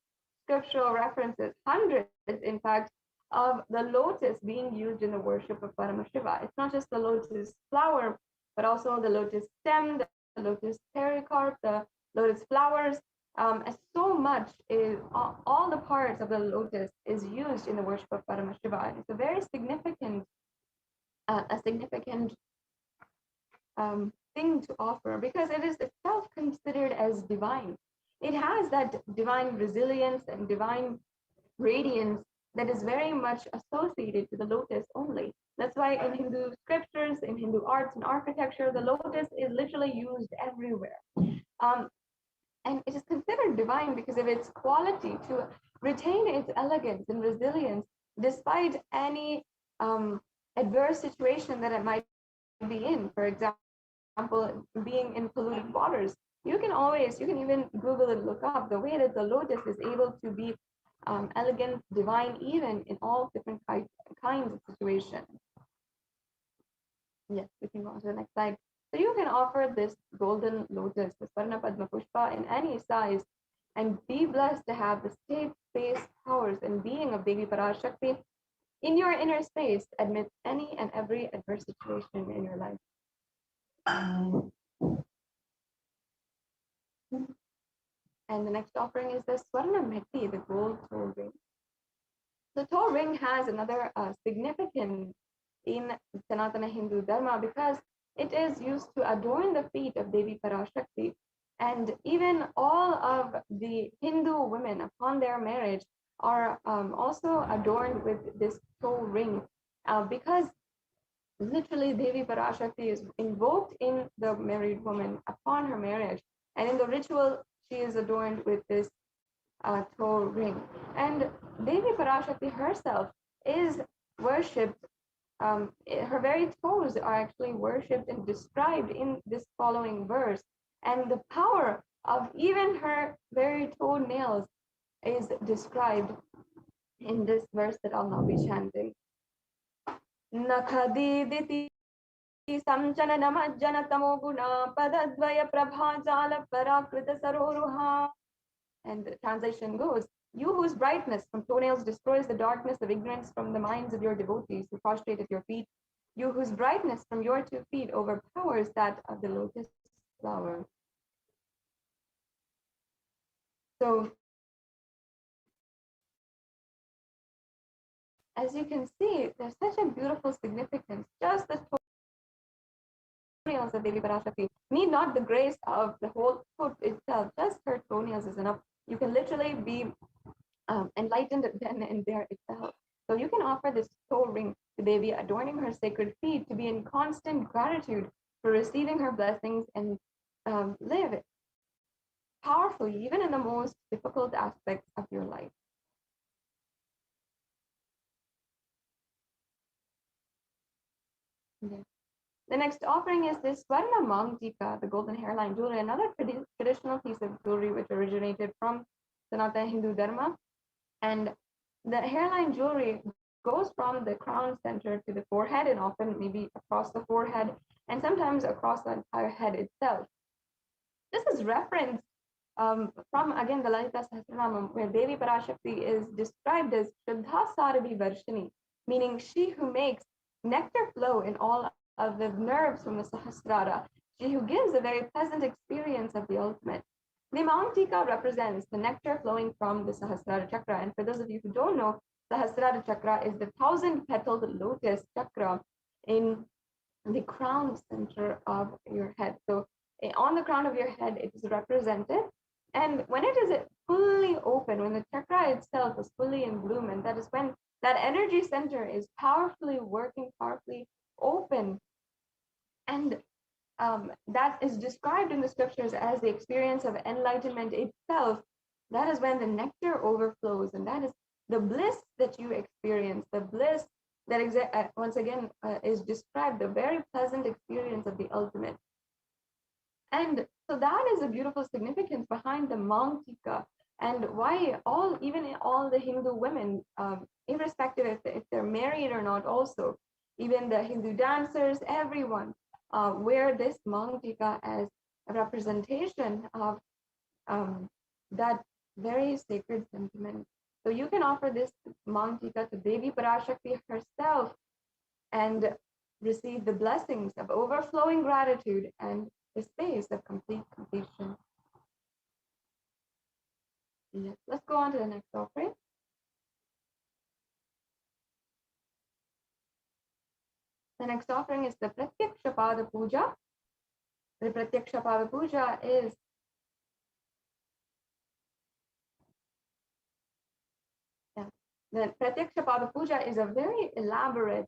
S2: scriptural references, hundreds in fact, of the lotus being used in the worship of Paramashiva. It's not just the lotus flower, but also the lotus stem, the lotus pericarp, the lotus flowers. So much is all the parts of the lotus is used in the worship of Paramashiva. And it's a very significant, thing to offer because it is itself considered as divine. It has that divine resilience and divine radiance that is very much associated to the lotus only. That's why in Hindu scriptures, in Hindu arts and architecture, the lotus is literally used everywhere. And it is considered divine because of its quality to retain its elegance and resilience despite any adverse situation that it might be in. For example, being in polluted waters. You can even Google and look up the way that the lotus is able to be elegant, divine, even in all different kinds of situations. Yes, we can go on to the next slide. So you can offer this golden lotus, the Swarna Padma Pushpa, in any size and be blessed to have the state, space, powers, and being of Devi PARASHAKTI in your inner space amidst any and every adverse situation in your life. And the next offering is the Swarna Mehti, the gold toe ring. The toe ring has another significance in Sanatana Hindu Dharma because it is used to adorn the feet of Devi PARASHAKTI. And even all of the Hindu women upon their marriage are also adorned with this toe ring because literally Devi PARASHAKTI is invoked in the married woman upon her marriage. And in the ritual, she is adorned with this toe ring. And Devi PARASHAKTI herself is worshipped. Her very toes are actually worshipped and described in this following verse. And the power of even her very toenails is described in this verse that I'll now be chanting. Nakhadiditi samchana namajjana tamoguna padadvaya prabhajala parakrita saroruha. And the translation goes, you whose brightness from toenails destroys the darkness of ignorance from the minds of your devotees who prostrate at your feet, you whose brightness from your 2 feet overpowers that of the lotus flower. So, as you can see, there's such a beautiful significance. Just the toenails of Devi PARASHAKTI need not the grace of the whole foot itself. Just her toenails is enough. You can literally be enlightened then and there itself. So you can offer this toe ring to Devi, adorning her sacred feet to be in constant gratitude for receiving her blessings and live powerfully, even in the most difficult aspects of your life. Yeah. The next offering is this Swarna Mangtika, the golden hairline jewelry, another traditional piece of jewelry which originated from Sanatana Hindu Dharma. And the hairline jewelry goes from the crown center to the forehead and often maybe across the forehead and sometimes across the entire head itself. This is referenced from, again, the Lalita Sahasranamam, where Devi PARASHAKTI is described as Shraddha Sarabhi Varshini, meaning she who makes nectar flow in all of the nerves from the Sahasrara, she who gives a very pleasant experience of the ultimate. The Mangtika represents the nectar flowing from the Sahasrara Chakra. And for those of you who don't know, Sahasrara Chakra is the 1,000-petaled lotus chakra in the crown center of your head. So on the crown of your head, it is represented. And when it is fully open, when the chakra itself is fully in bloom, and that is when that energy center is powerfully working, powerfully open. And that is described in the scriptures as the experience of enlightenment itself. That is when the nectar overflows, and that is the bliss that you experience, the bliss that once again is described, the very pleasant experience of the ultimate. And so that is a beautiful significance behind the Mangtika, and why even all the Hindu women, irrespective if they're married or not, also even the Hindu dancers, everyone wear this Mangtika as a representation of that very sacred sentiment. So you can offer this Mangtika to Devi PARASHAKTI herself and receive the blessings of overflowing gratitude and the space of complete completion. Yes. Let's go on to the next offering. The next offering is the Pratyaksha Pada Puja. The Pratyaksha Pada Puja is the Pratyaksha Pada Puja is a very elaborate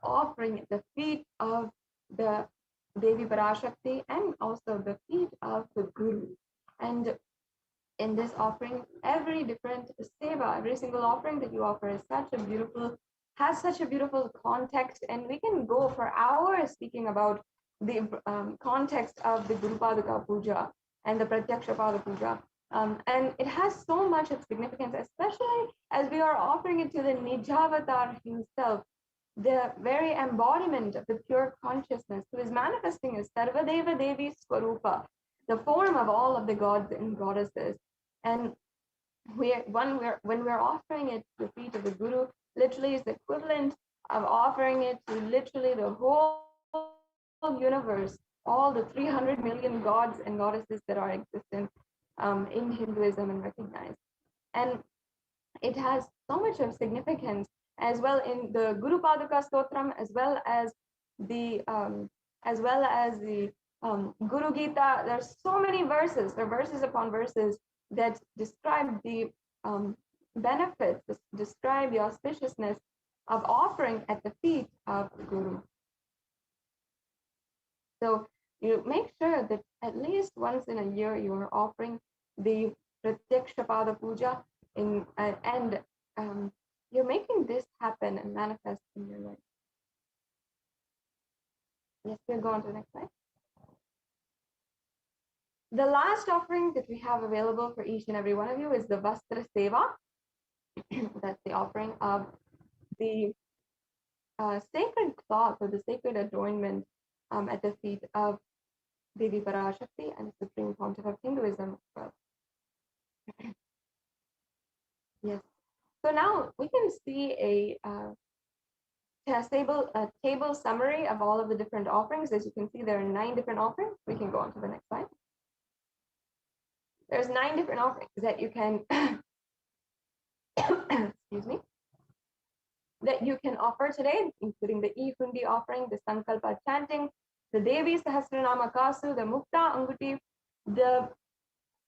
S2: offering at the feet of the Devi PARASHAKTI and also the feet of the Guru. And in this offering, every different seva, every single offering that you offer is has such a beautiful context, and we can go for hours speaking about the context of the Guru Padaka Puja and the Pratyaksha Pada Puja. And it has so much of significance, especially as we are offering it to the Nijavatar himself, the very embodiment of the pure consciousness who is manifesting as Sarvadeva Devi Swarupa, the form of all of the gods and goddesses. And when we're offering it to the feet of the Guru, literally is the equivalent of offering it to literally the whole universe, all the 300 million gods and goddesses that are existent in Hinduism and recognized. And it has so much of significance as well in the Guru Paduka Stotram, as well as the Guru Gita. There's so many verses, there are verses upon verses that describe the benefits, describe the auspiciousness of offering at the feet of the Guru. So you make sure that at least once in a year you are offering the Pratyaksha Pada Puja and you're making this happen and manifest in your life. Yes, we'll go on to the next slide. The last offering that we have available for each and every one of you is the Vastra Seva. That's the offering of the sacred cloth or the sacred adornment at the feet of Devi PARASHAKTI and the Supreme Pontiff of Hinduism. Yes. So now we can see a table summary of all of the different offerings. As you can see, there are 9 different offerings. We can go on to the next slide. There's 9 different offerings that you can, excuse me, that you can offer today, including the E-Hundi offering, the Sankalpa chanting, the Devi Sahasranama Kasu, the Mukta Anguti, the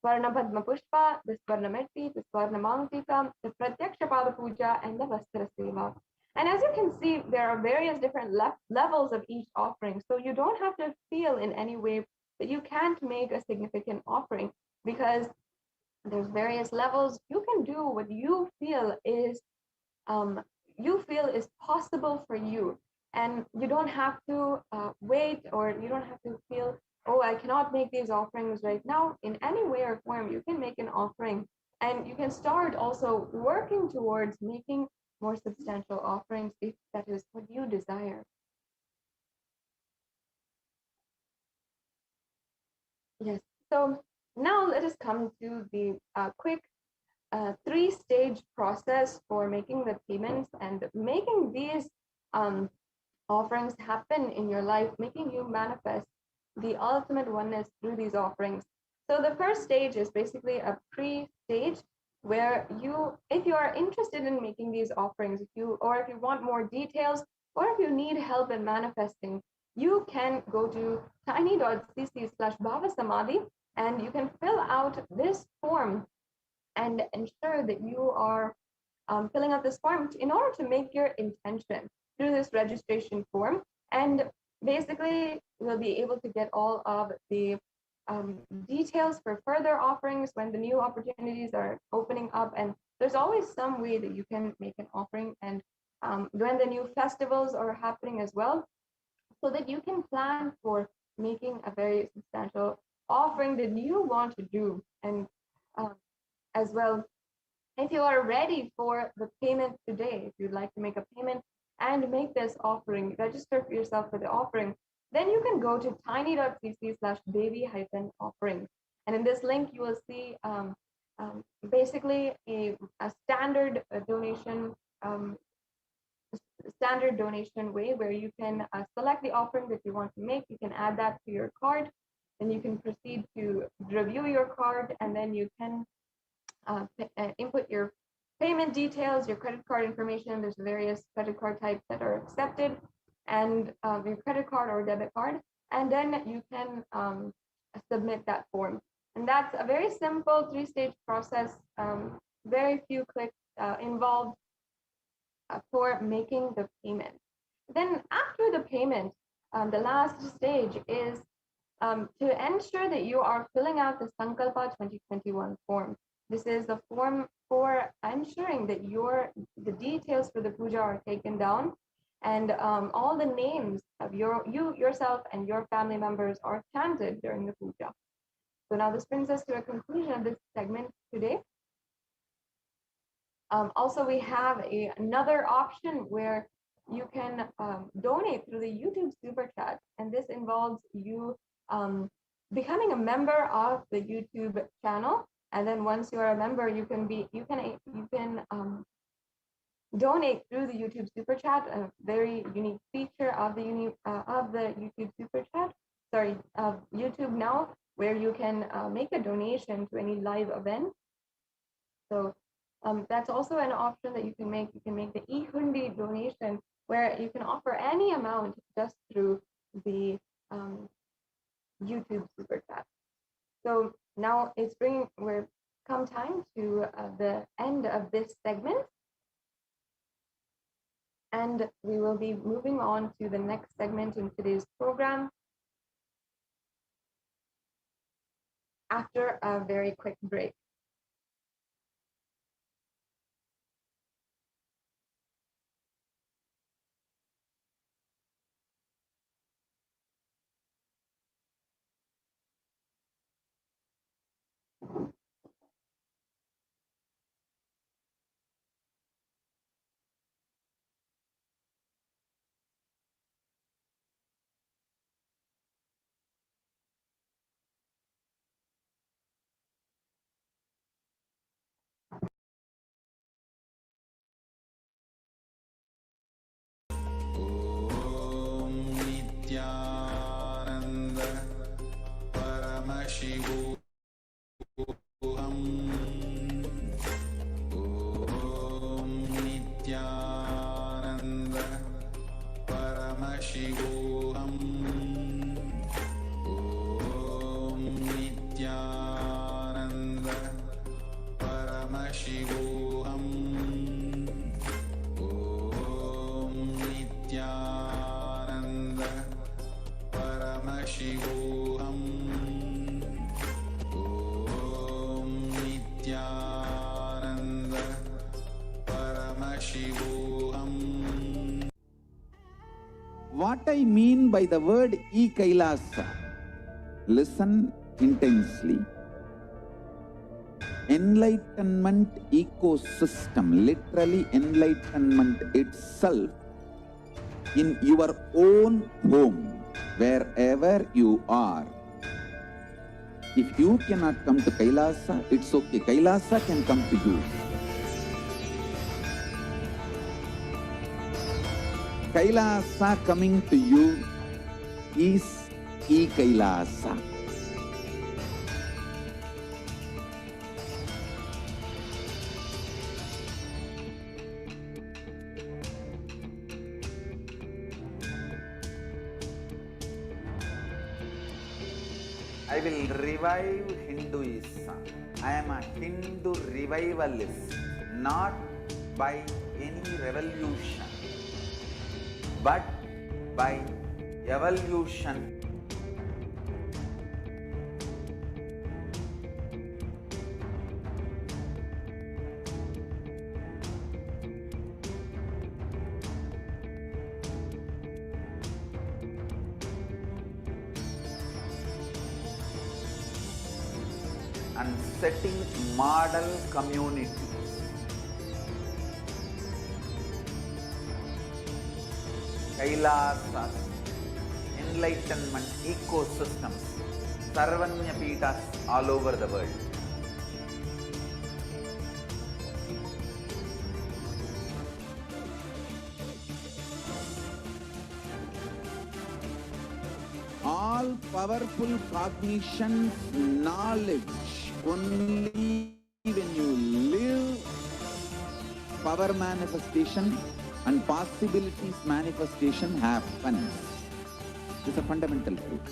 S2: Swarna Padma Pushpa, the Swarna Metti, the Swarna Mangtika, the Pratyaksha Pada Puja, and the Vastra Seva. And as you can see, there are various different levels of each offering. So you don't have to feel in any way that you can't make a significant offering, because there's various levels. You can do what you feel is possible for you, and you don't have to wait, or you don't have to feel, oh, I cannot make these offerings right now. In any way or form, you can make an offering, and you can start also working towards making more substantial offerings if that is what you desire. Yes, so now let us come to the quick 3-stage process for making the payments and making these offerings happen in your life, making you manifest the ultimate oneness through these offerings. So the first stage is basically a pre-stage where if you are interested in making these offerings, if you want more details, or if you need help in manifesting, you can go to tiny.cc/bhavasamadhi and you can fill out this form and ensure that you are filling out this form in order to make your intention through this registration form. And basically, you'll be able to get all of the details for further offerings when the new opportunities are opening up. And there's always some way that you can make an offering, and when the new festivals are happening as well, so that you can plan for making a very substantial offering that you want to do. And as well, if you are ready for the payment today, if you'd like to make a payment and make this offering, register for yourself for the offering, then you can go to tiny.cc/Devi-offering. And in this link, you will see basically a standard donation way where you can select the offering that you want to make. You can add that to your card, and you can proceed to review your card, and then you can input your payment details, your credit card information. There's various credit card types that are accepted, and your credit card or debit card, and then you can submit that form. And that's a very simple 3-stage process, very few clicks involved for making the payment. Then after the payment, the last stage is to ensure that you are filling out the Sankalpa 2021 form. This is the form for ensuring that the details for the puja are taken down, and all the names of yourself and your family members are chanted during the puja. So now this brings us to a conclusion of this segment today. Also, we have another option where you can donate through the YouTube Super Chat, and this involves you becoming a member of the YouTube channel. And then once you are a member, you can donate through the YouTube Super Chat, a very unique feature of the YouTube Super Chat. Sorry, of YouTube Now, where you can make a donation to any live event. So that's also an option that you can make. You can make the e-hundi donation, where you can offer any amount just through the YouTube Super Chat. So now we're come time to the end of this segment, and we will be moving on to the next segment in today's program after a very quick break.
S1: What I mean by the word e-Kailasa, listen intensely. Enlightenment ecosystem, literally enlightenment itself, in your own home, wherever you are. If you cannot come to Kailasa, it's okay. Kailasa can come to you. Kailasa coming to you is e-Kailasa. I will revive Hinduism. I am a Hindu revivalist, not by any revolution, but by evolution. And setting model communities. Kailasas, enlightenment ecosystems, Sarvanya Pitas all over the world. All powerful cognition, knowledge, only when you live power manifestation and possibilities manifestation happens. It's a fundamental truth.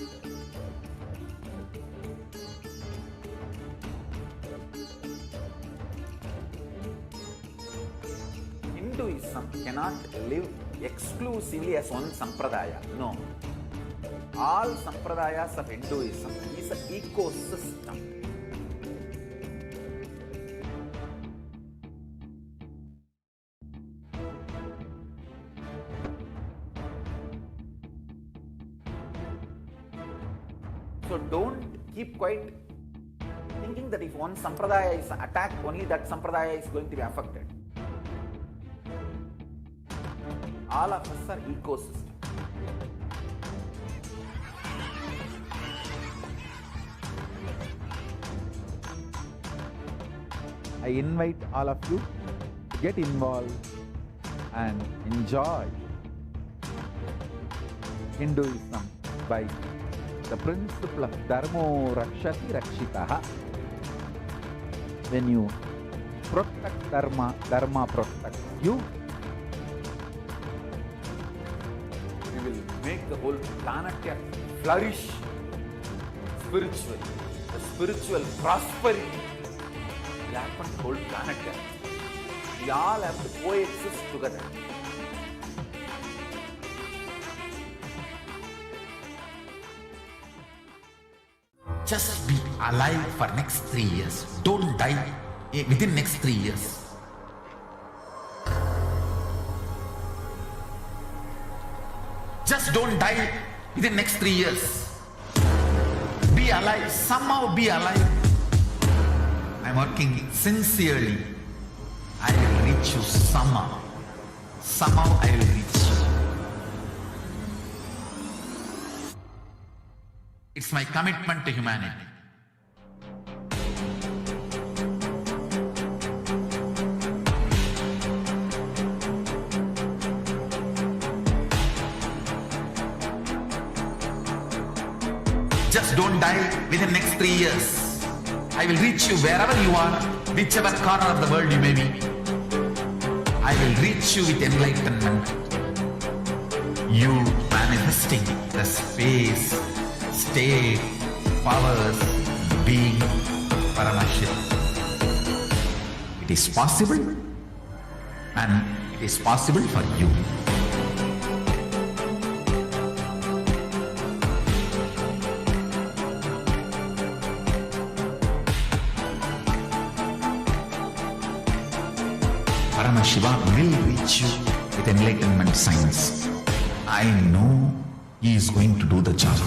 S1: Hinduism cannot live exclusively as one sampradaya. No. All sampradayas of Hinduism is an ecosystem. So don't keep quiet thinking that if one sampradaya is attacked, only that sampradaya is going to be affected. All of us are ecosystem. I invite all of you to get involved and enjoy Hinduism by the principle of Dharmo Rakshati Rakshitaha. When you protect Dharma, Dharma protects you. You will make the whole planet flourish spiritually. The spiritual prosperity will happen to the whole planet. We all have to coexist together.
S8: Just be alive for next 3 years. Don't die within next 3 years. Just don't die within next 3 years. Be alive. Somehow be alive. I'm working sincerely. I will reach you somehow. Somehow I will reach you. It's my commitment to humanity. Just don't die within the next 3 years. I will reach you wherever you are, whichever corner of the world you may be. I will reach you with enlightenment. You manifesting the space, state, powers, being, Paramashakti. It is possible, and it is possible for you. Paramashiva will reach you with enlightenment science. I know he is going to do the job.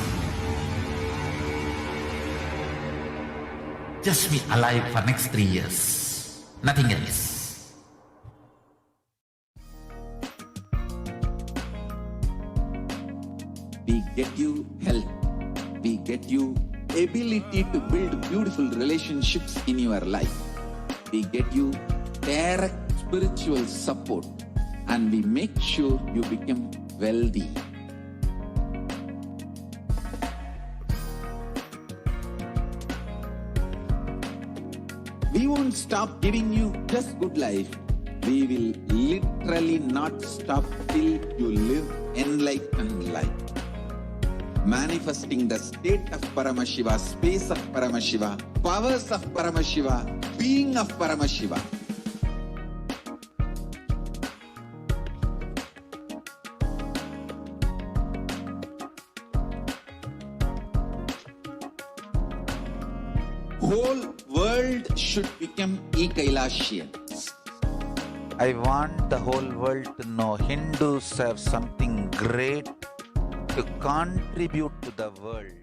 S8: Just be alive for next 3 years. Nothing else.
S1: We get you health. We get you ability to build beautiful relationships in your life. We get you direct spiritual support, and we make sure you become wealthy. We won't stop giving you just good life. We will literally not stop till you live enlightened life. Manifesting the state of Paramashiva, space of Paramashiva, powers of Paramashiva, being of Paramashiva. Whole world should become e-Kailashians. I want the whole world to know Hindus have something great to contribute to the world.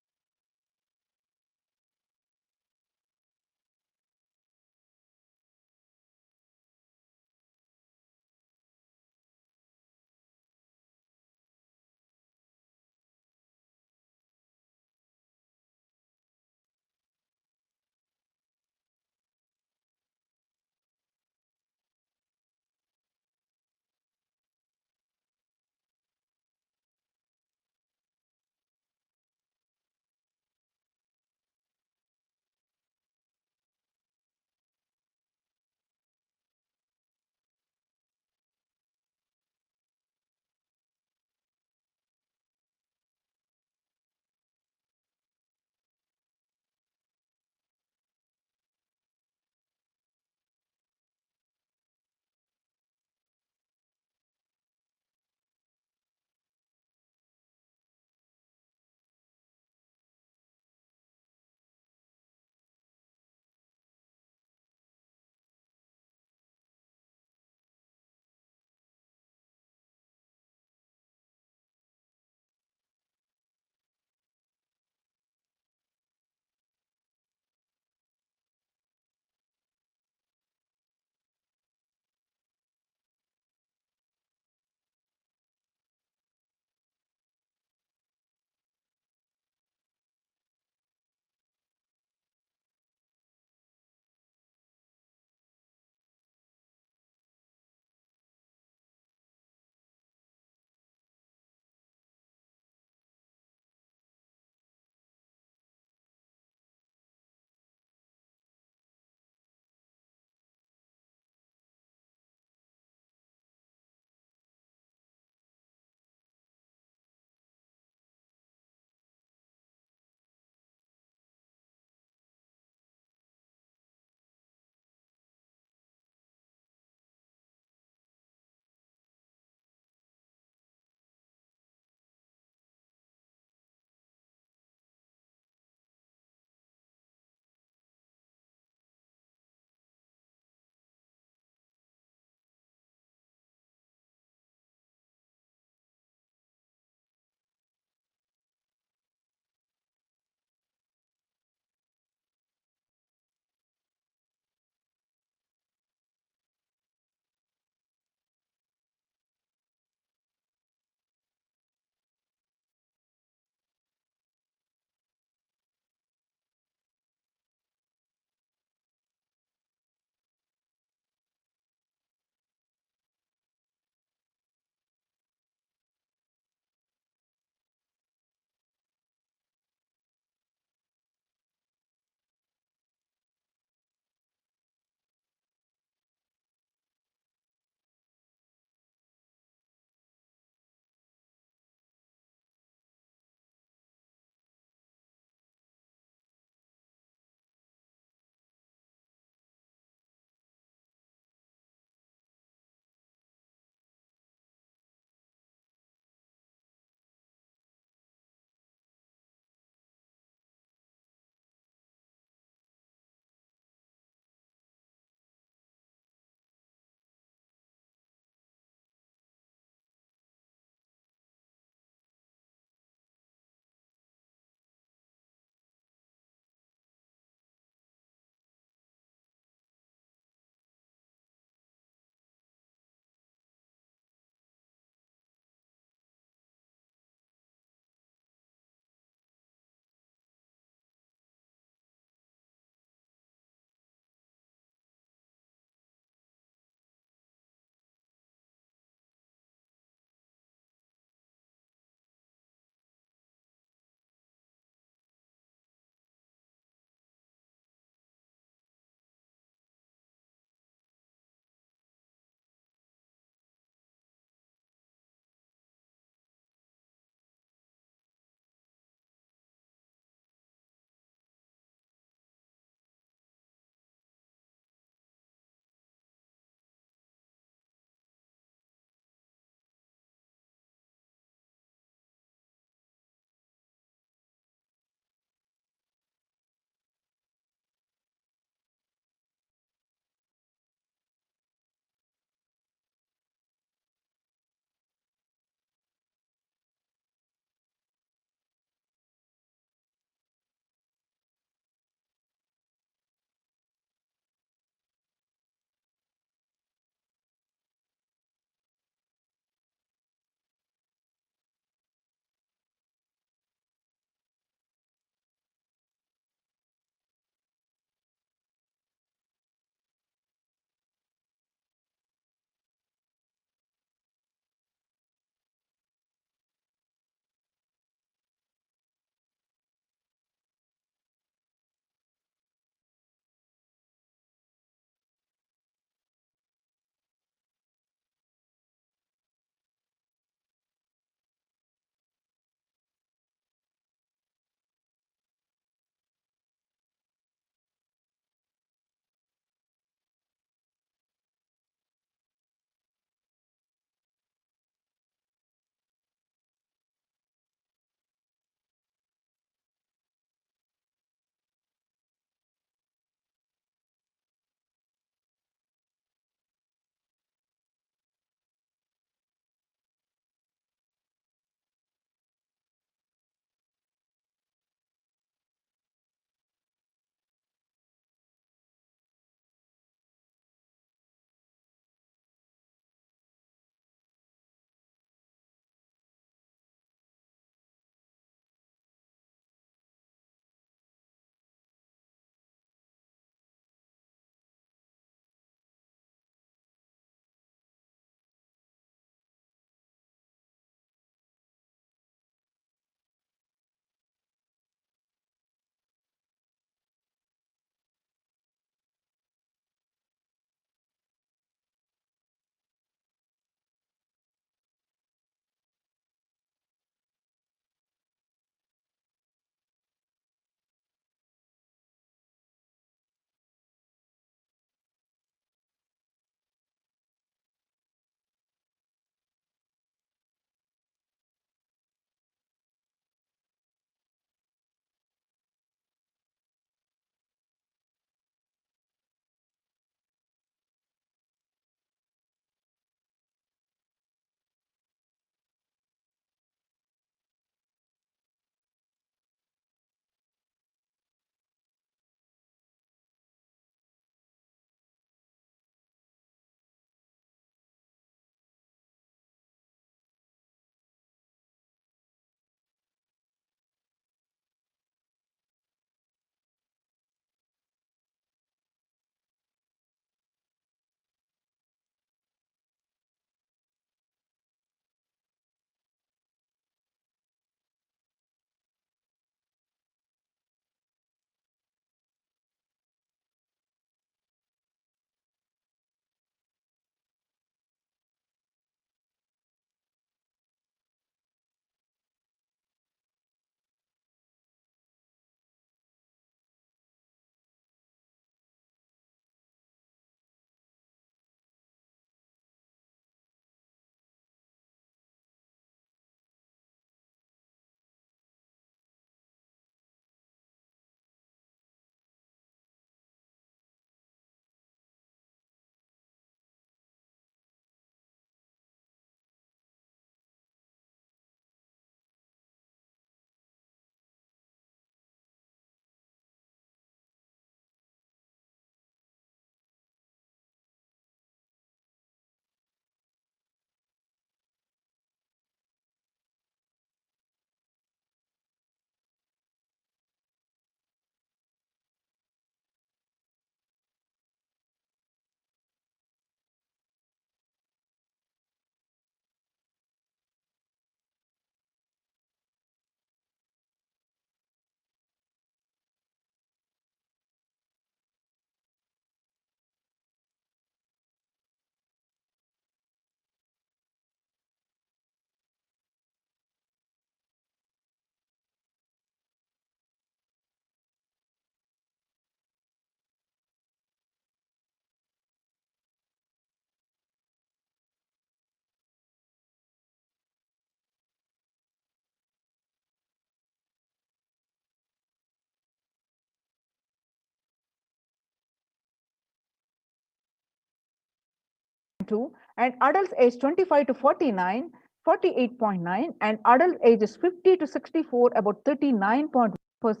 S9: 48.2, and adults age 25 to 49, 48.9, and adult ages 50 to 64, about 39.1%.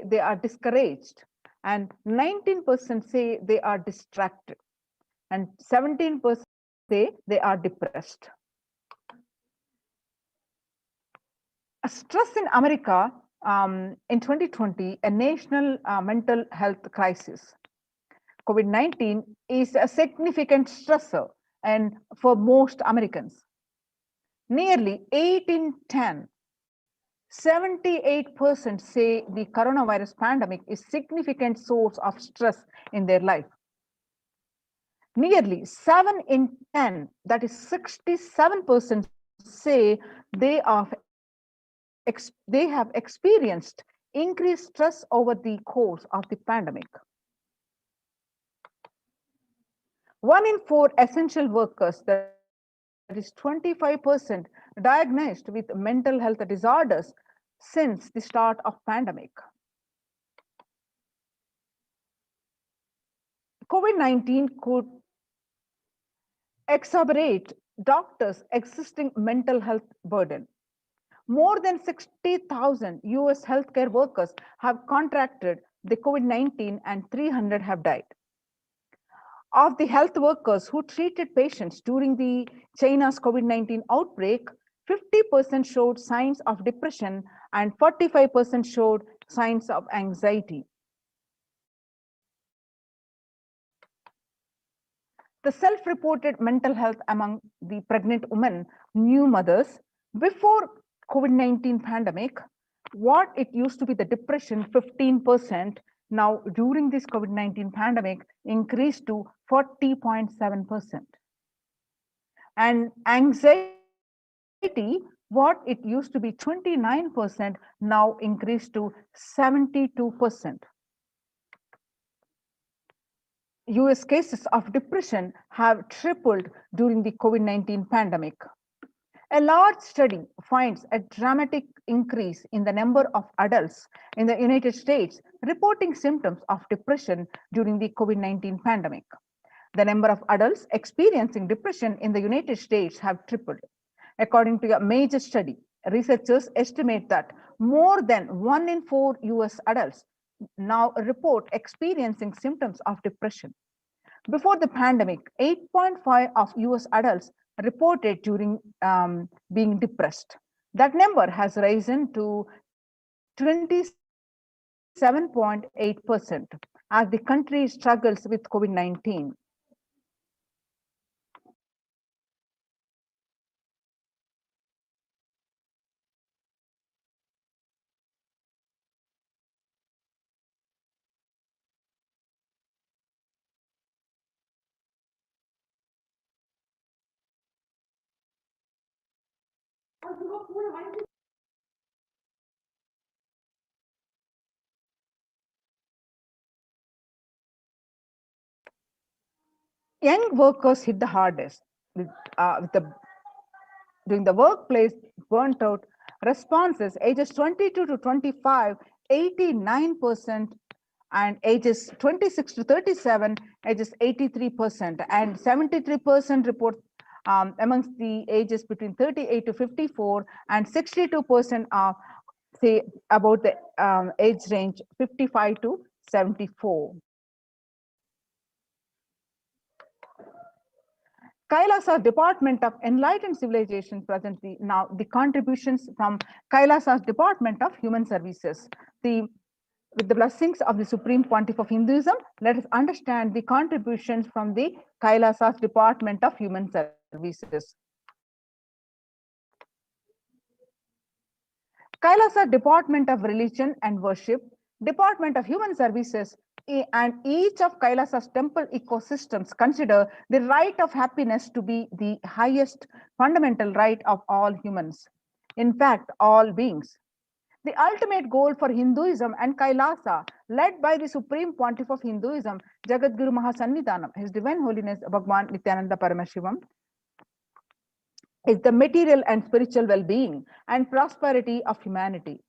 S9: They are discouraged, and 19% say they are distracted, and 17% say they are depressed. Stress in America in 2020, a national mental health crisis. COVID-19 is a significant stressor and for most Americans. Nearly 8 in 10, 78% say the coronavirus pandemic is a significant source of stress in their life. Nearly 7 in 10, that is 67%, say they have experienced increased stress over the course of the pandemic. 1 in 4 essential workers, that is 25%, diagnosed with mental health disorders since the start of pandemic. COVID-19 could exacerbate doctors' existing mental health burden. More than 60,000 US healthcare workers have contracted the COVID-19 and 300 have died. Of the health workers who treated patients during the China's COVID-19 outbreak, 50% showed signs of depression and 45% showed signs of anxiety. The self-reported mental health among the pregnant women, new mothers, before COVID-19 pandemic, what it used to be the depression, 15%, now during this COVID-19 pandemic increased to 40.7%. And anxiety, what it used to be 29%, now increased to 72%. US cases of depression have tripled during the COVID-19 pandemic. A large study finds a dramatic increase in the number of adults in the United States reporting symptoms of depression during the COVID-19 pandemic. The number of adults experiencing depression in the United States have tripled. According to a major study, researchers estimate that more than 1 in 4 US adults now report experiencing symptoms of depression. Before the pandemic, 8.5 of US adults reported during being depressed. That number has risen to 27.8% as the country struggles with COVID-19. Young workers hit the hardest during the workplace burnt out responses. Ages 22 to 25, 89%, and ages 26 to 37, ages 83%, and 73% report amongst the ages between 38 to 54, and 62% are say about the age range 55 to 74. Kailasa's Department of Enlightened Civilization presently now the contributions from Kailasa's Department of Human Services. With the blessings of the Supreme Pontiff of Hinduism, let us understand the contributions from the Kailasa's Department of Human Services. Kailasa Department of Religion and Worship Department of Human Services, and each of Kailasa's temple ecosystems consider the right of happiness to be the highest fundamental right of all humans. In fact, all beings. The ultimate goal for Hinduism and Kailasa, led by the Supreme Pontiff of Hinduism, Jagadguru Mahasannidhanam, His Divine Holiness Bhagwan Nityananda Paramashivam, is the material and spiritual well-being and prosperity of humanity.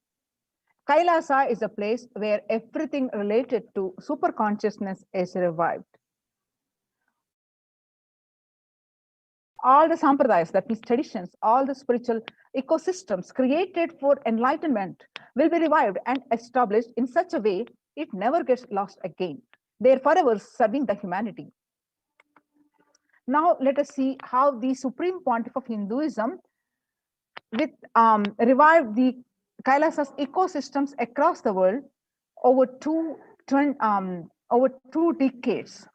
S9: Kailasa is a place where everything related to superconsciousness is revived. All the sampradayas, that means traditions, all the spiritual ecosystems created for enlightenment will be revived and established in such a way it never gets lost again. They are forever serving the humanity. Now let us see how the Supreme Pontiff of Hinduism revived the Kailasa's ecosystems across the world over two decades.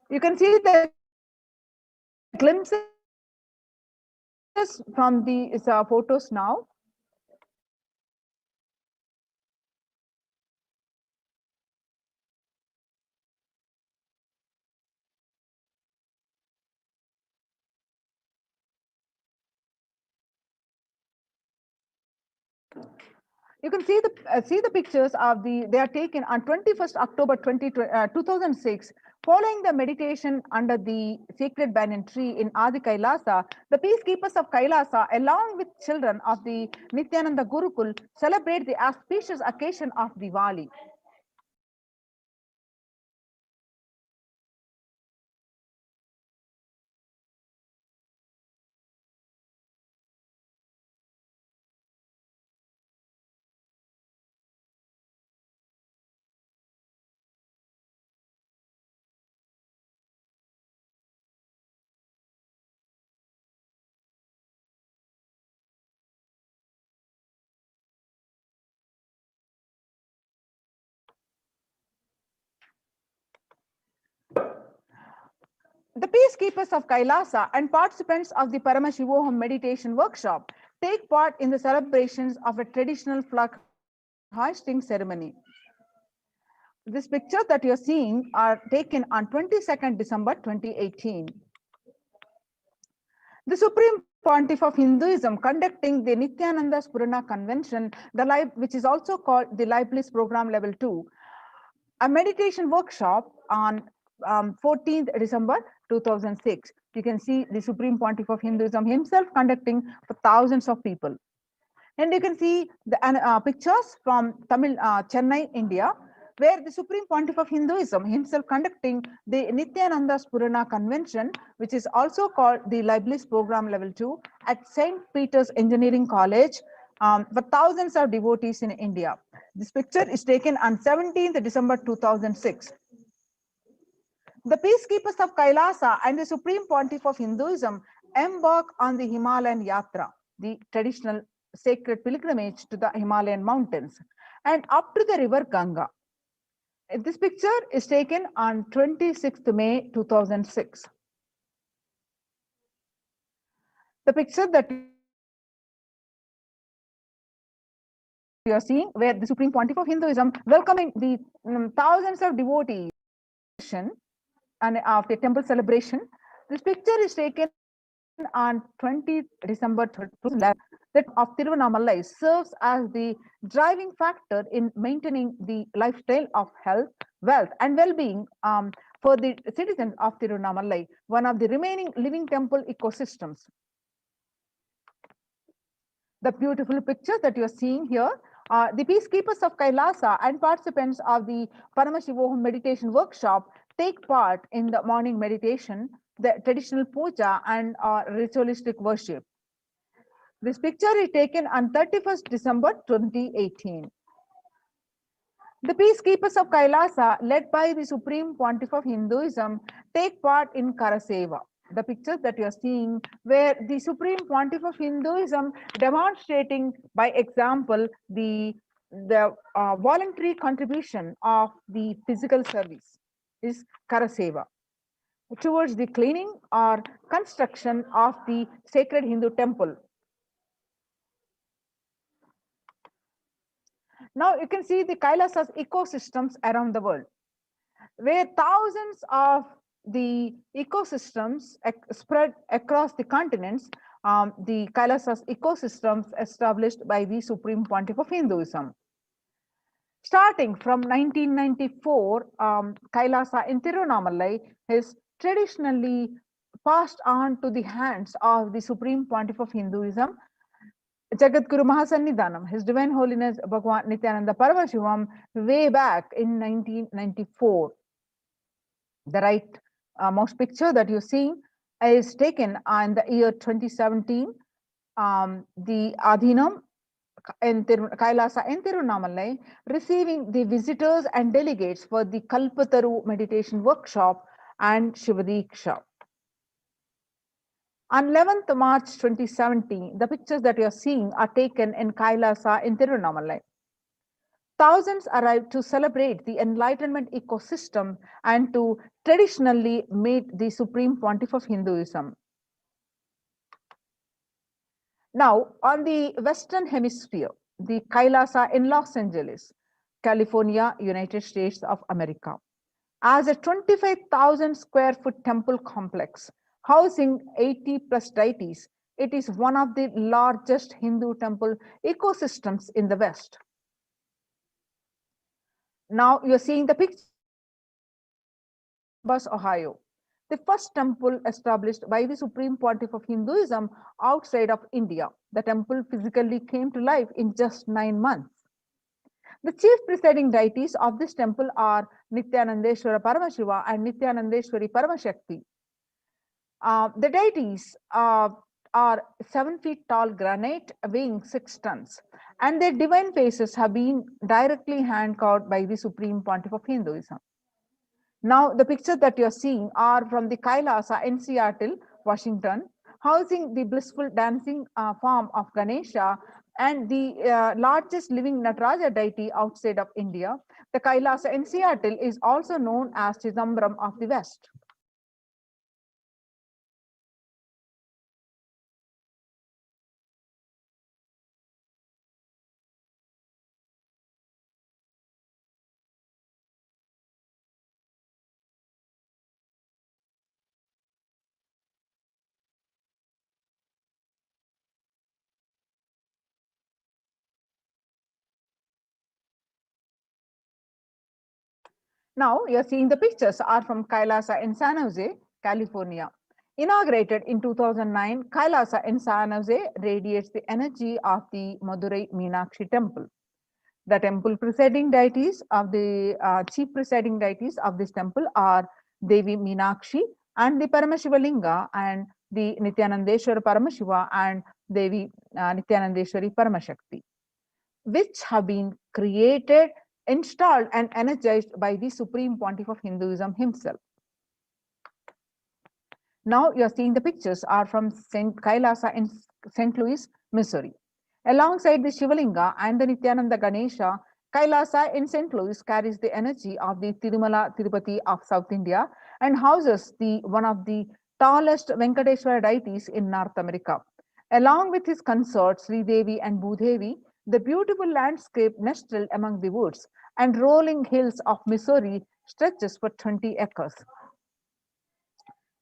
S9: You can see the glimpses from the photos now. You can see the pictures of they are taken on 21st October 2006, following the meditation under the sacred banyan tree in Adi Kailasa. The peacekeepers of Kailasa, along with children of the Nityananda Gurukul, celebrate the auspicious occasion of Diwali. The peacekeepers of Kailasa and participants of the Paramashivoham meditation workshop take part in the celebrations of a traditional flag hoisting ceremony. This picture that you're seeing are taken on 22nd December 2018. The Supreme Pontiff of Hinduism conducting the Nityananda Spurana Convention, which is also called the Libliss Program Level 2, a meditation workshop on 14th December 2006. You can see the Supreme Pontiff of Hinduism himself conducting for thousands of people. And you can see the pictures from Chennai, India, where the Supreme Pontiff of Hinduism himself conducting the Nityananda Spurana Convention, which is also called the Libliss Program Level 2 at St. Peter's Engineering College for thousands of devotees in India. This picture is taken on 17th December 2006. The peacekeepers of Kailasa and the Supreme Pontiff of Hinduism embark on the Himalayan Yatra, the traditional sacred pilgrimage to the Himalayan mountains, and up to the river Ganga. This picture is taken on 26th May 2006. The picture that you are seeing, where the Supreme Pontiff of Hinduism welcoming the thousands of devotees and of the temple celebration. This picture is taken on 20th December 2011. That of Tiruvannamalai serves as the driving factor in maintaining the lifestyle of health, wealth, and well-being for the citizens of Tiruvannamalai, one of the remaining living temple ecosystems. The beautiful picture that you are seeing here, the peacekeepers of Kailasa and participants of the Paramashivoham meditation workshop take part in the morning meditation, the traditional puja, and ritualistic worship. This picture is taken on 31st December 2018. The peacekeepers of Kailasa, led by the Supreme Pontiff of Hinduism, take part in Karaseva. The picture that you are seeing, where the Supreme Pontiff of Hinduism demonstrating by example the voluntary contribution of the physical service is Karaseva towards the cleaning or construction of the sacred Hindu temple. Now you can see the Kailasa's ecosystems around the world, where thousands of the ecosystems spread across the continents, the Kailasa's ecosystems established by the Supreme Pontiff of Hinduism. Starting from 1994, Kailasa in Tirunamalai is traditionally passed on to the hands of the Supreme Pontiff of Hinduism, Jagadguru Mahasannidhanam, His Divine Holiness Bhagwan Nityananda Paramashivam, way back in 1994. The right most picture that you're seeing is taken in the year 2017. The Adhinam in Kailasa in Tirunamalai receiving the visitors and delegates for the Kalpataru meditation workshop and Shivadiksha. On 11th March 2017, the pictures that you are seeing are taken in Kailasa in Tirunamalai. Thousands arrived to celebrate the enlightenment ecosystem and to traditionally meet the Supreme Pontiff of Hinduism. Now, on the Western Hemisphere, the Kailasa in Los Angeles, California, United States of America, as a 25,000 square foot temple complex housing 80 plus deities, it is one of the largest Hindu temple ecosystems in the West. Now you're seeing the picture. Columbus, Ohio, the first temple established by the Supreme Pontiff of Hinduism outside of India. The temple physically came to life in just 9 months. The chief presiding deities of this temple are Nityanandeshwara Paramashiva and Nityanandeshwari Paramashakti. The deities are 7 feet tall granite weighing 6 tons, and their divine faces have been directly hand-carved by the Supreme Pontiff of Hinduism. Now, the pictures that you're seeing are from the Kailasa in Seattle, Washington, housing the blissful dancing form of Ganesha and the largest living Nataraja deity outside of India. The Kailasa in Seattle is also known as Chidambaram of the West. Now you're seeing the pictures are from Kailasa in San Jose, California. Inaugurated in 2009, Kailasa in San Jose radiates the energy of the Madurai Meenakshi temple. The temple presiding deities of the chief presiding deities of this temple are Devi Meenakshi and the Paramashiva Linga and the Nityanandeshwara Paramashiva and Devi Nityanandeshwari Paramashakti, which have been created, installed and energized by the Supreme Pontiff of Hinduism himself. Now you're seeing the pictures are from St. Kailasa in St. Louis, Missouri. Alongside the Shivalinga and the Nityananda Ganesha, Kailasa in St. Louis carries the energy of the Tirumala Tirupati of South India and houses one of the tallest Venkateshwara deities in North America. Along with his consorts Sri Devi and Bhudevi, the beautiful landscape nestled among the woods and rolling hills of Missouri stretches for 20 acres.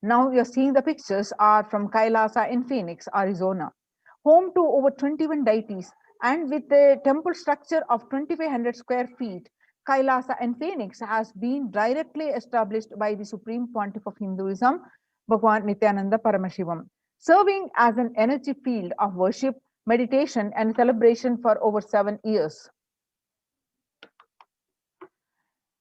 S9: Now you're seeing the pictures are from Kailasa in Phoenix, Arizona, home to over 21 deities and with a temple structure of 2,500 square feet. Kailasa in Phoenix has been directly established by the Supreme Pontiff of Hinduism, Bhagwan Nityananda Paramashivam, serving as an energy field of worship, meditation and celebration for over 7 years.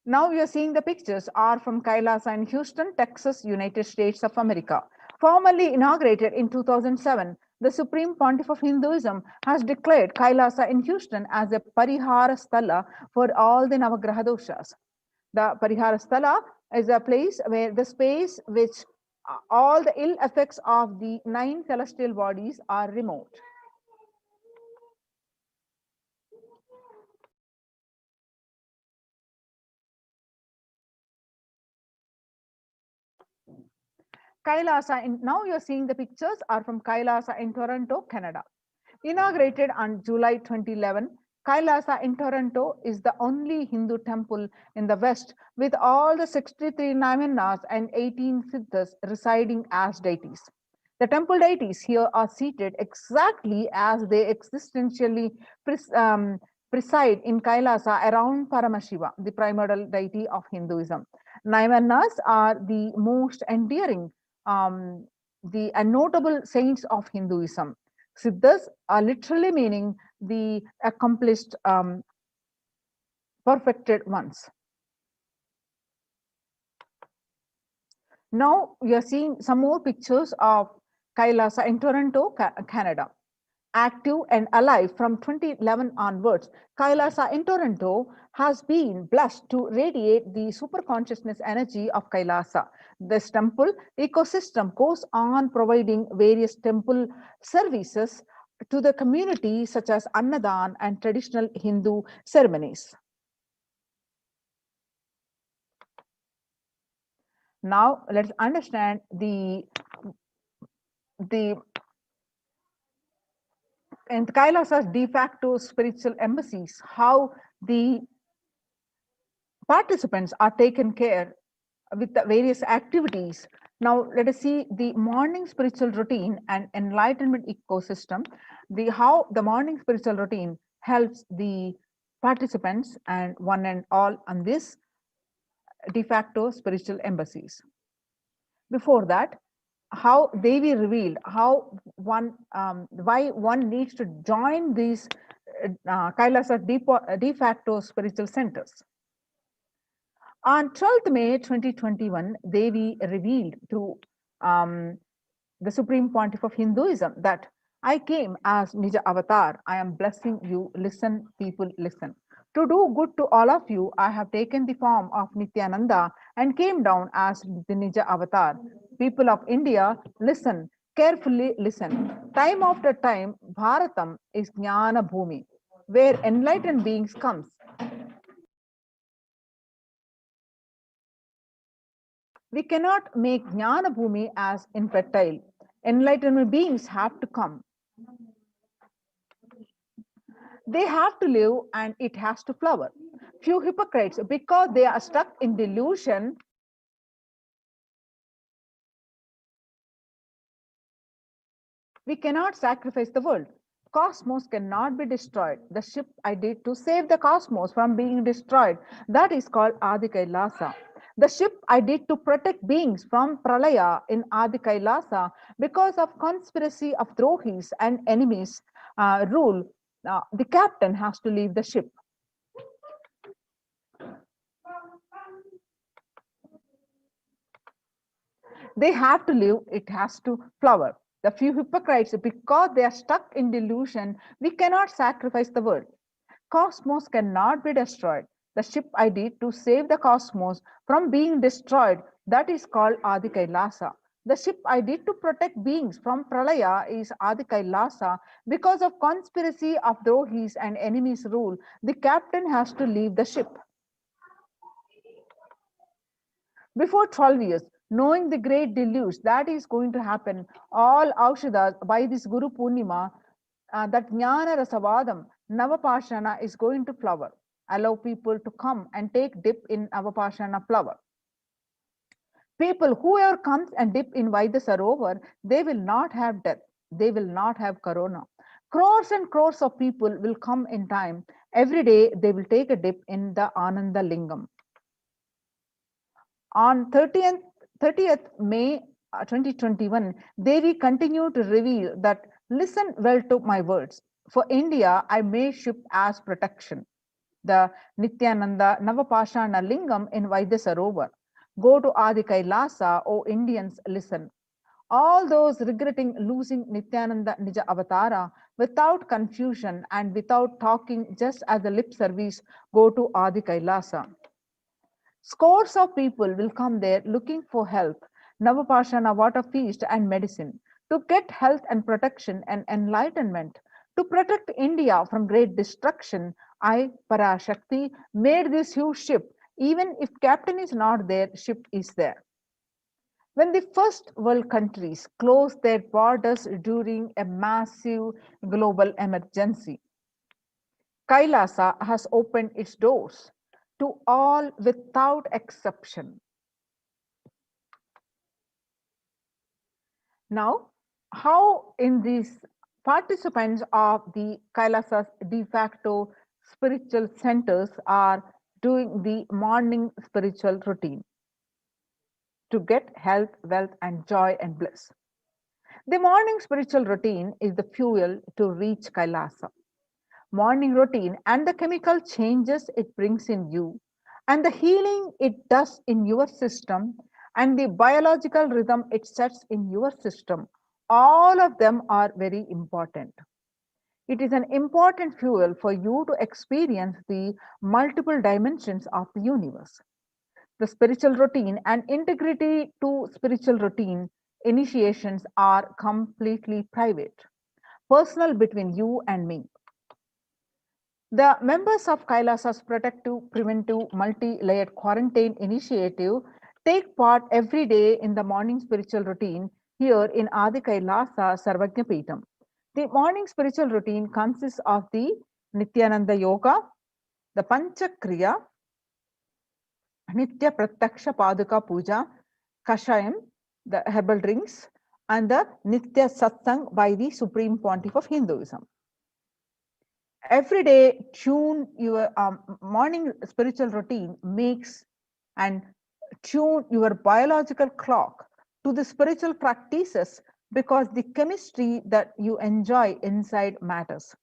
S9: Now you're seeing the pictures are from Kailasa in Houston, Texas, United States of America. Formally inaugurated in 2007, the Supreme Pontiff of Hinduism has declared Kailasa in Houston as a Parihara Sthala for all the Navagraha doshas. The Parihara Sthala is a place where the space which all the ill effects of the 9 celestial bodies are removed. Kailasa, now you're seeing the pictures are from Kailasa in Toronto, Canada. Inaugurated on July 2011, Kailasa in Toronto is the only Hindu temple in the West with all the 63 Nayamanas and 18 Siddhas residing as deities. The temple deities here are seated exactly as they existentially preside in Kailasa around Paramashiva, the primordial deity of Hinduism. Nayamanas are the most endearing, the notable saints of Hinduism. Siddhas are literally meaning the accomplished, perfected ones. Now we are seeing some more pictures of Kailasa in Toronto, Canada. Active and alive from 2011 onwards, Kailasa in Toronto has been blessed to radiate the super consciousness energy of Kailasa. This temple ecosystem goes on providing various temple services to the community, such as Annadan and traditional Hindu ceremonies. Now let's understand and Kailasa's de facto spiritual embassies, how the participants are taken care with the various activities. Now let us see the morning spiritual routine and enlightenment ecosystem, how the morning spiritual routine helps the participants and one and all on this de facto spiritual embassies. Before that, how Devi revealed how one why one needs to join these Kailasa de facto spiritual centers. On 12th May 2021, Devi revealed to the Supreme Pontiff of Hinduism that I came as Nija Avatar. I am blessing you. Listen, people, listen. To do good to all of you, I have taken the form of Nityananda and came down as the Nija Avatar. People of India, listen, carefully listen. Time after time, Bharatam is Jnana Bhumi, where enlightened beings comes. We cannot make Jnana Bhumi as infertile. Enlightened beings have to come. They have to live and it has to flower. Few hypocrites, because they are stuck in delusion, we cannot sacrifice the world. Cosmos cannot be destroyed. The ship I did to save the cosmos from being destroyed, that is called Adi Kailasa. The ship I did to protect beings from Pralaya in Adi Kailasa, because of conspiracy of Drohis and enemies rule, the captain has to leave the ship. They have to live, it has to flower. The few hypocrites, because they are stuck in delusion, we cannot sacrifice the world. Cosmos cannot be destroyed. The ship I did to save the cosmos from being destroyed, that is called Adi Kailasa. The ship I did to protect beings from Pralaya is Adi Kailasa. Because of conspiracy of Drohis and enemies rule, the captain has to leave the ship. Before 12 years, knowing the great deluge that is going to happen, all Aushadas by this Guru Purnima, that Jnana Rasavadam, Navapashana is going to flower. Allow people to come and take dip in Navapashana flower. People, whoever comes and dip in Vaidya Sarovar, they will not have death. They will not have corona. Crores and crores of people will come in time. Every day they will take a dip in the Ananda Lingam. On 30th May 2021, Devi continued to reveal that listen well to my words. For India, I may ship as protection the Nityananda Navapashana Lingam in Vaidya Sarovar. Go to Adi Kailasa, O Indians, listen. All those regretting losing Nityananda Nija Avatara without confusion and without talking, just as a lip service, go to Adi Kailasa. Scores of people will come there looking for help, Navapashana water feast and medicine, to get health and protection and enlightenment. To protect India from great destruction, I, PARASHAKTI, made this huge ship. Even if captain is not there, ship is there. When the first world countries closed their borders during a massive global emergency, Kailasa has opened its doors to all without exception. Now, how in these participants of the Kailasa's de facto spiritual centers are doing the morning spiritual routine to get health, wealth, and joy and bliss. The morning spiritual routine is the fuel to reach Kailasa. Morning routine and the chemical changes it brings in you, and the healing it does in your system, and the biological rhythm it sets in your system, all of them are very important. It is an important fuel for you to experience the multiple dimensions of the universe. The spiritual routine and integrity to spiritual routine initiations are completely private, personal between you and me. The members of Kailasa's protective, preventive, multi-layered quarantine initiative take part every day in the morning spiritual routine here in Adi Kailasa Sarvajna Peetham. The morning spiritual routine consists of the Nityananda Yoga, the Panchakriya, Nitya Pratyaksha Paduka Puja, Kashayam, the herbal drinks, and the Nitya Satsang by the Supreme Pontiff of Hinduism. Every day, tune your morning spiritual routine makes and tune your biological clock to the spiritual practices, because the chemistry that you enjoy inside matters,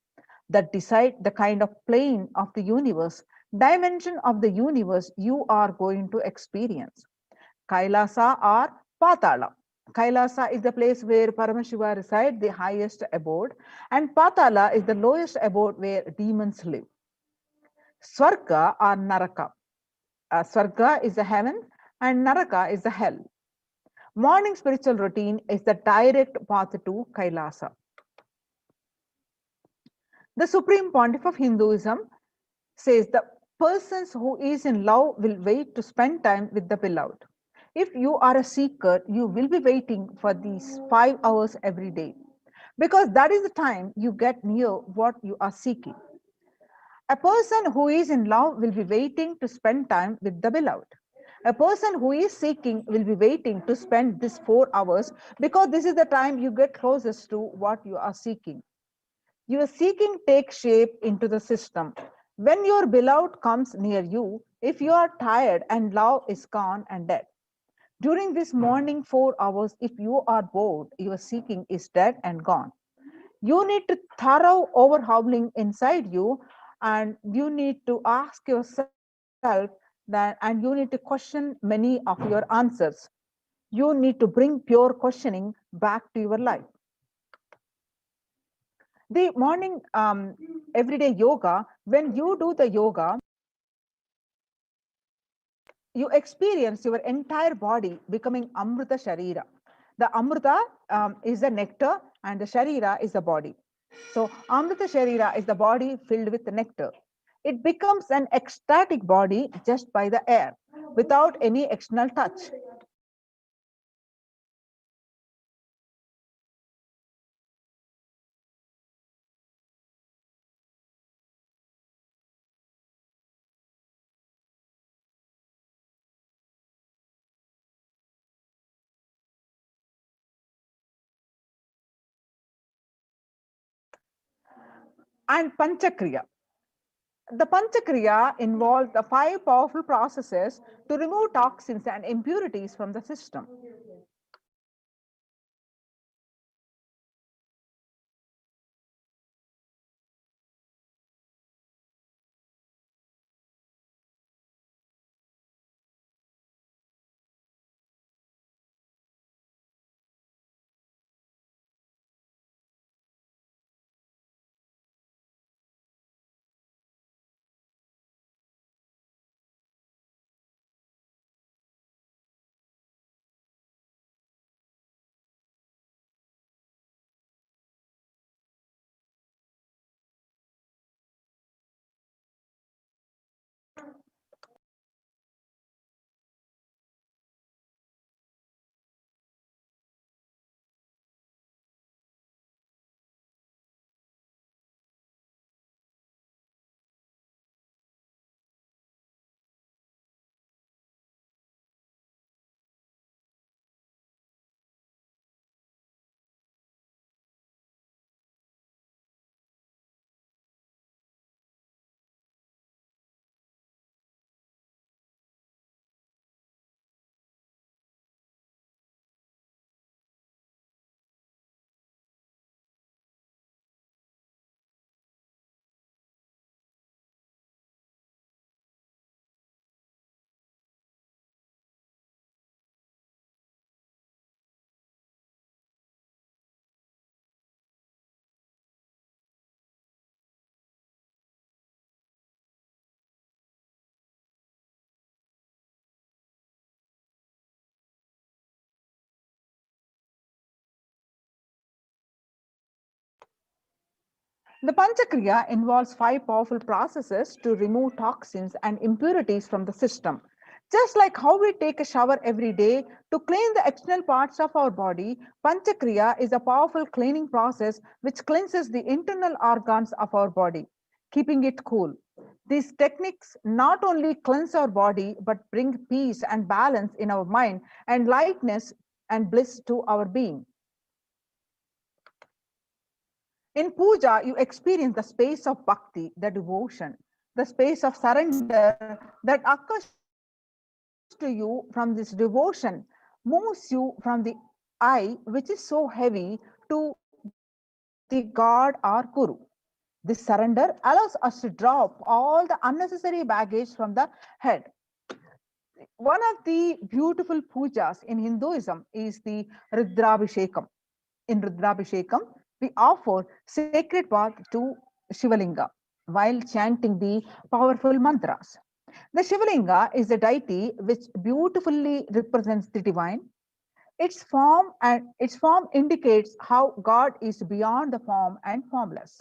S9: that decide the kind of plane of the universe, dimension of the universe you are going to experience. Kailasa or Patala. Kailasa is the place where Paramashiva resides, the highest abode, and Patala is the lowest abode where demons live. Swarga or Naraka. Swarga is the heaven and Naraka is the hell. Morning spiritual routine is the direct path to Kailasa. The Supreme Pontiff of Hinduism says the persons who is in love will wait to spend time with the beloved. If you are a seeker, you will be waiting for these 5 hours every day, because that is the time you get near what you are seeking. A person who is in love will be waiting to spend time with the beloved. A person who is seeking will be waiting to spend this 4 hours, because this is the time you get closest to what you are seeking. Your seeking takes shape into the system. When your beloved comes near you, if you are tired and love is gone and dead. During this morning 4 hours, if you are bored, your seeking is dead and gone. You need to thorough overhauling inside you, and you need to ask yourself that, and you need to question many of your answers. You need to bring pure questioning back to your life. The morning everyday yoga, when you do the yoga, you experience your entire body becoming Amrita Sharira. The Amrita is the nectar and the Sharira is the body. So Amrita Sharira is the body filled with the nectar. It becomes an ecstatic body just by the air, without any external touch. And Panchakriya. The Panchakriya involves the 5 powerful processes to remove toxins and impurities from the system. The Panchakriya involves 5 powerful processes to remove toxins and impurities from the system. Just like how we take a shower every day to clean the external parts of our body, Panchakriya is a powerful cleaning process which cleanses the internal organs of our body, keeping it cool. These techniques not only cleanse our body, but bring peace and balance in our mind and lightness and bliss to our being. In puja, you experience the space of bhakti, the devotion, the space of surrender that occurs to you from this devotion, moves you from the I, which is so heavy, to the God or Guru. This surrender allows us to drop all the unnecessary baggage from the head. One of the beautiful pujas in Hinduism is the Rudrabhishekam. In Rudrabhishekam, we offer sacred bath to Shivalinga while chanting the powerful mantras. The Shivalinga is a deity which beautifully represents the divine. Its form indicates how God is beyond the form and formless.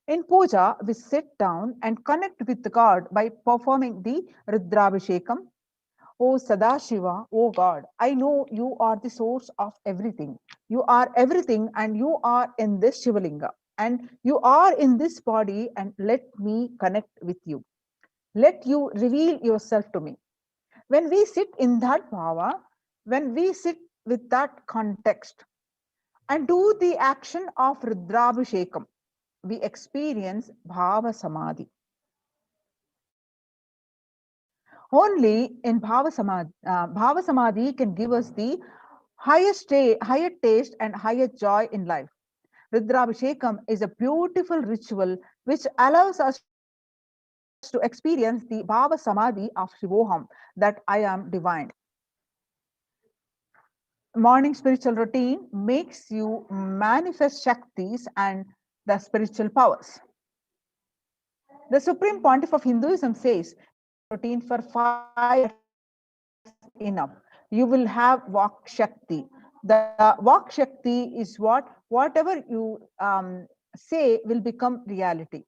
S9: In puja, we sit down and connect with God by performing the Rudrabhishekam. O Sadashiva, O God, I know you are the source of everything. You are everything and you are in this Shivalinga and you are in this body, and let me connect with you. Let you reveal yourself to me. When we sit in that power, when we sit with that context and do the action of Rudrabhishekam, we experience Bhava Samadhi. Only in Bhava Samadhi can give us the higher taste and higher joy in life. Rudrabhishekam is a beautiful ritual which allows us to experience the Bhava Samadhi of Shivoham, that I am divine. Morning spiritual routine makes you manifest Shaktis and the spiritual powers. The Supreme Pontiff of Hinduism says, routine for 5 enough. You will have Vak Shakti. The Vak Shakti is whatever you say will become reality.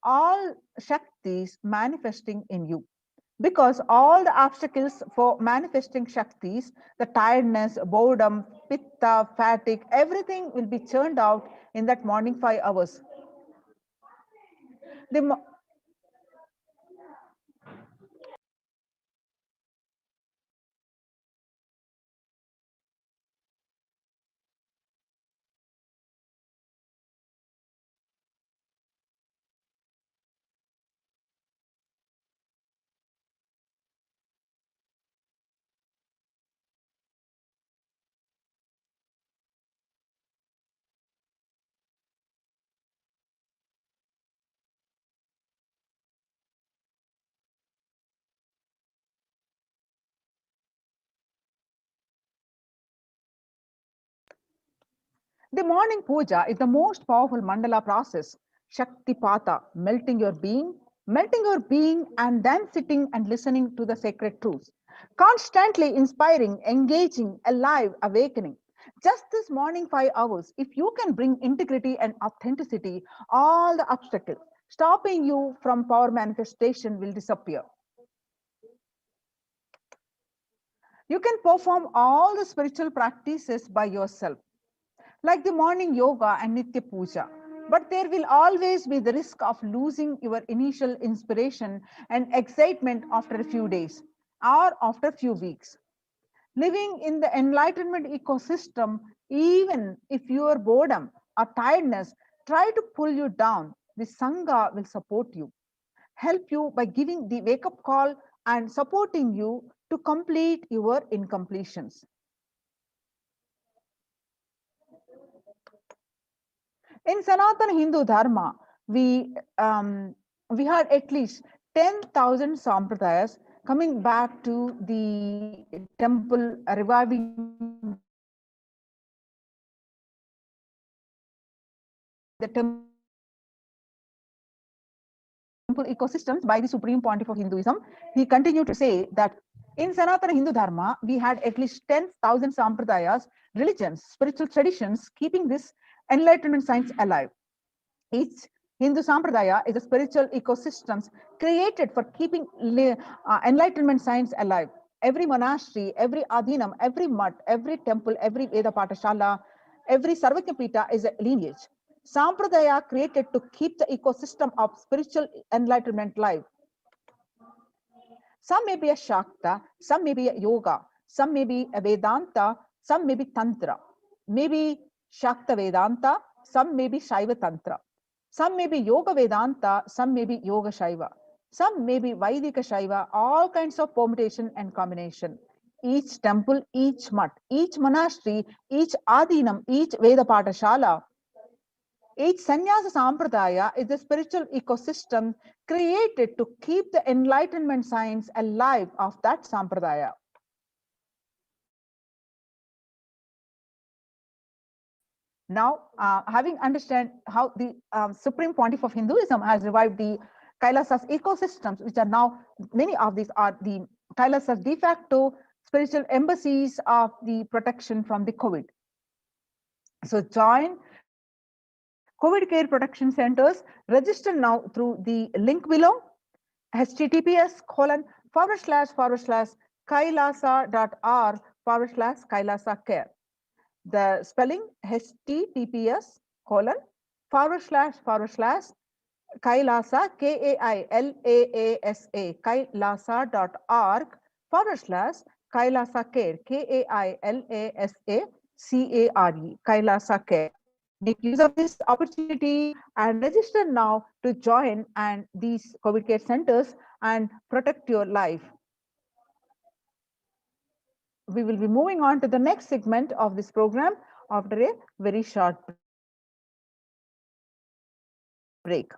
S9: All Shaktis manifesting in you. Because all the obstacles for manifesting Shaktis, the tiredness, boredom, pitta, fatigue, everything will be churned out in that morning 5 hours. The morning puja is the most powerful mandala process. Shakti Pata, melting your being, and then sitting and listening to the sacred truths. Constantly inspiring, engaging, alive, awakening. Just this morning 5 hours, if you can bring integrity and authenticity, all the obstacles stopping you from power manifestation will disappear. You can perform all the spiritual practices by yourself, like the morning yoga and Nitya Puja. But there will always be the risk of losing your initial inspiration and excitement after a few days or after a few weeks. Living in the enlightenment ecosystem, even if your boredom or tiredness try to pull you down, the Sangha will support you, help you by giving the wake-up call and supporting you to complete your incompletions. In Sanatana Hindu Dharma, we had at least 10,000 sampradayas coming back to the temple, reviving the temple ecosystems by the Supreme Pontiff of Hinduism. He continued to say that in Sanatana Hindu Dharma, we had at least 10,000 sampradayas, religions, spiritual traditions, keeping this enlightenment science alive. Each Hindu Sampradaya is a spiritual ecosystem created for keeping enlightenment science alive. Every monastery, every adhinam, every mutt, every temple, every Veda Patashala, every Sarvakapita is a lineage. Sampradaya created to keep the ecosystem of spiritual enlightenment alive. Some may be a Shakta, some may be a Yoga, some may be a Vedanta, some may be Tantra. Maybe Shakta Vedanta, some may be Shaiva Tantra. Some may be Yoga Vedanta, some may be Yoga Shaiva. Some may be Vaidika Shaiva, all kinds of permutation and combination. Each temple, each mutt, each monastery, each adhinam, each Veda Patashala, each sannyasa sampradaya is a spiritual ecosystem created to keep the enlightenment science alive of that sampradaya. Now, having understand how the Supreme Pontiff of Hinduism has revived the Kailasas ecosystems, which are now, many of these are the Kailasas de facto spiritual embassies of the protection from the COVID. So join COVID care protection centers, register now through the link below, https://kailasa.org/kailasa care. The spelling https:// kailasa, KAILAASA, kailasa.org/kailasa care, KAILASACARE, kailasa care. Make use of this opportunity and register now to join and these COVID care centers and protect your life. We will be moving on to the next segment of this program after a very short break.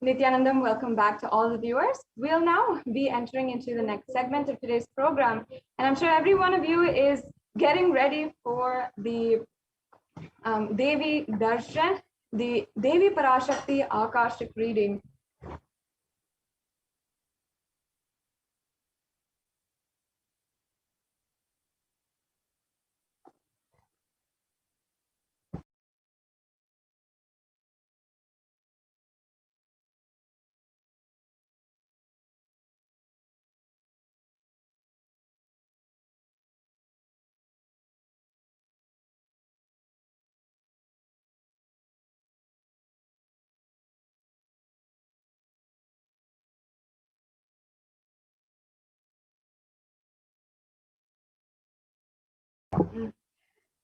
S2: Nityanandam, welcome back to all the viewers. We'll now be entering into the next segment of today's program, and I'm sure every one of you is getting ready for the Devi Darshan, the Devi PARASHAKTI Akashic reading.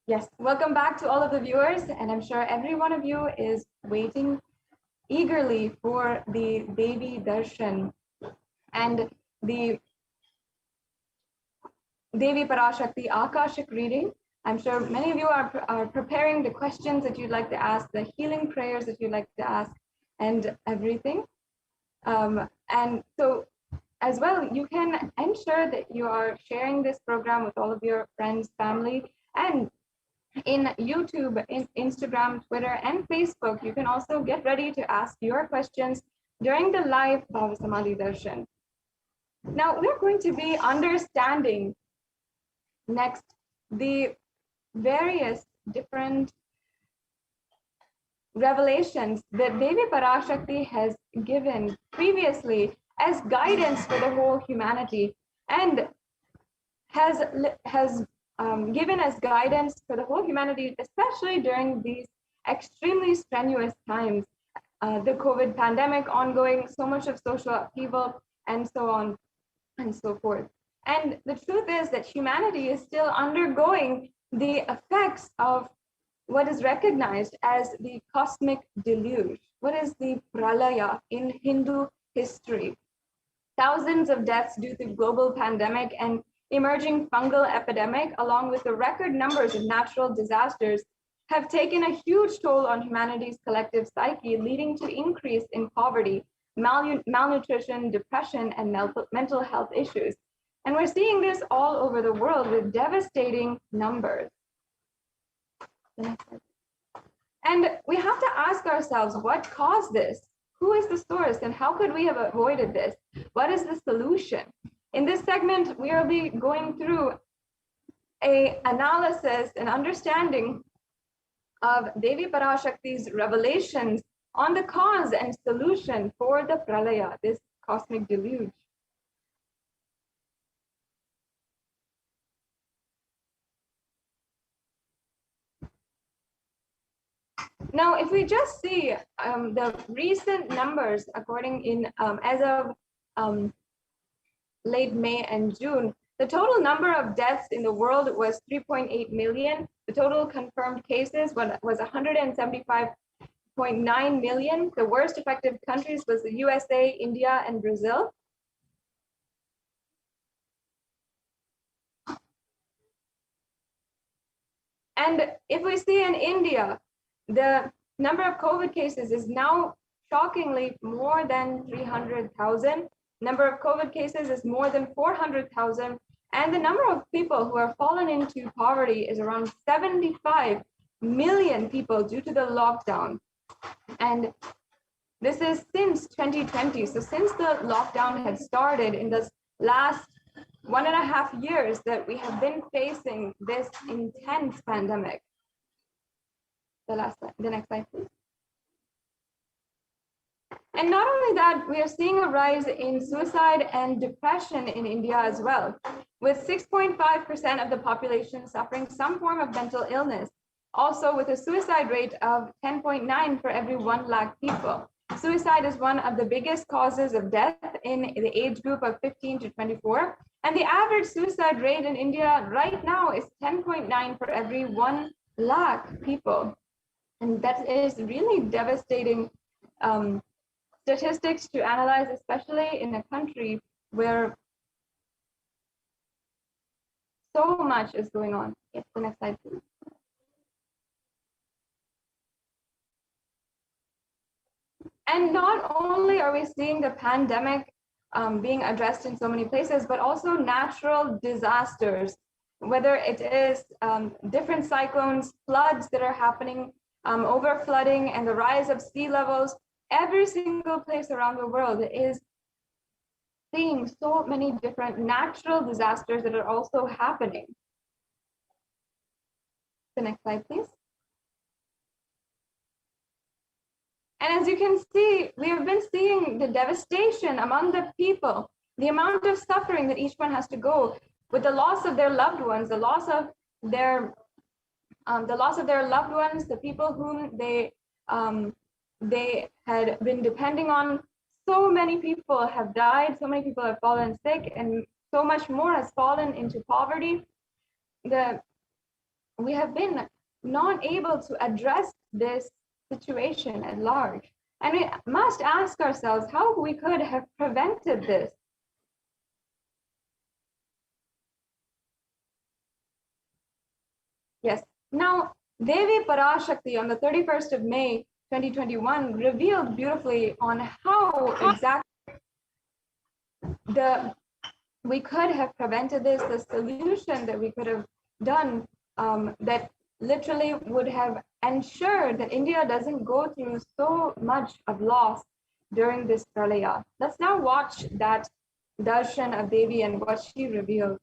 S2: Yes, welcome back to all of the viewers, and I'm sure every one of you is waiting eagerly for the Devi Darshan and the Devi PARASHAKTI Akashic reading. I'm sure many of you are preparing the questions that you'd like to ask, the healing prayers that you'd like to ask, and everything. And so as well, you can ensure that you are sharing this program with all of your friends, family, and in YouTube, in Instagram, Twitter, and Facebook. You can also get ready to ask your questions during the live Bhava Samadhi Darshan. Now, we're going to be understanding next the various different revelations that Devi PARASHAKTI has given previously as guidance for the whole humanity, and has given us guidance for the whole humanity, especially during these extremely strenuous times, the COVID pandemic ongoing, so much of social upheaval, and so on and so forth. And the truth is that humanity is still undergoing the effects of what is recognized as the cosmic deluge. What is the pralaya in Hindu history? Thousands of deaths due to global pandemic and emerging fungal epidemic, along with the record numbers of natural disasters, have taken a huge toll on humanity's collective psyche, leading to increase in poverty, malnutrition, depression, and mental health issues. And we're seeing this all over the world with devastating numbers. And we have to ask ourselves, what caused this? Who is the source, and how could we have avoided this? What is the solution? In this segment, we will be going through an analysis and understanding of Devi PARASHAKTI's revelations on the cause and solution for the pralaya, this cosmic deluge. Now, if we just see the recent numbers according as of late May and June, the total number of deaths in the world was 3.8 million. The total confirmed cases was 175.9 million. The worst affected countries was the USA, India, and Brazil. And if we see in India, the number of COVID cases is now shockingly more than 300,000. Number of COVID cases is more than 400,000. And the number of people who have fallen into poverty is around 75 million people due to the lockdown. And this is since 2020. So since the lockdown had started in this last 1.5 years that we have been facing this intense pandemic. The next slide, please. And not only that, we are seeing a rise in suicide and depression in India as well, with 6.5% of the population suffering some form of mental illness, also with a suicide rate of 10.9 for every 1 lakh people. Suicide is one of the biggest causes of death in the age group of 15 to 24, and the average suicide rate in India right now is 10.9 for every 1 lakh people. And that is really devastating statistics to analyze, especially in a country where so much is going on. Yes, the next slide, please. And not only are we seeing the pandemic being addressed in so many places, but also natural disasters, whether it is different cyclones, floods that are happening, over flooding and the rise of sea levels. Every single place around the world is seeing so many different natural disasters that are also happening. The next slide, please. And as you can see, we have been seeing the devastation among the people, the amount of suffering that each one has to go with the loss of their loved ones, the loss of their loved ones, the people whom they had been depending on. So many people have died, so many people have fallen sick, and so much more has fallen into poverty. We have been not able to address this situation at large. And we must ask ourselves how we could have prevented this. Yes. Now, Devi PARASHAKTI on the 31st of May, 2021 revealed beautifully on how exactly we could have prevented this, the solution that we could have done that literally would have ensured that India doesn't go through so much of loss during this pralaya. Let's now watch that darshan of Devi and what she revealed.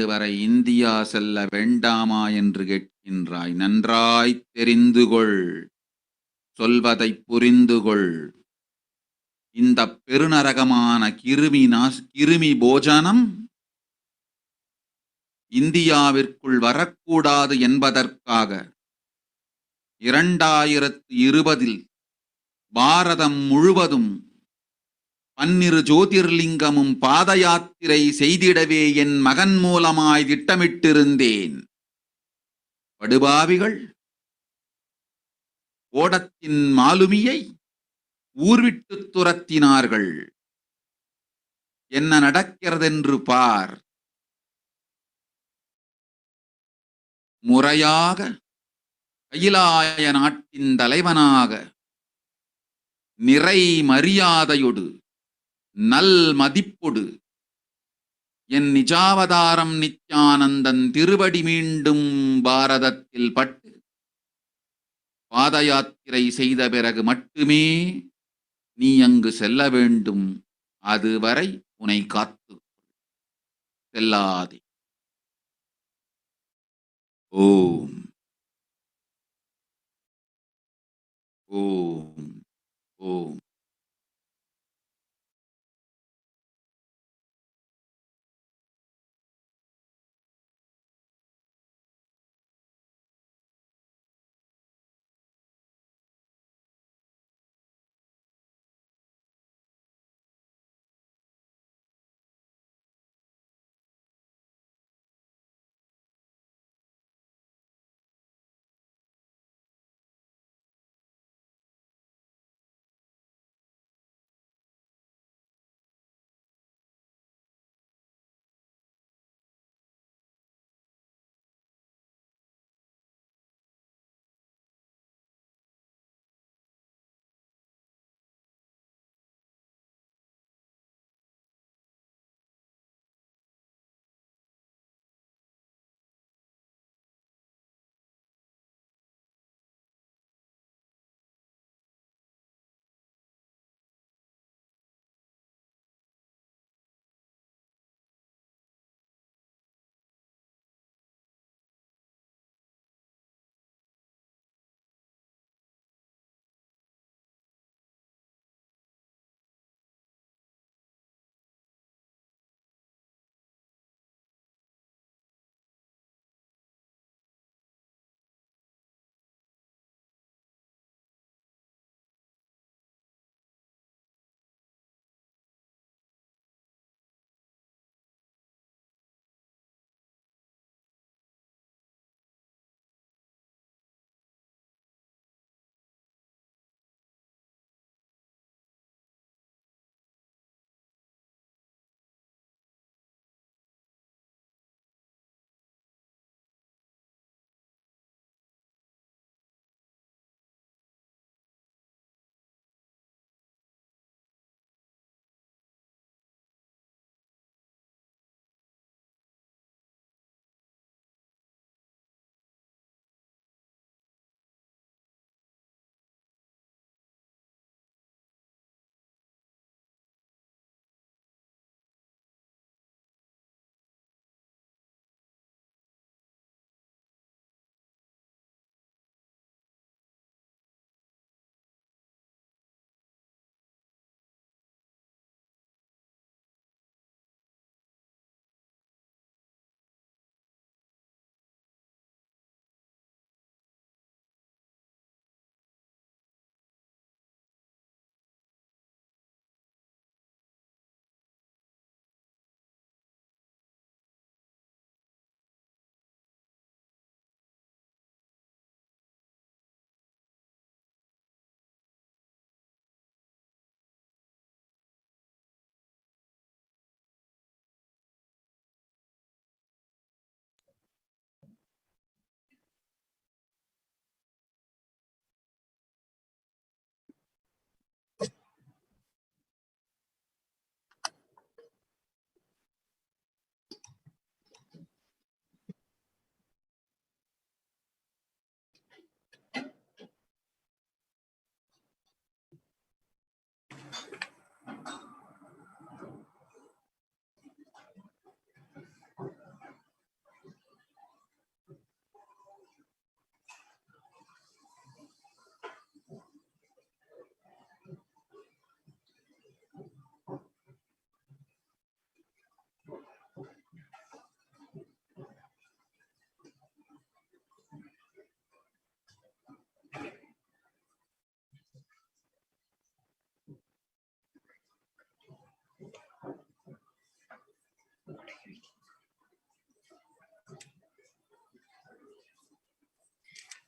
S1: வரை India செல்ல வேண்டாமா என்று கேட்கின்றாய். நன்றாய் தெரிந்துகொள், சொல்வதைப் புரிந்துகொள். இந்த பெருநரகமான கிருமி போஜனம் இந்தியாவிற்குள் வரக்கூடாது என்பதற்காக 2020 பாரதம் முழுவதும் 12 ஜோதிர்லிங்கமும் பாத யாத்திரை செய்திடவே என் மகன் மூலமாய் திட்டமிட்டிருந்தேன். படுபாவிகள் ஓடத்தின் மாலுமியை ஊர்விட்டு துரத்தினார்கள். என்ன நடக்கிறதென்று பார். முறையாக கைலாய நாட்டின் தலைவனாக நிறை மரியாதையொடு நல் மதிப்பொடு என் நிஜாவதாரம் நித்யானந்தன் திருவடி மீண்டும் பாரதத்தில் பட்டு பாத யாத்திரை செய்த பிறகு மட்டுமே நீ அங்கு செல்ல வேண்டும். அதுவரை உன்னை காத்து செல்லாதே. ஓம் ஓம் ஓம்.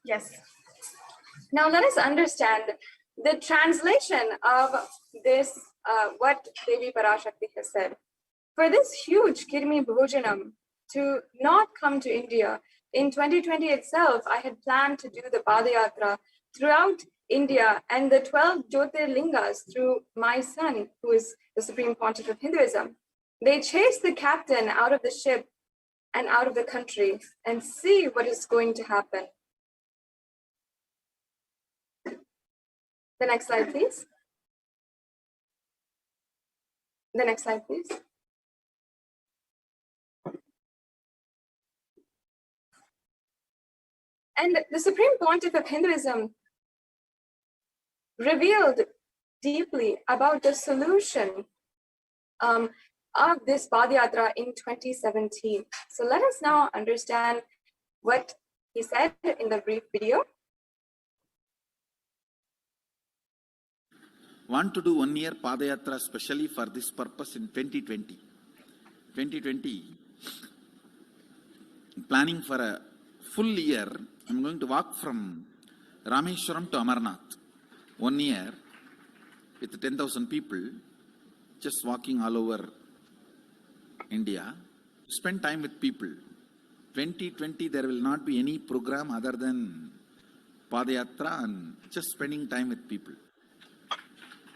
S2: Yes. Now let us understand the translation of this, what Devi Parashakti has said. For this huge Kirmi Bhojanam to not come to India, in 2020 itself, I had planned to do the Padayatra throughout India and the 12 Jyotirlingas through my son, who is the Supreme Pontiff of Hinduism. They chased the captain out of the ship and out of the country, and see what is going to happen. The next slide, please. The next slide, please. And the Supreme Pontiff of Hinduism revealed deeply about the solution of this Padayatra in 2017. So let us now understand what he said in the brief video.
S1: Want to do 1 year Padayatra specially for this purpose in 2020. 2020, planning for a full year. I'm going to walk from Rameshwaram to Amarnath. 1 year with 10,000 people, just walking all over India, spend time with people. 2020, there will not be any program other than Padayatra and just spending time with people.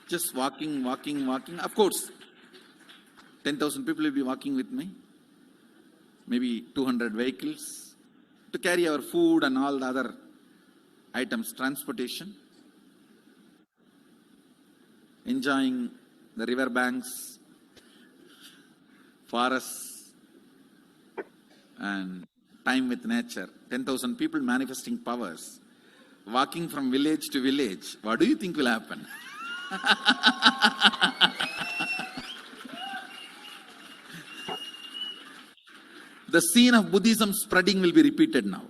S1: Just walking. Of course, 10,000 people will be walking with me. Maybe 200 vehicles to carry our food and all the other items, transportation. Enjoying the river banks, forests, and time with nature. 10,000 people manifesting powers, walking from village to village. What do you think will happen? The scene of Buddhism spreading will be repeated now.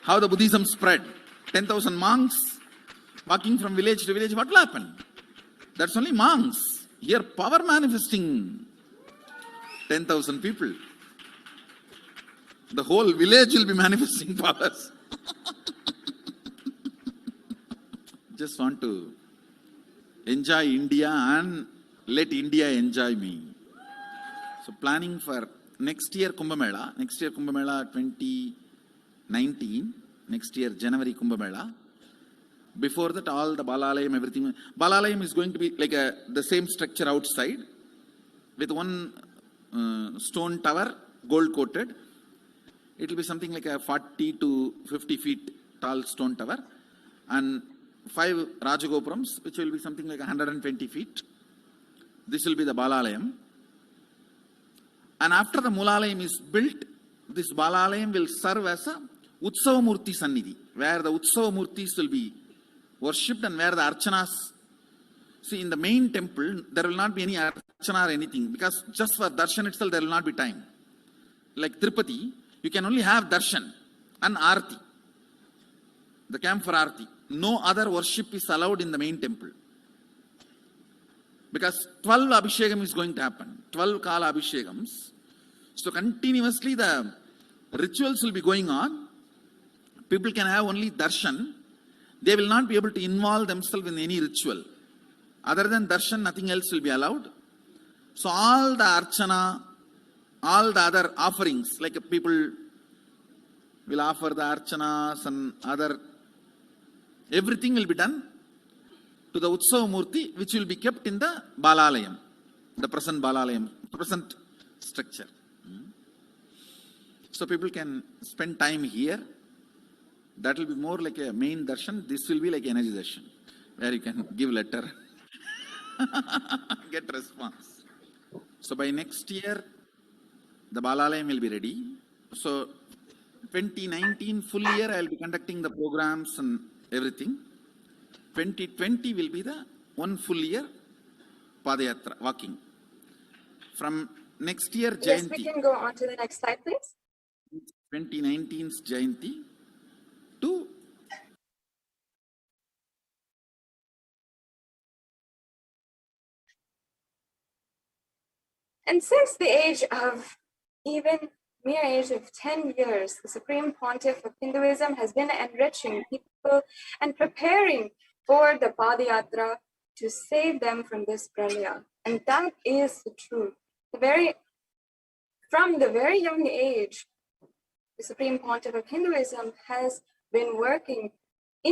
S1: How the Buddhism spread. 10,000 monks walking from village to village. What will happen? That's only monks. Here power manifesting 10,000 people. The whole village will be manifesting powers. Just want to enjoy India and let India enjoy me. So planning for next year Kumbh Mela 2019, next year January Kumbh Mela. Before that, all the Balalayam, everything. Balalayam is going to be like the same structure outside with one stone tower, gold coated. It will be something like a 40 to 50 feet tall stone tower and 5 Rajagopurams, which will be something like 120 feet. This will be the Balalayam. And after the Mulalayam is built, this Balalayam will serve as a Utsava Murti Sannidhi, where the Utsava Murtis will be worshipped and where the Archanas. See, in the main temple, there will not be any Archana or anything, because just for Darshan itself, there will not be time. Like Tirupati, you can only have Darshan and Arti, the camp for Arti. No other worship is allowed in the main temple. Because 12 Abhishekam is going to happen. 12 Kala Abhishekams. So continuously the rituals will be going on. People can have only darshan. They will not be able to involve themselves in any ritual. Other than darshan, nothing else will be allowed. So all the archana, all the other offerings, like people will offer the archanas and other, everything will be done to the Utsava Murti, which will be kept in the Balalayam, the present Balalayam, present structure. So people can spend time here. That will be more like a main darshan. This will be like energy darshan, where you can give letter, get response. So by next year, the Balalayam will be ready. So 2019 full year, I will be conducting the programs and everything. 2020 will be the one full year Padayatra, walking. From next year, Jayanti.
S2: Yes, we can go on to the next slide, please.
S1: 2019's Jayanti to
S2: and since the age of even mere age of 10 years, the Supreme Pontiff of Hinduism has been enriching people and preparing for the Padayatra to save them from this pralaya. And that is the truth. From the very young age, the Supreme Pontiff of Hinduism has been working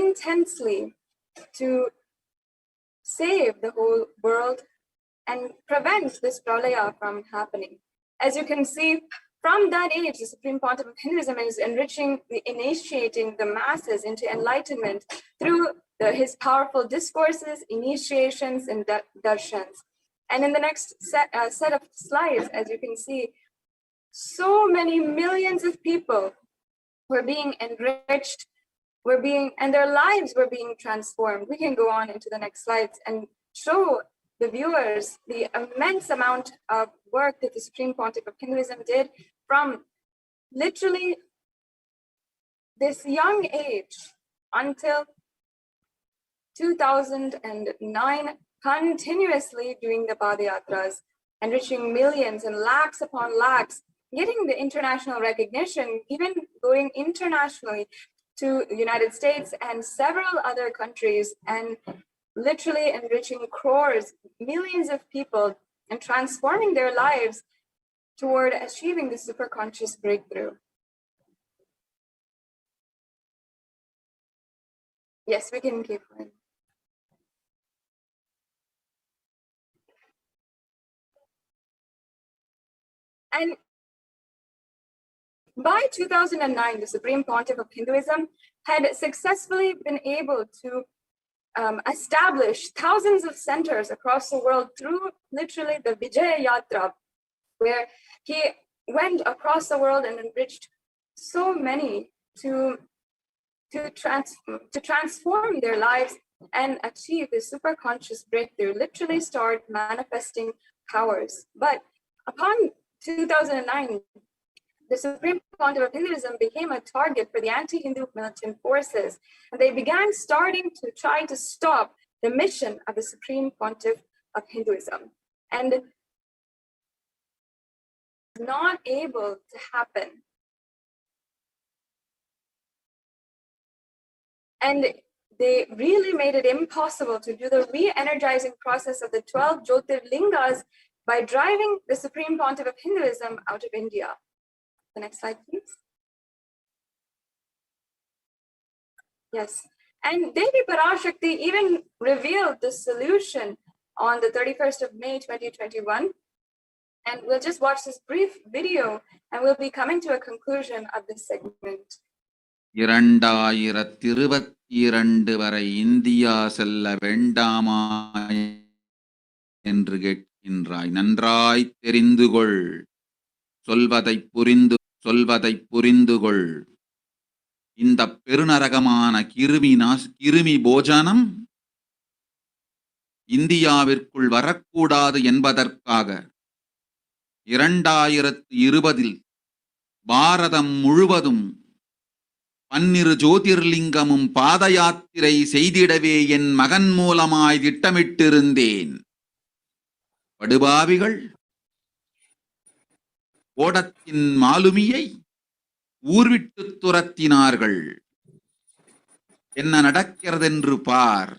S2: intensely to save the whole world and prevent this pralaya from happening. As you can see, from that age, the Supreme Pontiff of Hinduism is initiating the masses into enlightenment through his powerful discourses, initiations, and darshans. And in the next set of slides, as you can see, so many millions of people were being enriched, and their lives were being transformed. We can go on into the next slides and show the viewers the immense amount of work that the Supreme Pontiff of Hinduism did from literally this young age until 2009, continuously doing the Padayatras, enriching millions and lakhs upon lakhs, getting the international recognition, even going internationally to the United States and several other countries, and literally enriching crores, millions of people, and transforming their lives toward achieving the superconscious breakthrough. Yes, we can keep going. And by 2009, the Supreme Pontiff of Hinduism had successfully been able to establish thousands of centers across the world through literally the Vijaya Yatra, where he went across the world and enriched so many to transform their lives and achieve the superconscious breakthrough, literally start manifesting powers. But upon 2009, the Supreme Pontiff of Hinduism became a target for the anti-Hindu militant forces, and they began starting to try to stop the mission of the Supreme Pontiff of Hinduism. And not able to happen. And they really made it impossible to do the re-energizing process of the 12 Jyotirlingas by driving the Supreme Pontiff of Hinduism out of India. The next slide, please. Yes, and Devi PARASHAKTI even revealed the solution on the 31st of May, 2021. And we'll just watch this brief video and we'll be coming to a conclusion of this segment.
S1: 2022 வரை India செல்ல வேண்டாமா என்று கேட்கின்றாய். நன்றாய் தெரிந்து கொள். சொல்வதை புரிந்து கொள். இந்த பெருநரகமான கிருமி போஜனம் இந்தியாவிற்குள் வரக்கூடாது என்பதற்காக 2020 பாரதம் முழுவதும் 12 ஜோதிர்லிங்கமும் பாத யாத்திரை செய்திடவே என் மகன் மூலமாய் திட்டமிட்டிருந்தேன். படுபாவிகள் ஓடத்தின் மாலுமியை ஊர்விட்டு துரத்தினார்கள். என்ன நடக்கிறதென்று பார்.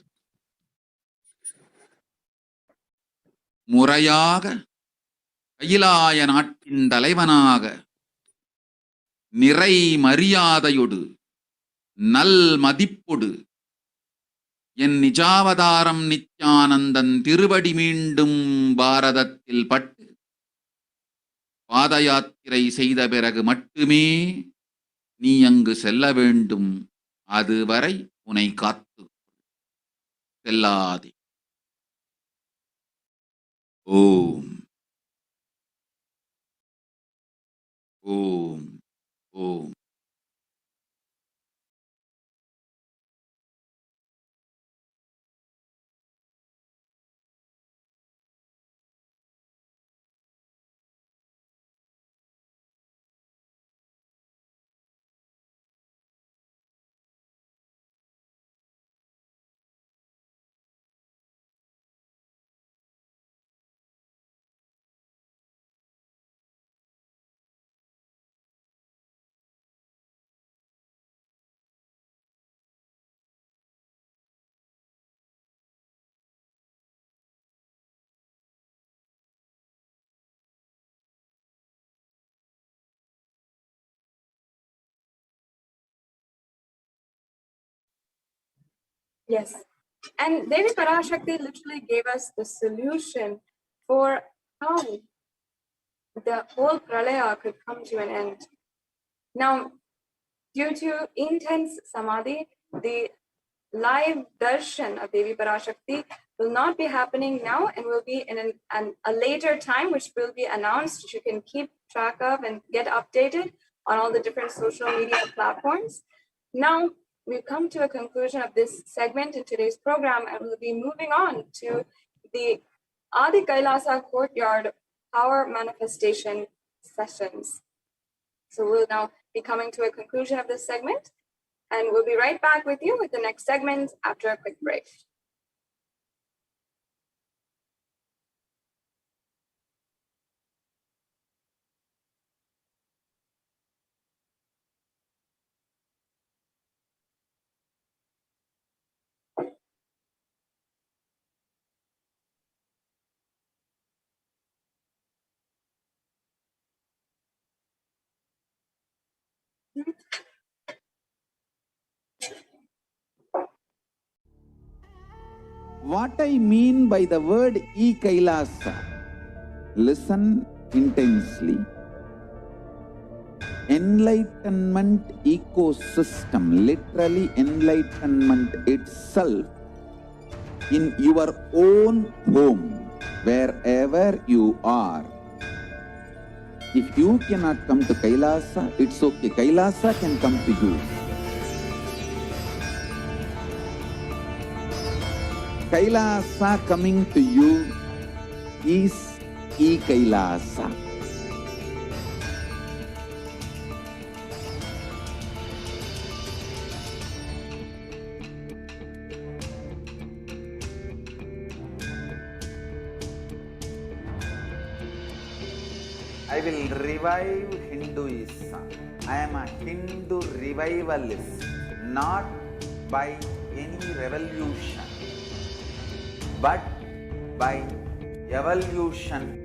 S1: முறையாக கைலாய நாட்டின் தலைவனாக நிறை மரியாதையோடு நல் மதிப்பொடு என் நிஜாவதாரம் நித்யானந்தன் திருவடி மீண்டும் பாரதத்தில் பட்டு பாத யாத்திரை செய்த பிறகு மட்டுமே நீ அங்கு செல்ல வேண்டும். அதுவரை உன்னை காத்து செல்லாதே. ஓம் ஓம் ஓம்.
S2: Yes. And Devi PARASHAKTI literally gave us the solution for how the whole pralaya could come to an end. Now, due to intense samadhi, the live darshan of Devi PARASHAKTI will not be happening now and will be in a later time, which will be announced, which you can keep track of and get updated on all the different social media platforms. Now, we've come to a conclusion of this segment in today's program, and we'll be moving on to the Adi Kailasa Courtyard Power Manifestation sessions. So we'll now be coming to a conclusion of this segment, and we'll be right back with you with the next segment after a quick break.
S1: What I mean by the word e-Kailasa, listen intensely. Enlightenment ecosystem, literally enlightenment itself, in your own home, wherever you are. If you cannot come to Kailasa, it's okay. Kailasa can come to you. Kailasa coming to you is e-Kailasa. I will revive Hinduism. I am a Hindu revivalist, not by any revolution, but by evolution.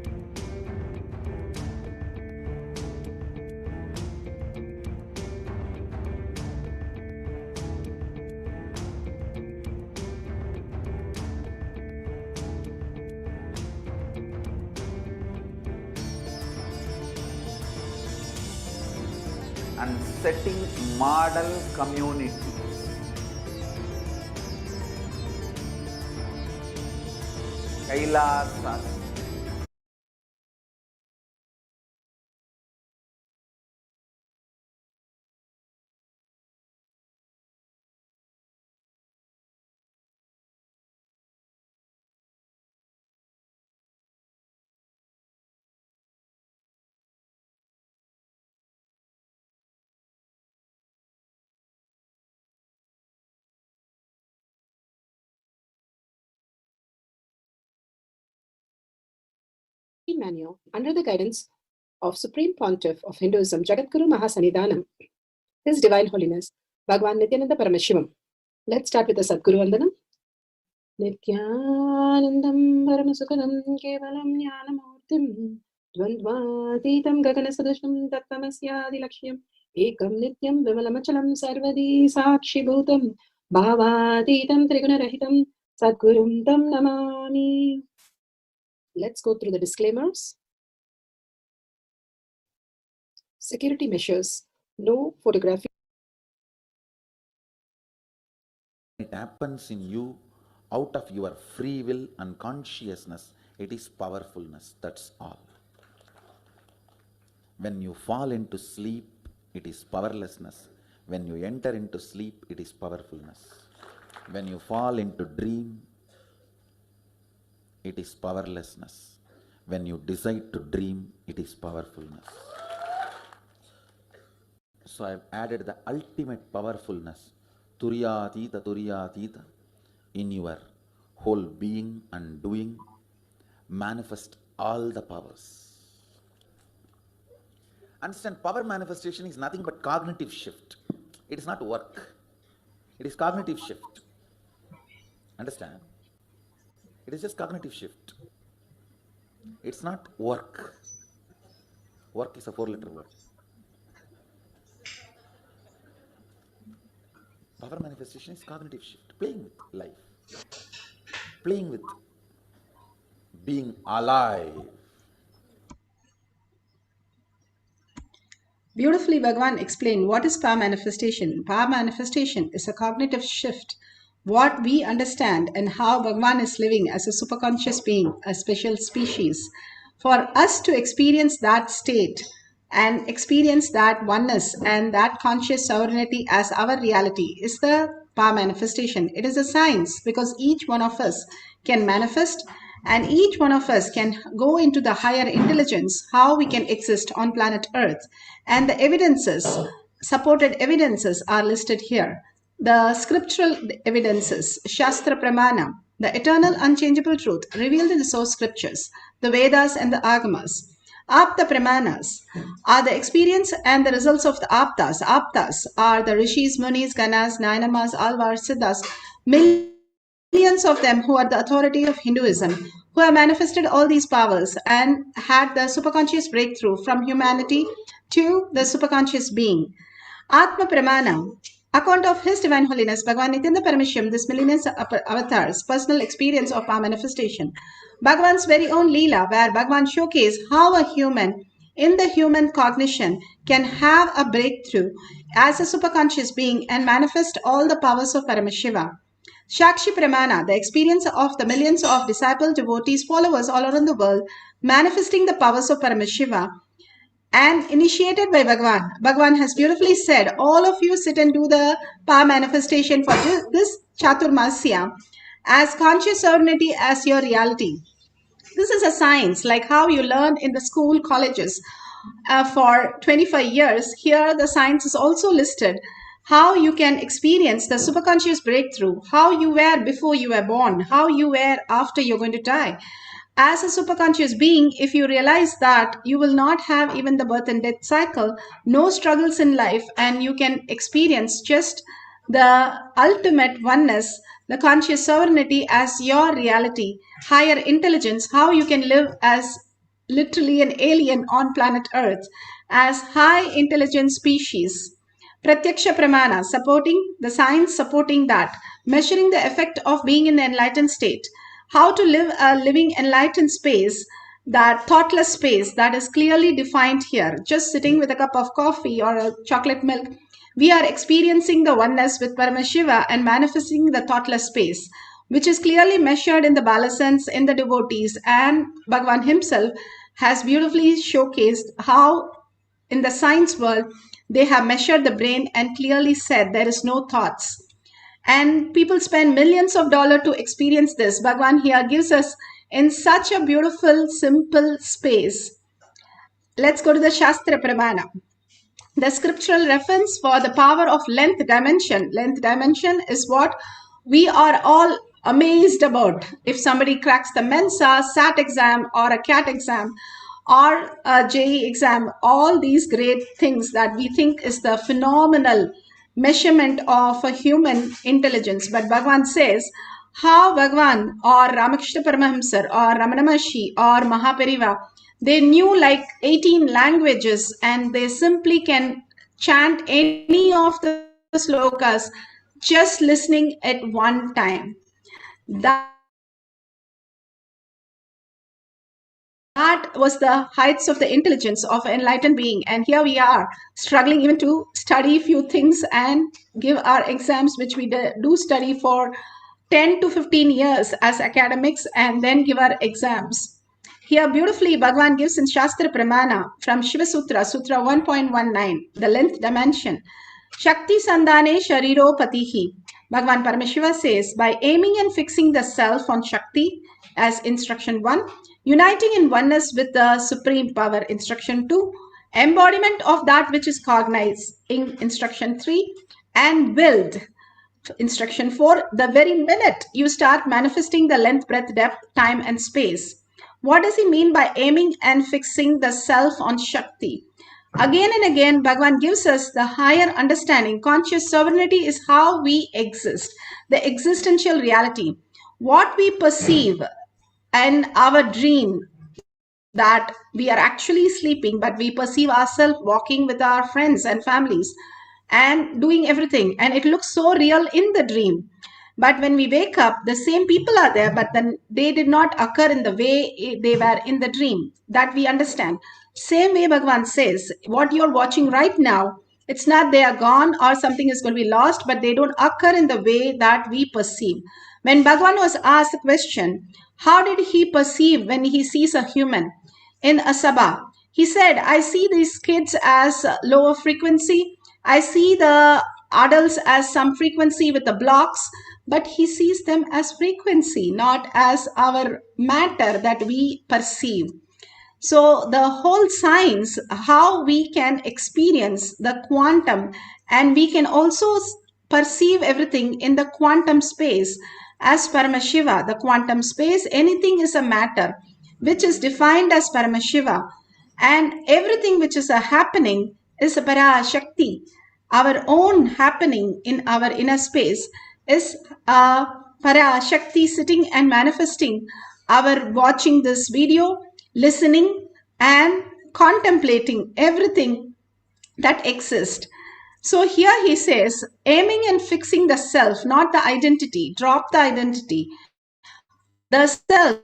S1: And setting model communities. Kailasas.
S10: Manual under the guidance of Supreme Pontiff of Hinduism, Jagadguru Mahasannidhanam, His Divine Holiness, Bhagavan Nityananda Paramashivam. Let's start with the Sadguru Vandanam. Nityanandam Paramasukadam Kevalam Jnanamurtim Dvandvatitam Gaganasadasham Tattvamasya Lakshmam Ekam Nityam Vimalamachalam Sarvadi Sakshi Bhutam Bhavatitam Trigunarahitam Sadgurum Tam Namami. Let's go through the disclaimers. Security measures. No photography.
S1: It happens in you out of your free will and consciousness. It is powerfulness, that's all. When you fall into sleep, it is powerlessness. When you enter into sleep, it is powerfulness. When you fall into dream, it is powerlessness. When you decide to dream, it is powerfulness. So I've added the ultimate powerfulness, Turyatita, in your whole being and doing. Manifest all the powers. Understand, power manifestation is nothing but cognitive shift. It is not work. It is cognitive shift. Understand? It is just cognitive shift. It's not work. Work is a 4-letter word.
S8: Power manifestation is cognitive shift, playing with life, playing with being alive.
S10: Beautifully, Bhagavan explained what is power manifestation. Power manifestation is a cognitive shift, what we understand and how Bhagavan is living as a superconscious being, a special species. For us to experience that state and experience that oneness and that conscious sovereignty as our reality is the power manifestation. It is a science because each one of us can manifest and each one of us can go into the higher intelligence, how we can exist on planet Earth. And the evidences, supported evidences are listed here. The scriptural evidences, Shastra Pramana, the eternal unchangeable truth revealed in the source scriptures, the Vedas and the Agamas. Apta Pramanas are the experience and the results of the Aptas. Aptas are the Rishis, Munis, Ganas, Nainamas, Alvars, Siddhas, millions of them who are the authority of Hinduism, who have manifested all these powers and had the superconscious breakthrough from humanity to the superconscious being. Atma Pramana, account of His Divine Holiness Bhagavan Nityananda Parameshivam, this millennium avatar's personal experience of power manifestation. Bhagavan's very own Leela, where Bhagavan showcased how a human in the human cognition can have a breakthrough as a superconscious being and manifest all the powers of Paramashiva. Shakshi Pramana, the experience of the millions of disciple devotees, followers all around the world, manifesting the powers of Paramashiva and initiated by Bhagavan. Bhagavan has beautifully said, all of you sit and do the power manifestation for this Chaturmasya as conscious sovereignty as your reality. This is a science, like how you learn in the school, colleges for 25 years. Here the science is also listed, how you can experience the superconscious breakthrough, how you were before you were born, how you were after you're going to die. As a superconscious being, if you realize that you will not have even the birth and death cycle, no struggles in life, and you can experience just the ultimate oneness, the conscious sovereignty as your reality, higher intelligence, how you can live as literally an alien on planet Earth, as high intelligence species. Pratyaksha Pramana, supporting the science, supporting that, measuring the effect of being in the enlightened state, how to live a living enlightened space, that thoughtless space that is clearly defined here. Just sitting with a cup of coffee or a chocolate milk, we are experiencing the oneness with Paramashiva and manifesting the thoughtless space, which is clearly measured in the balasans, in the devotees, and Bhagavan himself has beautifully showcased how in the science world they have measured the brain and clearly said there is no thoughts. And people spend millions of dollars to experience this. Bhagavan here gives us in such a beautiful, simple space. Let's go to the Shastra Pramana. The scriptural reference for the power of length dimension. Length dimension is what we are all amazed about. If somebody cracks the Mensa, SAT exam or a CAT exam or a JE exam, all these great things that we think is the phenomenal measurement of a human intelligence. But Bhagavan says how Bhagavan or Ramakrishna Paramahamsa or Ramana Maharshi or Mahapariva, they knew like 18 languages and they simply can chant any of the slokas just listening at one time. That was the heights of the intelligence of an enlightened being. And here we are struggling even to study few things and give our exams, which we do study for 10 to 15 years as academics and then give our exams. Here beautifully Bhagavan gives in Shastra Pramana from Shiva Sutra, Sutra 1.19, the length dimension. Shakti Sandhane Shariro Patihi. Bhagavan Paramashiva says, by aiming and fixing the self on Shakti as instruction 1, uniting in oneness with the supreme power, instruction 2, embodiment of that which is cognized in instruction 3, and willed, instruction 4, the very minute you start manifesting the length, breadth, depth, time and space. What does he mean by aiming and fixing the self on Shakti? Again and again, Bhagavan gives us the higher understanding. Conscious sovereignty is how we exist, the existential reality. What we perceive and our dream that we are actually sleeping, but we perceive ourselves walking with our friends and families. and doing everything, and it looks so real in the dream. But when we wake up, the same people are there, but then they did not occur in the way they were in the dream. That we understand. Same way Bhagavan says, what you're watching right now, it's not they are gone or something is going to be lost, but they don't occur in the way that we perceive. When Bhagavan was asked the question, how did he perceive when he sees a human in a sabha? He said, I see these kids as lower frequency. I see the adults as some frequency with the blocks, but he sees them as frequency, not as our matter that we perceive. So the whole science, how we can experience the quantum, and we can also perceive everything in the quantum space. As Paramashiva, the quantum space, anything is a matter which is defined as Paramashiva, and everything which is a happening is a PARASHAKTI. Our own happening in our inner space is a PARASHAKTI sitting and manifesting. Our watching this video, listening and contemplating everything that exists. So here he says, aiming and fixing the self, not the identity. Drop the identity. The self,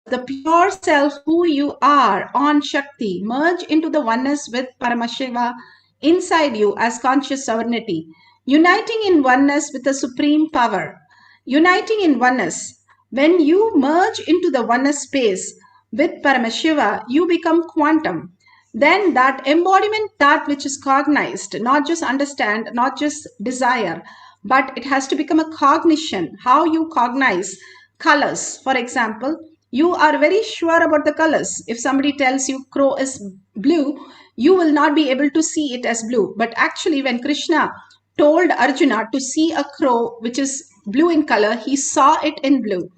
S10: the pure self, who you are on Shakti, merge into the oneness with Paramashiva inside you as conscious sovereignty, uniting in oneness with the supreme power. Uniting in oneness. When you merge into the oneness space with Paramashiva, you become quantum. Then that embodiment, that which is cognized, not just understand, not just desire, but it has to become a cognition. How you cognize colors. For example, you are very sure about the colors. If somebody tells you crow is blue, you will not be able to see it as blue. But actually, when Krishna told Arjuna to see a crow which is blue in color, he saw it in blue.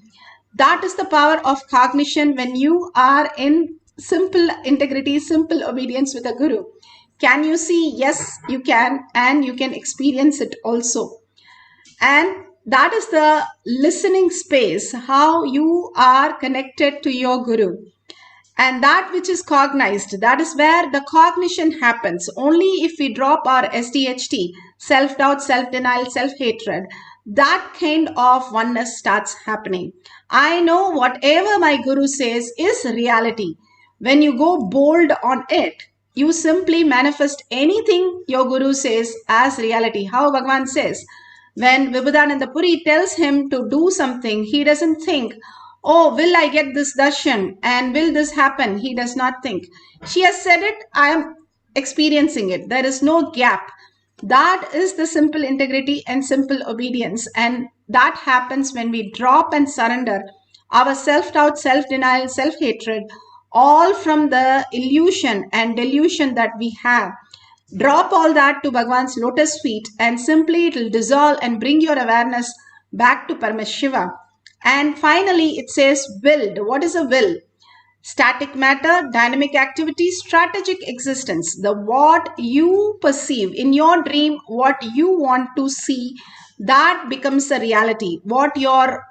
S10: That is the power of cognition when you are in simple integrity, simple obedience with a guru. Can you see? Yes, you can, and you can experience it also. And that is the listening space, how you are connected to your guru. And that which is cognized, that is where the cognition happens. Only if we drop our SDHT, self-doubt, self-denial, self-hatred, that kind of oneness starts happening. I know whatever my guru says is reality. When you go bold on it, you simply manifest anything your guru says as reality. How Bhagavan says, when Vibhudananda Puri tells him to do something, he doesn't think, oh, will I get this darshan and will this happen? He does not think. She has said it, I am experiencing it. There is no gap. That is the simple integrity and simple obedience. And that happens when we drop and surrender our self-doubt, self-denial, self-hatred, all from the illusion and delusion that we have. Drop all that to Bhagavan's lotus feet, and simply it will dissolve and bring your awareness back to Paramashiva. And finally, it says willed. What is a will? Static matter, dynamic activity, strategic existence. The what you perceive in your dream, what you want to see, that becomes a reality. What your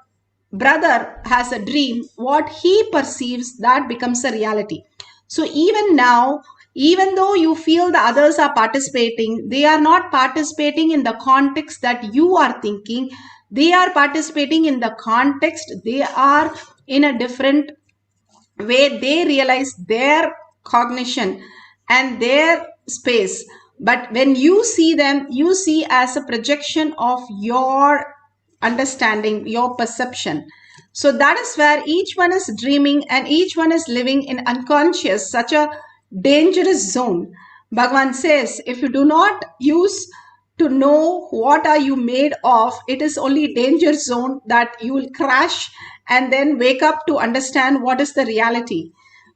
S10: brother has a dream, what he perceives, that becomes a reality. So even now, even though you feel the others are participating, they are not participating in the context that you are thinking. They are participating in the context. They are in a different way. They realize their cognition and their space. But when you see them, you see as a projection of your understanding, your perception. So that is where each one is dreaming and each one is living in unconscious, such a dangerous zone. Bhagavan says, if you do not use to know what are you made of, it is only danger zone that you will crash and then wake up to understand what is the reality.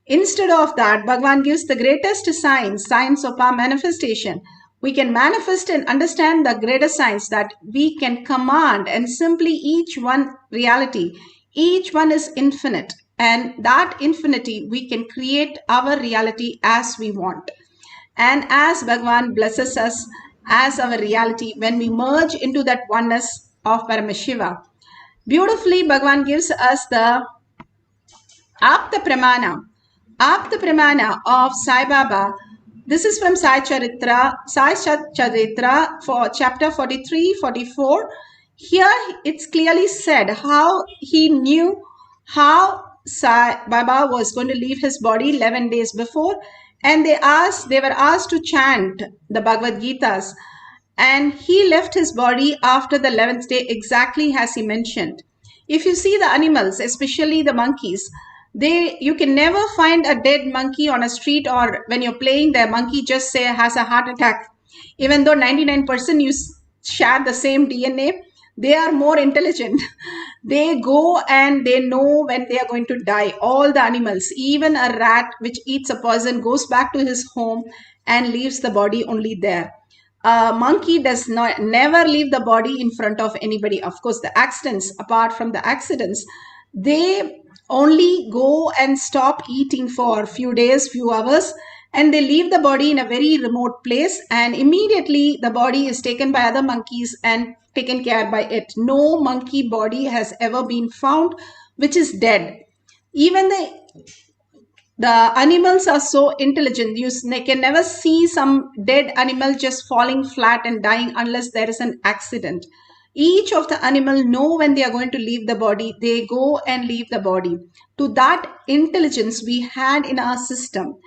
S10: Instead of that, Bhagavan gives the greatest science of our manifestation. We can manifest and understand the greater science that we can command, and simply each one reality. Each one is infinite, and that infinity we can create our reality as we want. And as Bhagavan blesses us as our reality when we merge into that oneness of Paramashiva. Beautifully, Bhagavan gives us the Apta Pramana of Sai Baba,
S11: This is from Sai Charitra for chapter 43, 44. Here it's clearly said how he knew how Sai Baba was going to leave his body 11 days before, and they were asked to chant the Bhagavad Gitas, and he left his body after the 11th day exactly as he mentioned. If you see the animals, especially the monkeys, you can never find a dead monkey on a street, or when you're playing, the monkey just say has a heart attack. Even though 99% you share the same DNA, they are more intelligent. They go and they know when they are going to die. All the animals, even a rat which eats a poison, goes back to his home and leaves the body only there. A monkey does never leave the body in front of anybody. Of course, the accidents, apart from the accidents, they only go and stop eating for a few days, few hours, and they leave the body in a very remote place, and immediately the body is taken by other monkeys and taken care by it. No monkey body has ever been found which is dead. Even the animals are so intelligent. You can never see some dead animal just falling flat and dying unless there is an accident. Each of the animal know when they are going to leave the body. They go and leave the body. To that intelligence we had in our system.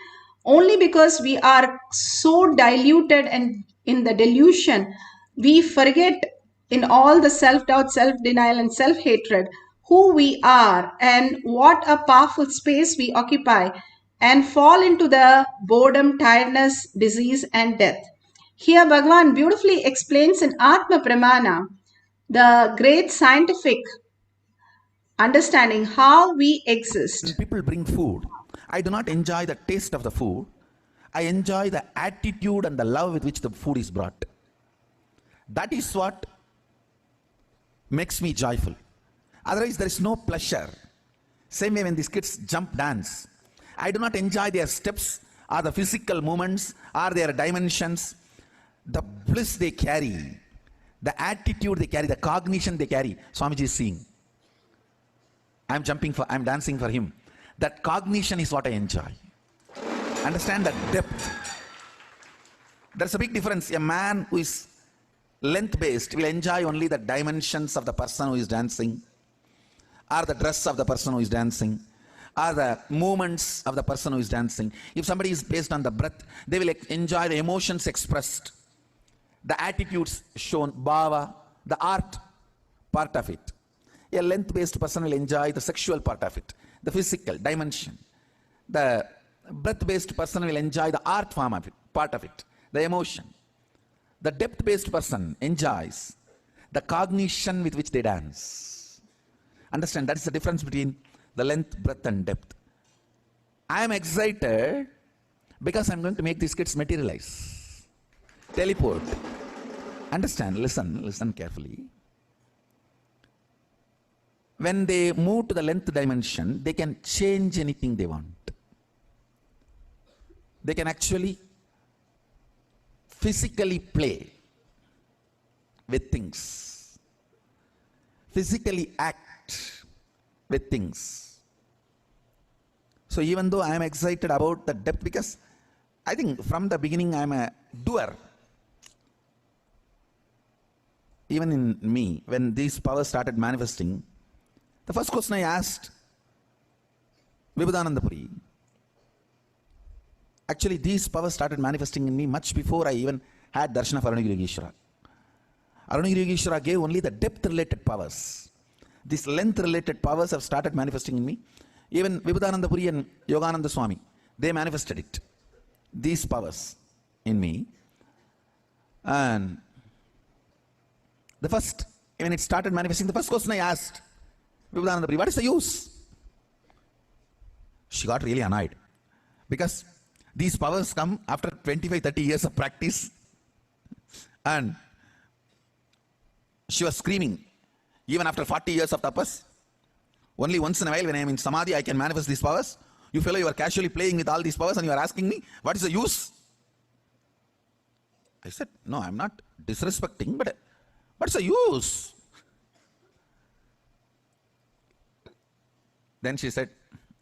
S11: Only because we are so diluted and in the delusion, we forget in all the self-doubt, self-denial, and self-hatred who we are and what a powerful space we occupy, and fall into the boredom, tiredness, disease, and death. Here Bhagavan beautifully explains in Atma Pramana, the great scientific understanding how we exist.
S8: When people bring food, I do not enjoy the taste of the food. I enjoy the attitude and the love with which the food is brought. That is what makes me joyful. Otherwise, there is no pleasure. Same way when these kids jump dance, I do not enjoy their steps or the physical movements or their dimensions. The bliss they carry, the attitude they carry, the cognition they carry. Swamiji is seeing. I'm dancing for him. That cognition is what I enjoy. Understand that depth. There's a big difference. A man who is length-based will enjoy only the dimensions of the person who is dancing, or the dress of the person who is dancing, or the movements of the person who is dancing. If somebody is based on the breath, they will enjoy the emotions expressed, the attitudes shown, bhava, the art part of it. A length-based person will enjoy the sexual part of it, the physical dimension. The breath-based person will enjoy the art form of it, part of it, the emotion. The depth-based person enjoys the cognition with which they dance. Understand, that is the difference between the length, breadth, and depth. I am excited because I am going to make these kids materialize, teleport. Understand, listen carefully. When they move to the length dimension, they can change anything they want. They can actually physically play with things, physically act with things. So even though I am excited about the depth, because I think from the beginning I am a doer. Even in me, when these powers started manifesting, the first question I asked Vibhudananda Puri, actually these powers started manifesting in me much before I even had darshan of Arunagiri Yogeshwara. Arunagiri Yogeshwara gave only the depth related powers. These length related powers have started manifesting in me. Even Vibhudananda Puri and Yogananda Swami, they manifested it, these powers in me. And the first, when it started manifesting, the first question I asked Vibhudananda Puri, what is the use? She got really annoyed because these powers come after 25-30 years of practice, and she was screaming, even after 40 years of tapas, only once in a while when I am in samadhi I can manifest these powers. You fellow, you are casually playing with all these powers and you are asking me what is the use? I said, no, I am not disrespecting, but what's the use? Then she said,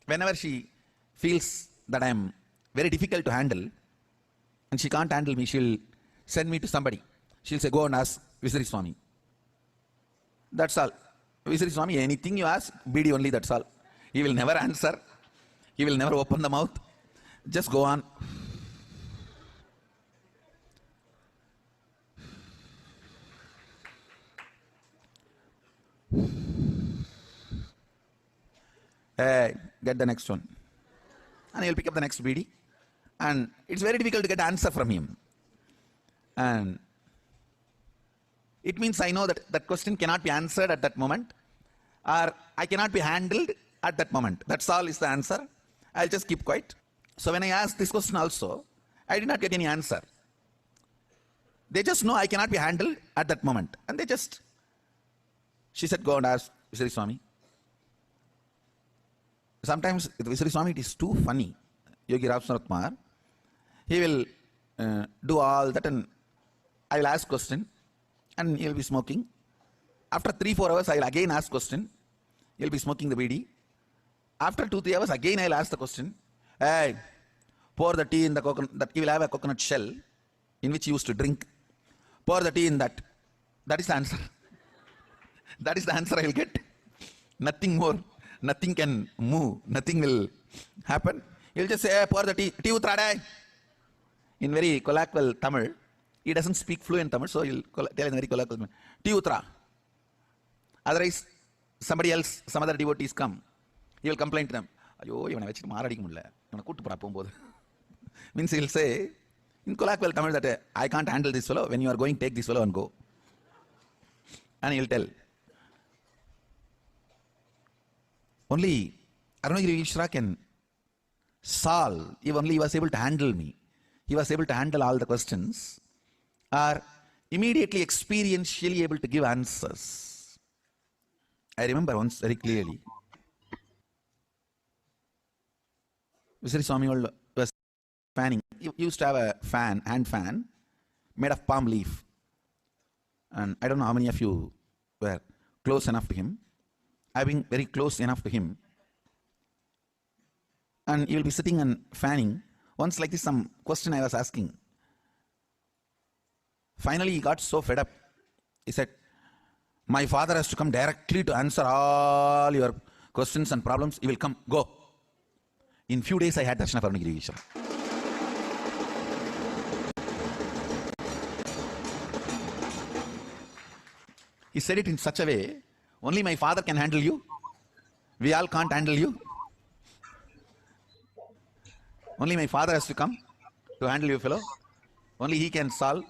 S8: whenever she feels that I am very difficult to handle, and she can't handle me, she'll send me to somebody. She'll say, go and ask Visari Swami. That's all. Visari Swami, anything you ask, BD only, that's all. He will never answer. He will never open the mouth. Just go on. Get the next one. And he'll pick up the next BD. And it's very difficult to get an answer from him. And it means I know that that question cannot be answered at that moment, or I cannot be handled at that moment. That's all is the answer. I'll just keep quiet. So when I asked this question also, I did not get any answer. They just know I cannot be handled at that moment. And she said, go and ask Visari Swami. Sometimes with Visari Swami it is too funny. Yogi Ram Kumar, he will do all that, and I will ask question and he will be smoking. After 3-4 hours I will again ask question. He will be smoking the BD. After 2-3 hours again I will ask the question. Hey, pour the tea in the coconut, that he will have a coconut shell in which he used to drink. Pour the tea in that. That is the answer. That is the answer I will get. Nothing more. Nothing can move. Nothing will happen. He will just say, hey, pour the tea. Tea utrada. In very colloquial Tamil. He doesn't speak fluent Tamil, so he will tell in very colloquial Tamil. Tea utra. Otherwise, somebody else, some other devotees come. He will complain to them. Means he will say, in colloquial Tamil, that I can't handle this fellow. When you are going, take this fellow and go. And he will tell. Only Arunagiri Ishra can solve, if only he was able to handle me. He was able to handle all the questions, or immediately experientially able to give answers. I remember once very clearly. Visari Swami was fanning. He used to have a fan, hand fan, made of palm leaf. And I don't know how many of you were close enough to him. I've been very close enough to him. And he will be sitting and fanning. Once like this, some question I was asking. Finally, he got so fed up. He said, my father has to come directly to answer all your questions and problems. He will come, go. In few days, I had darshan of Arunagiri Ishra. He said it in such a way, only my father can handle you. We all can't handle you. Only my father has to come to handle you, fellow. Only he can solve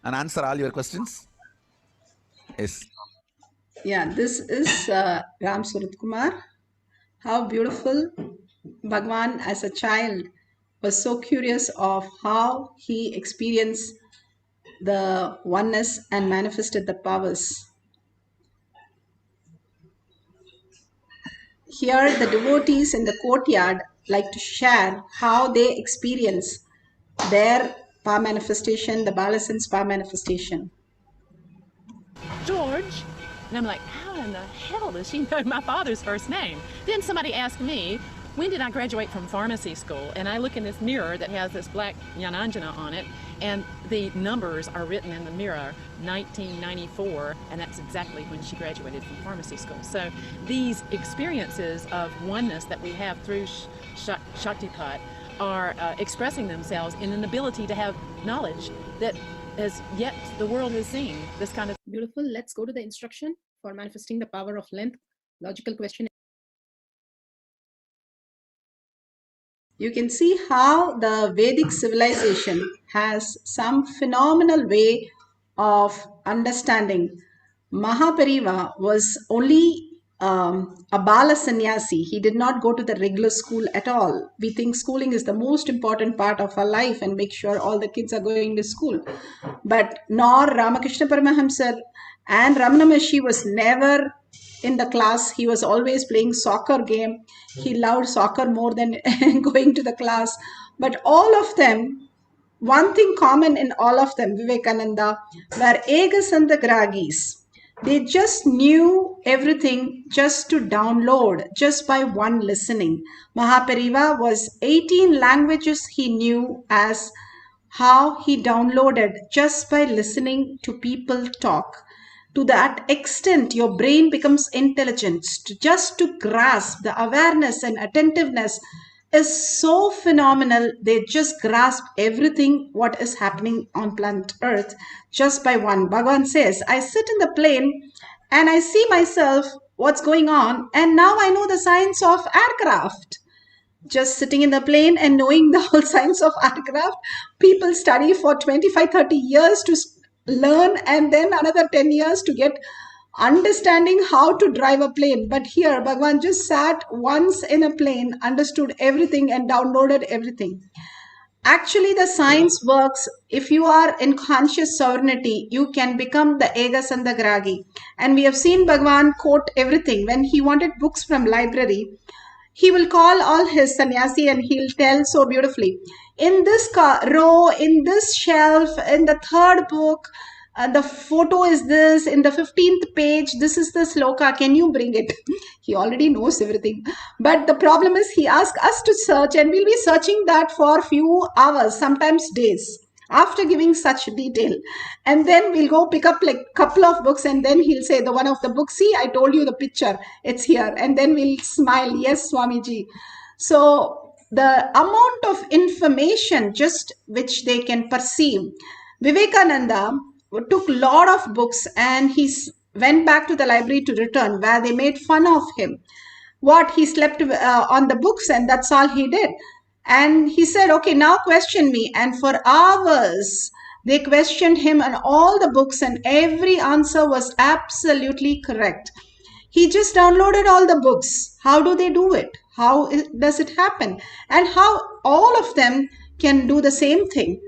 S8: and answer all your questions. Yes.
S11: Yeah, this is Ram Surat Kumar. How beautiful. Bhagwan as a child was so curious of how he experienced the oneness and manifested the powers. Here the devotees in the courtyard like to share how they experience their power manifestation, the Balasan's power manifestation.
S12: George. And I'm like, how in the hell does she know my father's first name? Then somebody asked me, when did I graduate from pharmacy school? And I look in this mirror that has this black Jnananjana on it, and the numbers are written in the mirror, 1994, and that's exactly when she graduated from pharmacy school. So these experiences of oneness that we have through Shaktipat are expressing themselves in an ability to have knowledge that as yet the world has seen. This kind of
S10: Beautiful. Let's go to the instruction for manifesting the power of length. Logical question.
S11: You can see how the Vedic civilization has some phenomenal way of understanding. Mahapariva was only a Bala Sannyasi. He did not go to the regular school at all. We think schooling is the most important part of our life and make sure all the kids are going to school. But nor Ramakrishna Paramahamsa and Ramana Maharshi was never in the class. He was always playing soccer game. He loved soccer more than going to the class. But all of them, one thing common in all of them, Vivekananda, were Egasanda Gragis. They just knew everything just to download, just by one listening. Mahapariva was 18 languages he knew as how he downloaded just by listening to people talk. To that extent, your brain becomes intelligent. Just to grasp the awareness and attentiveness is so phenomenal. They just grasp everything what is happening on planet Earth just by one. Bhagavan says, I sit in the plane and I see myself what's going on, and now I know the science of aircraft. Just sitting in the plane and knowing the whole science of aircraft, people study for 25-30 years to learn, and then another 10 years to get understanding how to drive a plane. But here Bhagavan just sat once in a plane, understood everything and downloaded everything. Actually, the science works. If you are in conscious sovereignty, you can become the Egasandhagragi. And we have seen Bhagavan quote everything. When he wanted books from library, he will call all his sannyasi and he'll tell so beautifully, in this row, in this shelf, in the third book, the photo is this, in the 15th page, this is the sloka, can you bring it? He already knows everything. But the problem is he asks us to search, and we'll be searching that for a few hours, sometimes days, after giving such detail. And then we'll go pick up like a couple of books, and then he'll say, the one of the books, see, I told you the picture, it's here. And then we'll smile, yes, Swamiji. So the amount of information just which they can perceive. Vivekananda took a lot of books and he went back to the library to return, where they made fun of him. What, he slept on the books, and that's all he did. And he said, okay, now question me. And for hours, they questioned him on all the books, and every answer was absolutely correct. He just downloaded all the books. How do they do it? How does it happen? And how all of them can do the same thing.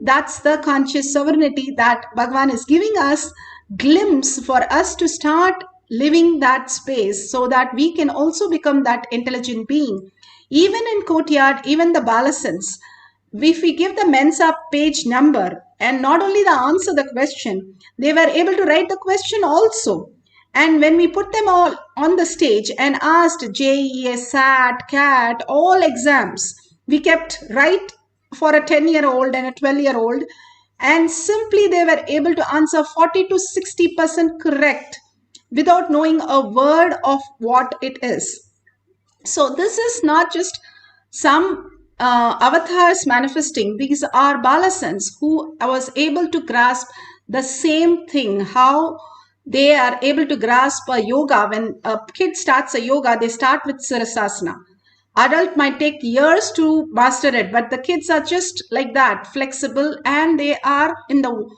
S11: That's the conscious sovereignty that Bhagavan is giving us, glimpse for us to start living that space, so that we can also become that intelligent being. Even in courtyard, even the balasans, if we give the Mensa page number and not only the answer the question, they were able to write the question also. And when we put them all on the stage and asked JEA, SAT, CAT, all exams, we kept right for a 10-year-old and a 12-year-old, and simply they were able to answer 40 to 60% correct without knowing a word of what it is. So this is not just some avatars manifesting. These are balasans who was able to grasp the same thing, how they are able to grasp a yoga. When a kid starts a yoga, they start with Sirasasana. Adult might take years to master it, but the kids are just like that, flexible, and they are in the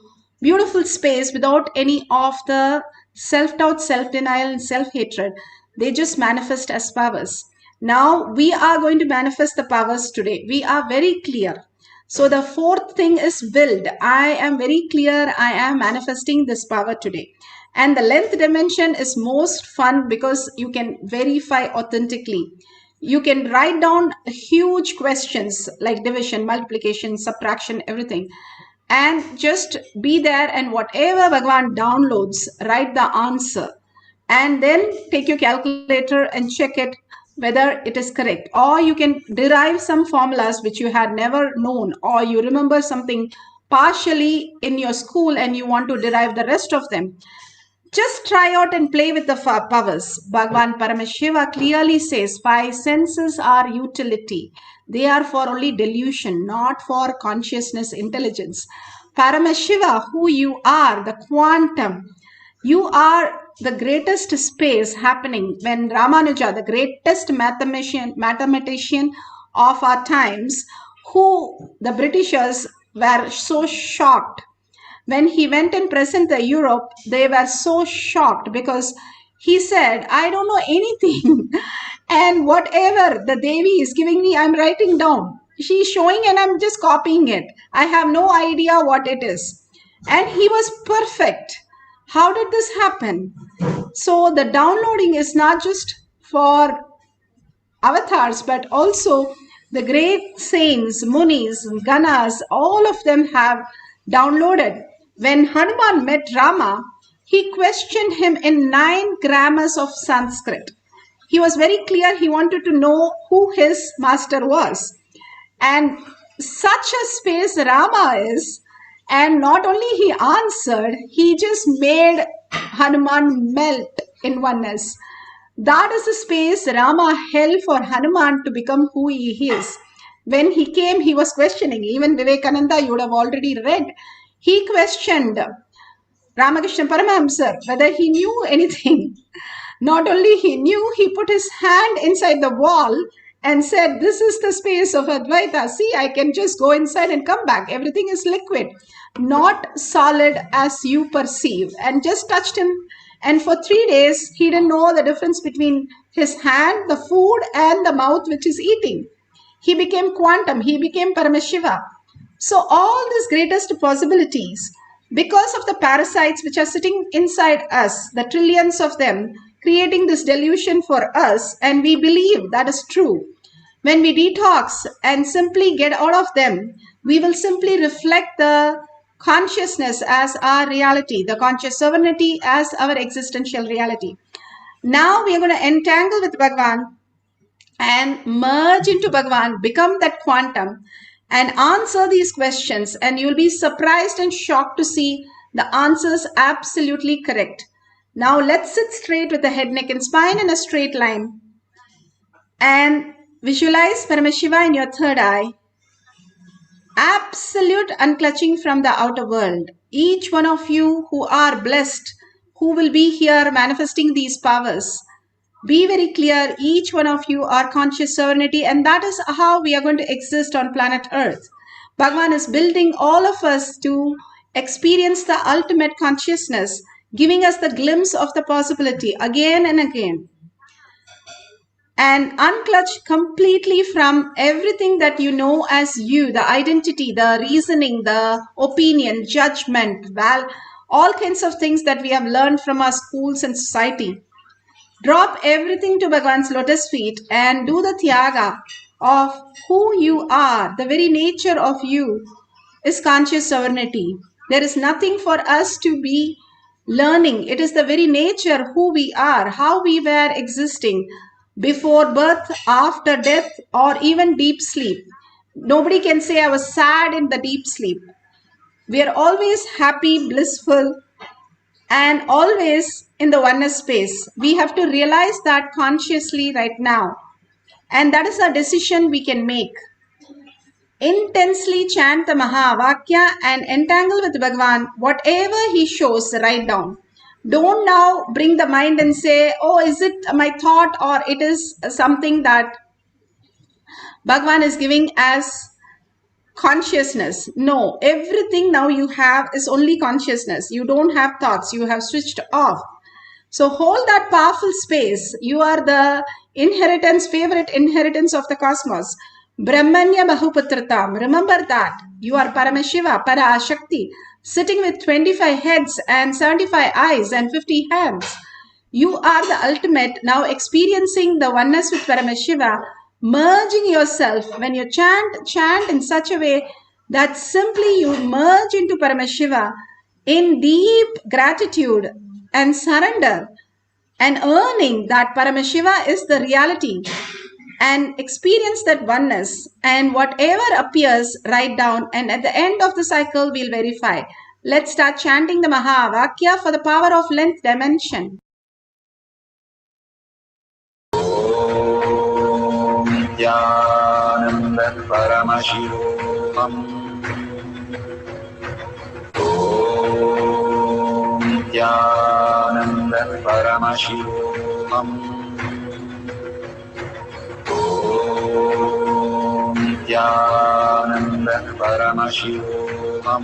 S11: beautiful space without any of the self-doubt, self-denial, and self-hatred. They just manifest as powers. Now we are going to manifest the powers today. We are very clear. So the fourth thing is willed. I am very clear. I am manifesting this power today. And the length dimension is most fun because you can verify authentically. You can write down huge questions like division, multiplication, subtraction, everything. And just be there, and whatever Bhagavan downloads, write the answer. And then take your calculator and check it whether it is correct. Or you can derive some formulas which you had never known, or you remember something partially in your school and you want to derive the rest of them. Just try out and play with the powers. Bhagavan Paramashiva clearly says 5 senses are utility. They are for only delusion, not for consciousness, intelligence. Paramashiva, who you are, the quantum, you are the greatest space happening. When Ramanuja, the greatest mathematician of our times, who the Britishers were so shocked. When he went and presented the Europe, they were so shocked because he said, I don't know anything. And whatever the Devi is giving me, I'm writing down. She's showing and I'm just copying it. I have no idea what it is. And he was perfect. How did this happen? So the downloading is not just for avatars, but also the great saints, munis, ganas, all of them have downloaded. When Hanuman met Rama, he questioned him in 9 grammars of Sanskrit. He was very clear. He wanted to know who his master was. And such a space Rama is. And not only he answered, he just made Hanuman melt in oneness. That is the space Rama held for Hanuman to become who he is. When he came, he was questioning. Even Vivekananda, you would have already read. He questioned Ramakrishna Paramahamsa whether he knew anything. Not only he knew, he put his hand inside the wall and said, this is the space of Advaita. See, I can just go inside and come back. Everything is liquid, not solid as you perceive. And just touched him. And for 3 days, he didn't know the difference between his hand, the food, and the mouth which is eating. He became quantum. He became Paramashiva. So all these greatest possibilities, because of the parasites which are sitting inside us, the trillions of them, creating this delusion for us, and we believe that is true. When we detox and simply get out of them, we will simply reflect the consciousness as our reality, the conscious sovereignty as our existential reality. Now we are going to entangle with Bhagavan and merge into Bhagavan, become that quantum, and answer these questions, and you will be surprised and shocked to see the answers absolutely correct. Now let's sit straight with the head, neck and spine in a straight line and visualize Paramashiva in your third eye. Absolute unclutching from the outer world. Each one of you who are blessed, who will be here manifesting these powers, be very clear, each one of you are conscious sovereignty, and that is how we are going to exist on planet Earth. Bhagavan is building all of us to experience the ultimate consciousness, giving us the glimpse of the possibility again and again. And unclutch completely from everything that you know as you, the identity, the reasoning, the opinion, judgment, all kinds of things that we have learned from our schools and society. Drop everything to Bhagavan's lotus feet and do the tyaga of who you are. The very nature of you is conscious sovereignty. There is nothing for us to be learning. It is the very nature who we are, how we were existing before birth, after death, or even deep sleep. Nobody can say I was sad in the deep sleep. We are always happy, blissful, and always in the oneness space. We have to realize that consciously right now. And that is a decision we can make. Intensely chant the Mahavakya and entangle with Bhagavan. Whatever he shows, write down. Don't now bring the mind and say, oh, is it my thought or it is something that Bhagavan is giving as consciousness. No, everything now you have is only consciousness. You don't have thoughts. You have switched off. So hold that powerful space. You are the inheritance, favorite inheritance of the cosmos. Brahmanya Bahuputratam. Remember that. You are Paramashiva, PARASHAKTI, sitting with 25 heads and 75 eyes and 50 hands. You are the ultimate, now experiencing the oneness with Paramashiva, merging yourself. When you chant in such a way that simply you merge into Paramashiva in deep gratitude and surrender and earning that Paramashiva is the reality, and experience that oneness, and whatever appears, write down, and at the end of the cycle we'll verify. Let's start chanting the Mahavakya for the power of length dimension.
S1: Nityananda Paramashivam. Om Nityananda Paramashivam. Om Nityananda Paramashivam.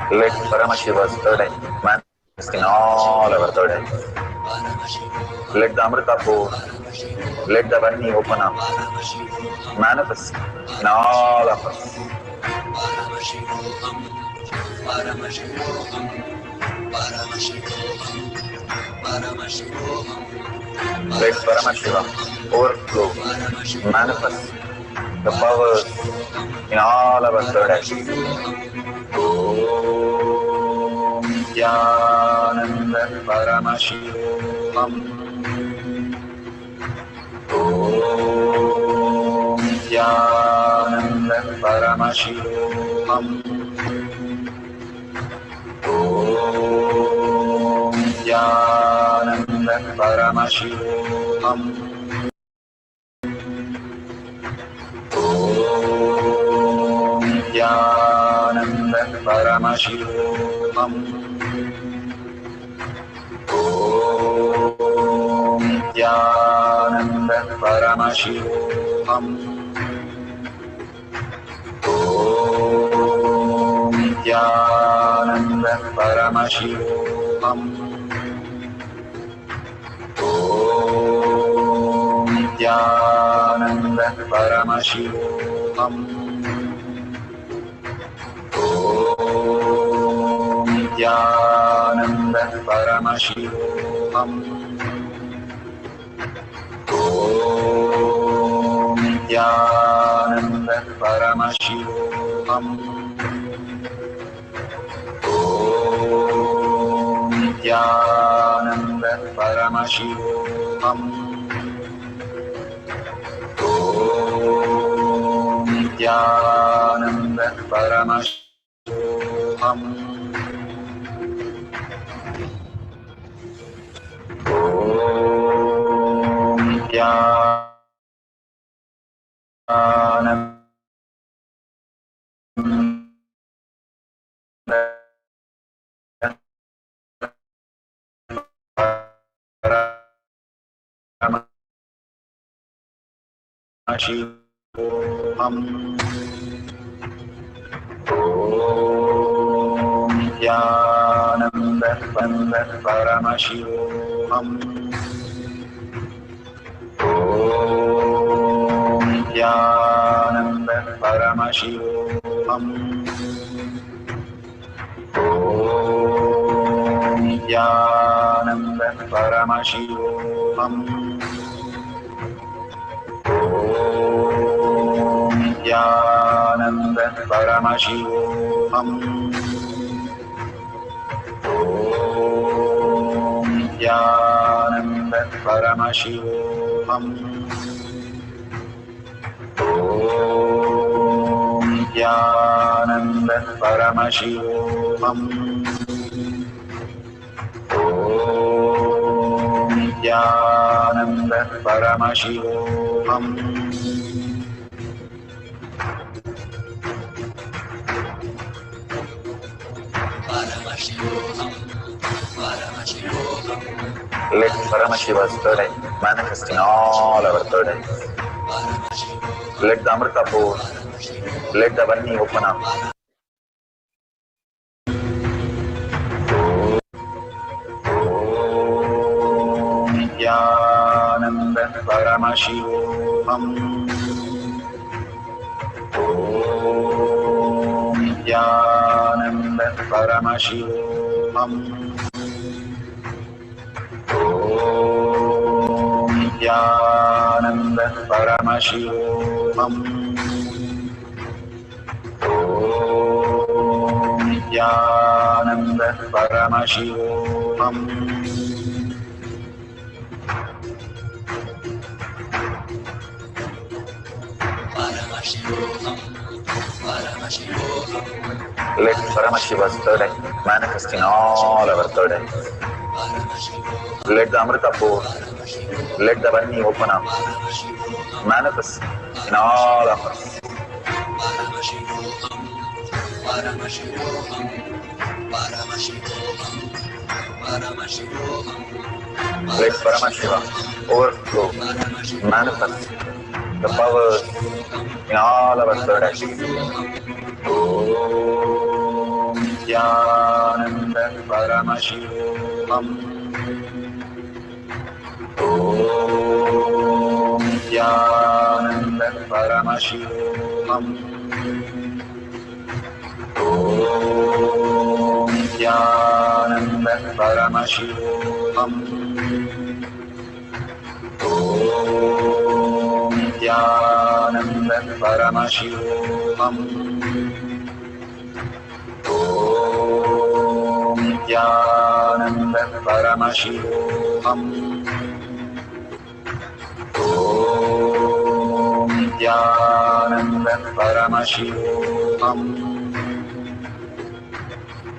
S1: Let Paramashiva's third eye manifest in all our third eyes. Let the Amrita pour, let the Varni open up, manifest in all of us. Let Paramashiva overflow, manifest the powers in all our third eyes. Om Nityananda Paramashivam Om Nityananda Paramashivam Om Nityananda Paramashivam Om Nityananda Paramashivam Om Nityananda Paramashivam Om Nityananda Paramashivam Om Nityananda Paramashivam Om Nityananda Paramashivam Om Nityananda Paramashivam Om Nityananda Paramashivam Om Nityananda Paramashivam Om Nityananda Paramashivam Om Nityananda Paramashivam Om Nityananda Paramashivam Om Nityananda Paramashivam Om Nityananda Paramashivam Om Nityananda Paramashivam Om Nityananda Paramashivam Let Paramashiva's third eye manifest in all our third eyes. Let the Amrita pour, let the Vani open up. Om Nityananda Paramashivam Om Nityananda Paramashivam Om Nityananda Paramashivam Om Nityananda Paramashivam Let Paramashiva's third eye manifest in all our third eyes. Let the Amrita pour, let the Vani open up, manifest in all of us. Let Paramashiva overflow, manifest the powers in all our third eyes. Om Nityananda Paramashivam Om Nityananda Paramashivam Om Nityananda Paramashivam Om Nityananda Paramashivam Om
S8: Nityananda Paramashivoham. Om Nityananda Paramashivoham.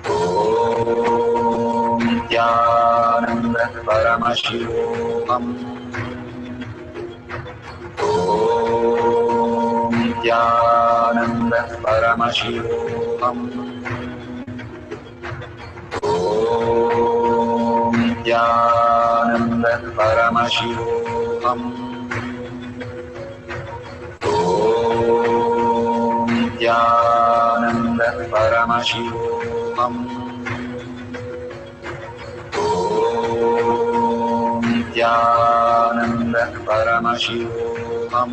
S8: Om Nityananda Paramashivoham. Om Nityananda Paramashivoham. Om Nityananda Paramashivoham. Om Nityananda Paramashivoham. Om Nityananda Paramashivoham.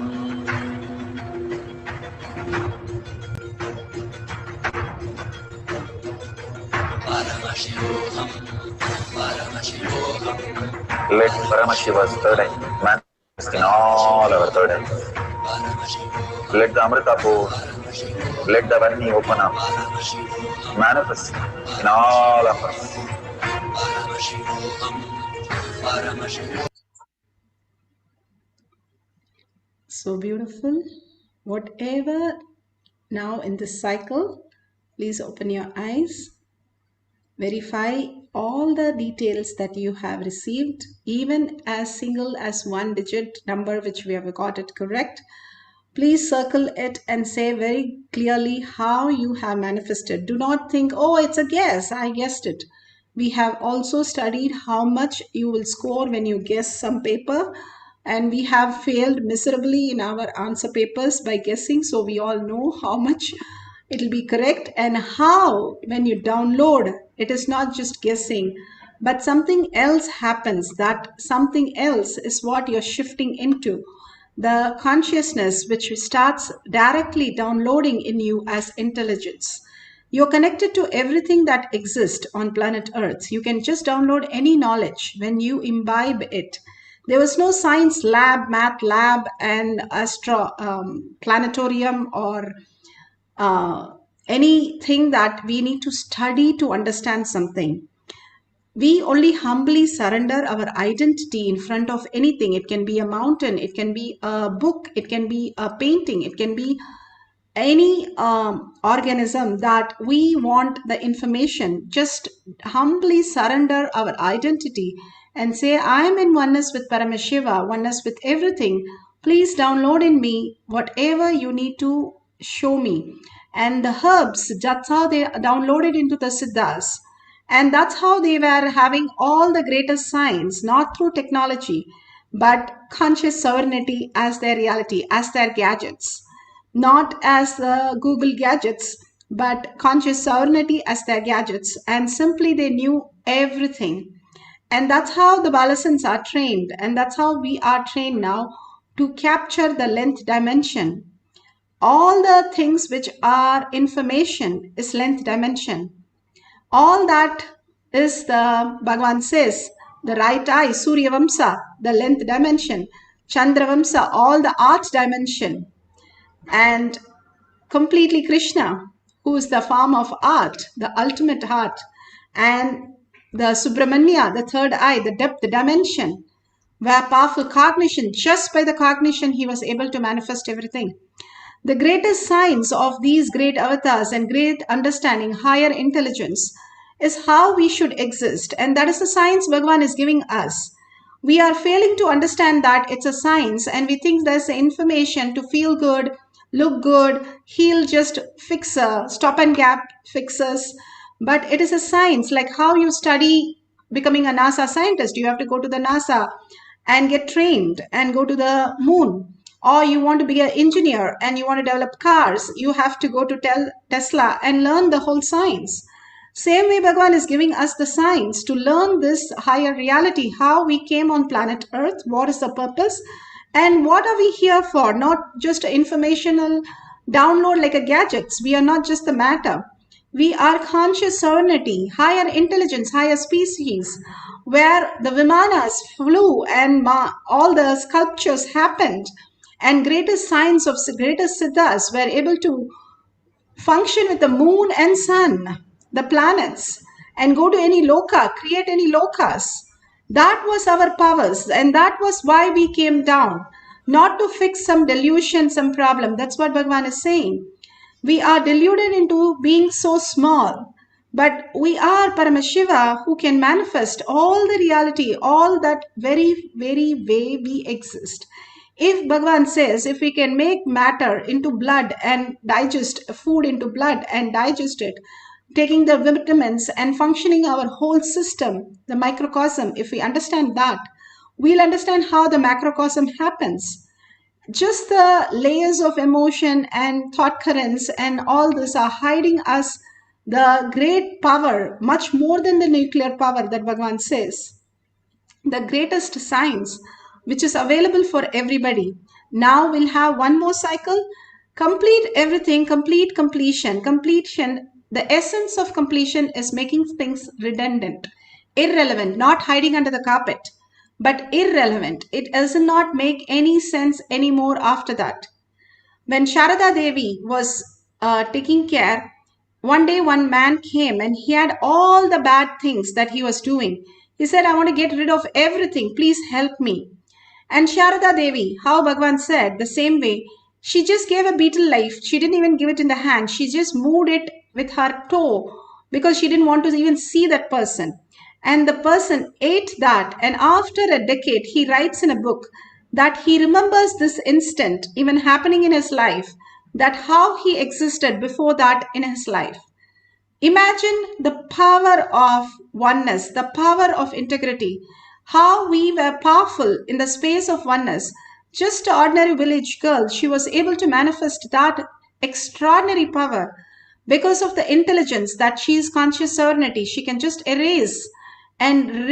S8: Let Paramashiva's third eye manifest in all our third eyes. Let the Amrita pour, let the Varni open up, manifest in all of us.
S11: So beautiful. Whatever now in this cycle, please open your eyes. Verify all the details that you have received, even as single as one digit number which we have got it correct. Please circle it and say very clearly how you have manifested. Do not think, oh, it's a guess, I guessed it. We have also studied how much you will score when you guess some paper, and we have failed miserably in our answer papers by guessing, so we all know how much it will be correct, and how when you download, it is not just guessing, but something else happens. That something else is what you're shifting into. The consciousness which starts directly downloading in you as intelligence. You're connected to everything that exists on planet Earth. You can just download any knowledge when you imbibe it. There was no science lab, math lab, and planetarium or anything that we need to study to understand something. We only humbly surrender our identity in front of anything. It can be a mountain, it can be a book, it can be a painting, it can be any organism that we want the information. Just humbly surrender our identity and say, I am in oneness with Paramashiva, oneness with everything. Please download in me whatever you need to show me. And the herbs, that's how they downloaded into the Siddhas. And that's how they were having all the greatest science, not through technology, but conscious sovereignty as their reality, as their gadgets. Not as the Google gadgets, but conscious sovereignty as their gadgets. And simply they knew everything. And that's how the Balasans are trained. And that's how we are trained now to capture the length dimension. All the things which are information is length dimension. All that is the, Bhagavan says, the right eye, Surya Vamsa, the length dimension, Chandra Vamsa, all the art dimension, and completely Krishna, who is the form of art, the ultimate art, and the Subramanya, the third eye, the depth dimension, where powerful cognition, just by the cognition, he was able to manifest everything. The greatest science of these great avatars and great understanding, higher intelligence, is how we should exist. And that is the science Bhagavan is giving us. We are failing to understand that it's a science, and we think there's the information to feel good, look good, heal, just fix stop and gap fixes. But it is a science, like how you study becoming a NASA scientist. You have to go to the NASA and get trained and go to the moon. Or you want to be an engineer and you want to develop cars, you have to go to Tesla and learn the whole science. Same way Bhagavan is giving us the science to learn this higher reality, how we came on planet Earth, what is the purpose, and what are we here for? Not just informational download like a gadgets. We are not just the matter. We are conscious sovereignty, higher intelligence, higher species, where the Vimanas flew and all the sculptures happened. And greatest science of greatest Siddhas were able to function with the moon and sun, the planets, and go to any loka, create any lokas. That was our powers, and that was why we came down, not to fix some delusion, some problem. That's what Bhagavan is saying. We are deluded into being so small, but we are Paramashiva who can manifest all the reality, all that very, very way we exist. If Bhagavan says, if we can make matter into blood and digest food into blood and digest it, taking the vitamins and functioning our whole system, the microcosm, if we understand that, we'll understand how the macrocosm happens. Just the layers of emotion and thought currents and all this are hiding us the great power, much more than the nuclear power that Bhagavan says. The greatest science, which is available for everybody. Now we'll have one more cycle. Complete everything, complete completion. Completion, the essence of completion is making things redundant, irrelevant, not hiding under the carpet, but irrelevant. It does not make any sense anymore after that. When Sharada Devi was taking care, one day one man came and he had all the bad things that he was doing. He said, I want to get rid of everything. Please help me. And Sharada Devi, how Bhagavan said, the same way, she just gave a beetle life. She didn't even give it in the hand. She just moved it with her toe because she didn't want to even see that person. And the person ate that. And after a decade, he writes in a book that he remembers this instant even happening in his life, that how he existed before that in his life. Imagine the power of oneness, the power of integrity, how we were powerful in the space of oneness. Just an ordinary village girl, she was able to manifest that extraordinary power because of the intelligence that she is conscious serenity. She can just erase and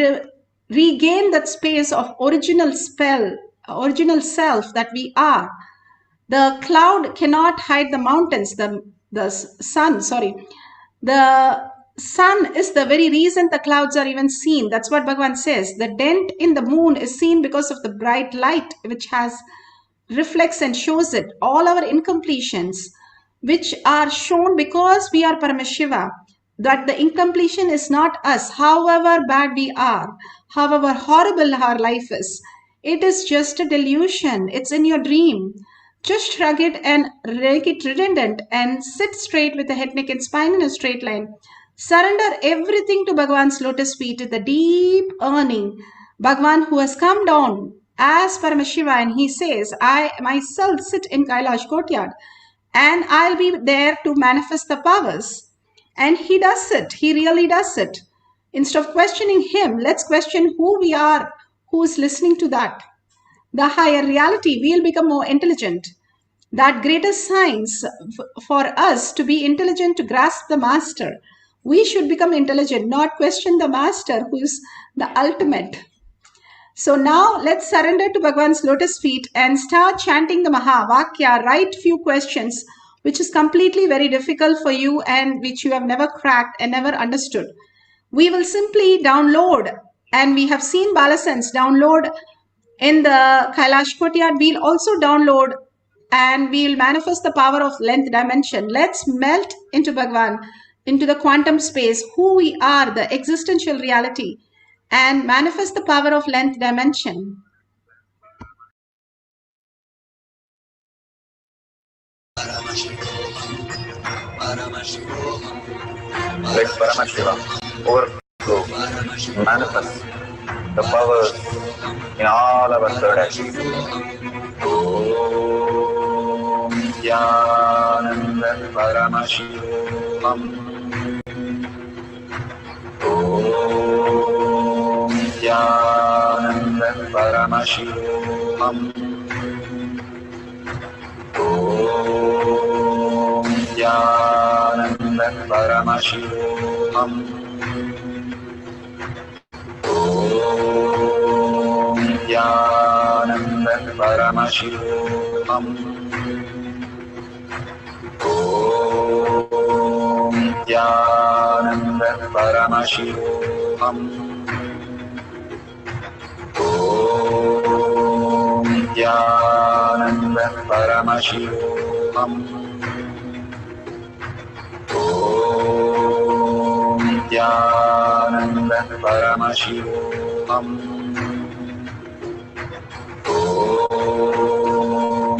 S11: regain that space of original spell, original self that we are. The cloud cannot hide the mountains, the sun is the very reason the clouds are even seen. That's what Bhagavan says. The dent in the moon is seen because of the bright light which reflects and shows it. All our incompletions which are shown because we are Paramashiva, that the incompletion is not us, however bad we are, however horrible our life is. It is just a delusion. It's in your dream. Just shrug it and make it redundant and sit straight with the head, neck and spine in a straight line. Surrender everything to Bhagavan's lotus feet with a deep earning. Bhagavan who has come down as Paramashiva and he says, I myself sit in Kailash courtyard and I'll be there to manifest the powers. And he does it. He really does it. Instead of questioning him, let's question who we are, who is listening to that. The higher reality, we'll become more intelligent. That greater science for us to be intelligent, to grasp the master. We should become intelligent, not question the master who is the ultimate. So now let's surrender to Bhagavan's lotus feet and start chanting the Mahavakya. Write few questions which is completely very difficult for you and which you have never cracked and never understood. We will simply download, and we have seen Balasan's download in the Kailash courtyard. We'll also download and we'll manifest the power of length dimension. Let's melt into Bhagavan, into the quantum space, who we are, the existential reality, and manifest the power of length dimension.
S1: Let Paramashiva overflow, manifest the powers in all our third actions. Om Jnananda Paramashivam. Om Jnananda Paramashivam. Om Jnananda Paramashivam. Om Jnananda Paramashivam. Om Jnananda Paramashivam. Om Jnananda Paramashivam. Om
S8: Nityananda Paramashivam Om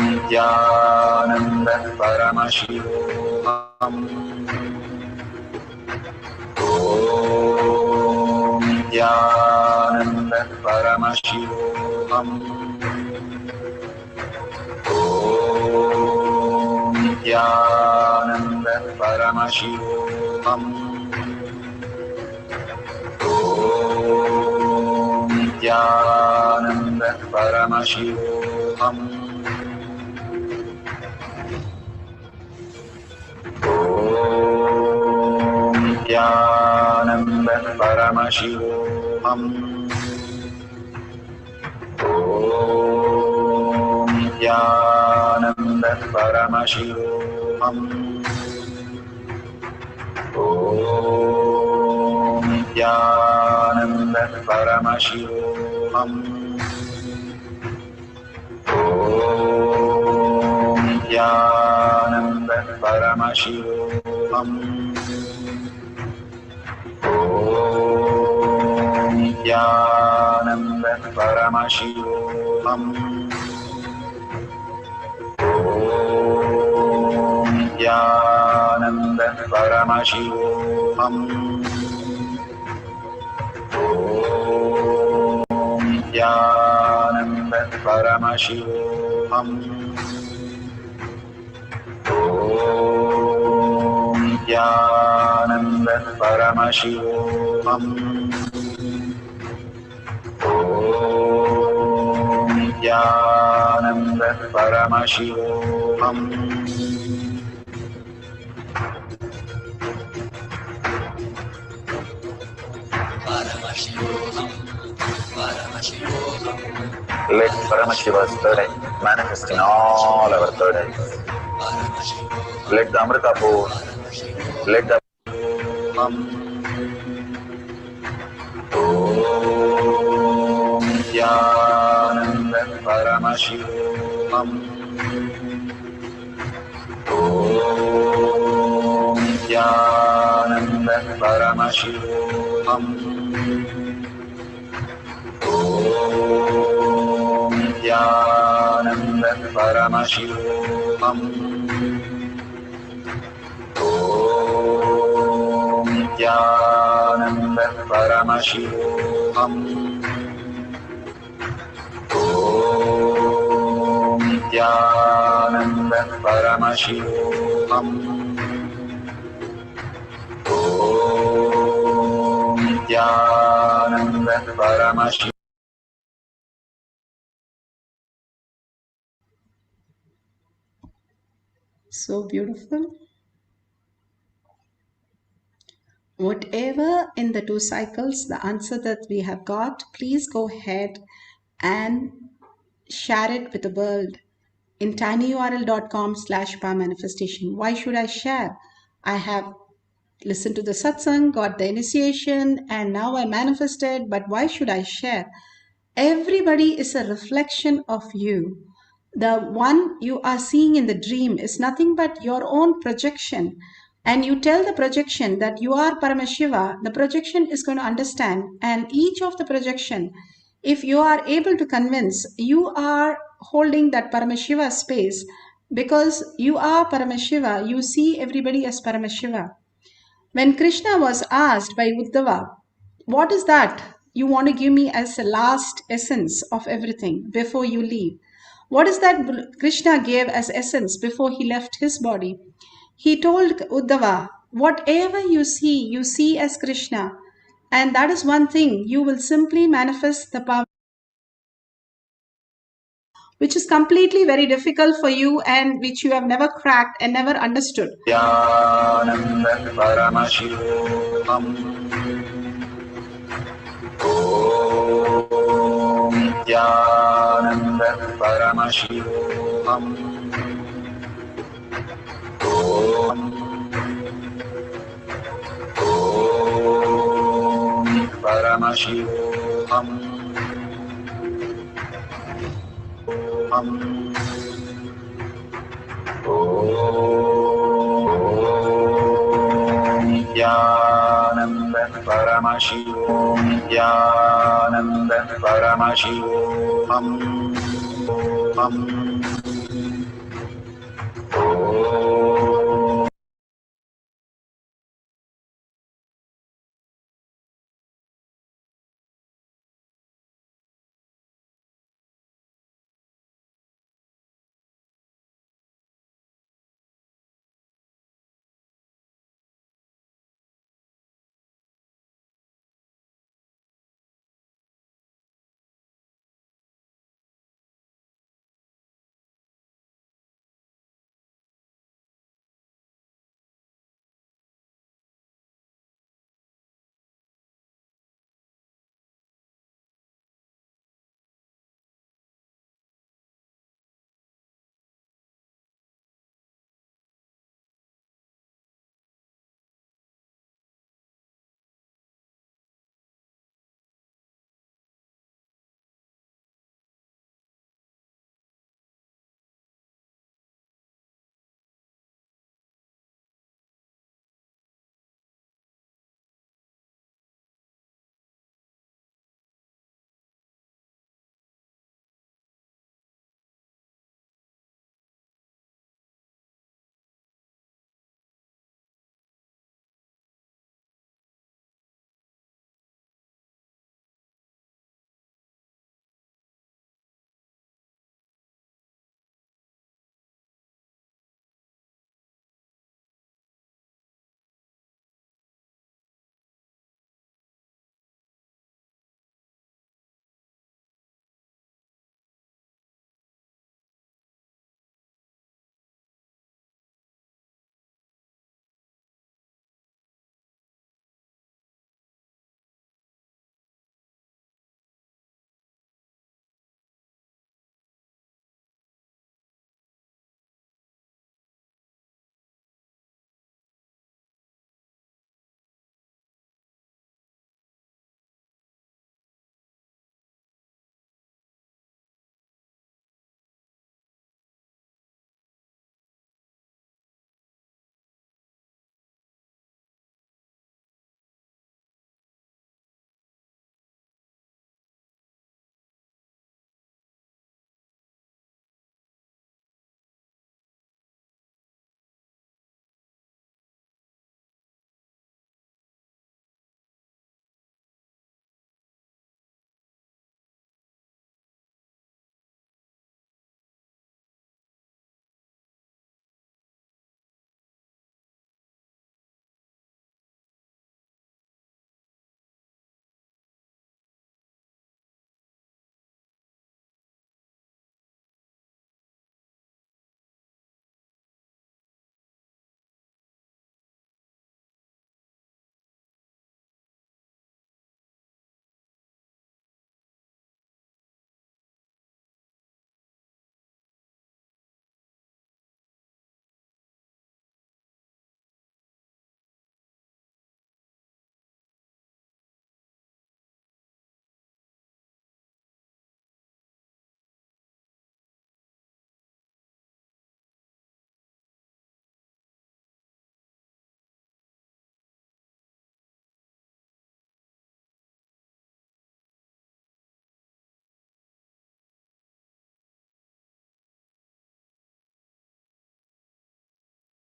S8: Nityananda Paramashivam Om Nityananda Paramashivam Om Nityananda Paramashivam Om Nityananda Paramashivam Om Nityananda Paramashivam Om Nityananda Paramashivam Om Nityananda Paramashivam Om Nityananda Paramashivam Om Nityananda Paramashivam Om Nityananda Paramashivam Om Nityananda Paramashivam Om Nityananda Paramashivam Om Nityananda Paramashivam Let Paramashiva's third eye manifest in all our third eyes. Let the Amrita pour, let the Om Nityananda Paramashivam Om Nityananda Paramashivam Om Nityananda Paramashivam Om Nityananda Paramashivam Om Nityananda Paramashivam Om Nityananda Paramashivam
S11: So beautiful. Whatever in the 2 cycles, the answer that we have got, please go ahead and share it with the world in tinyurl.com/powermanifestation. Why should I share? I have listened to the satsang, got the initiation, and now I manifested, but why should I share? Everybody is a reflection of you. The one you are seeing in the dream is nothing but your own projection. And you tell the projection that you are Paramashiva, the projection is going to understand. And each of the projection, if you are able to convince, you are holding that Paramashiva space because you are Paramashiva, you see everybody as Paramashiva. When Krishna was asked by Uddhava, what is that you want to give me as the last essence of everything before you leave? What is that Krishna gave as essence before he left his body? He told Uddhava, whatever you see as Krishna. And that is one thing, you will simply manifest the power, which is completely very difficult for you and which you have never cracked and never understood.
S8: Nityananda Paramashivam Om Paramashivam Om Nityananda
S13: Paramashivo Nityananda Paramashivo Om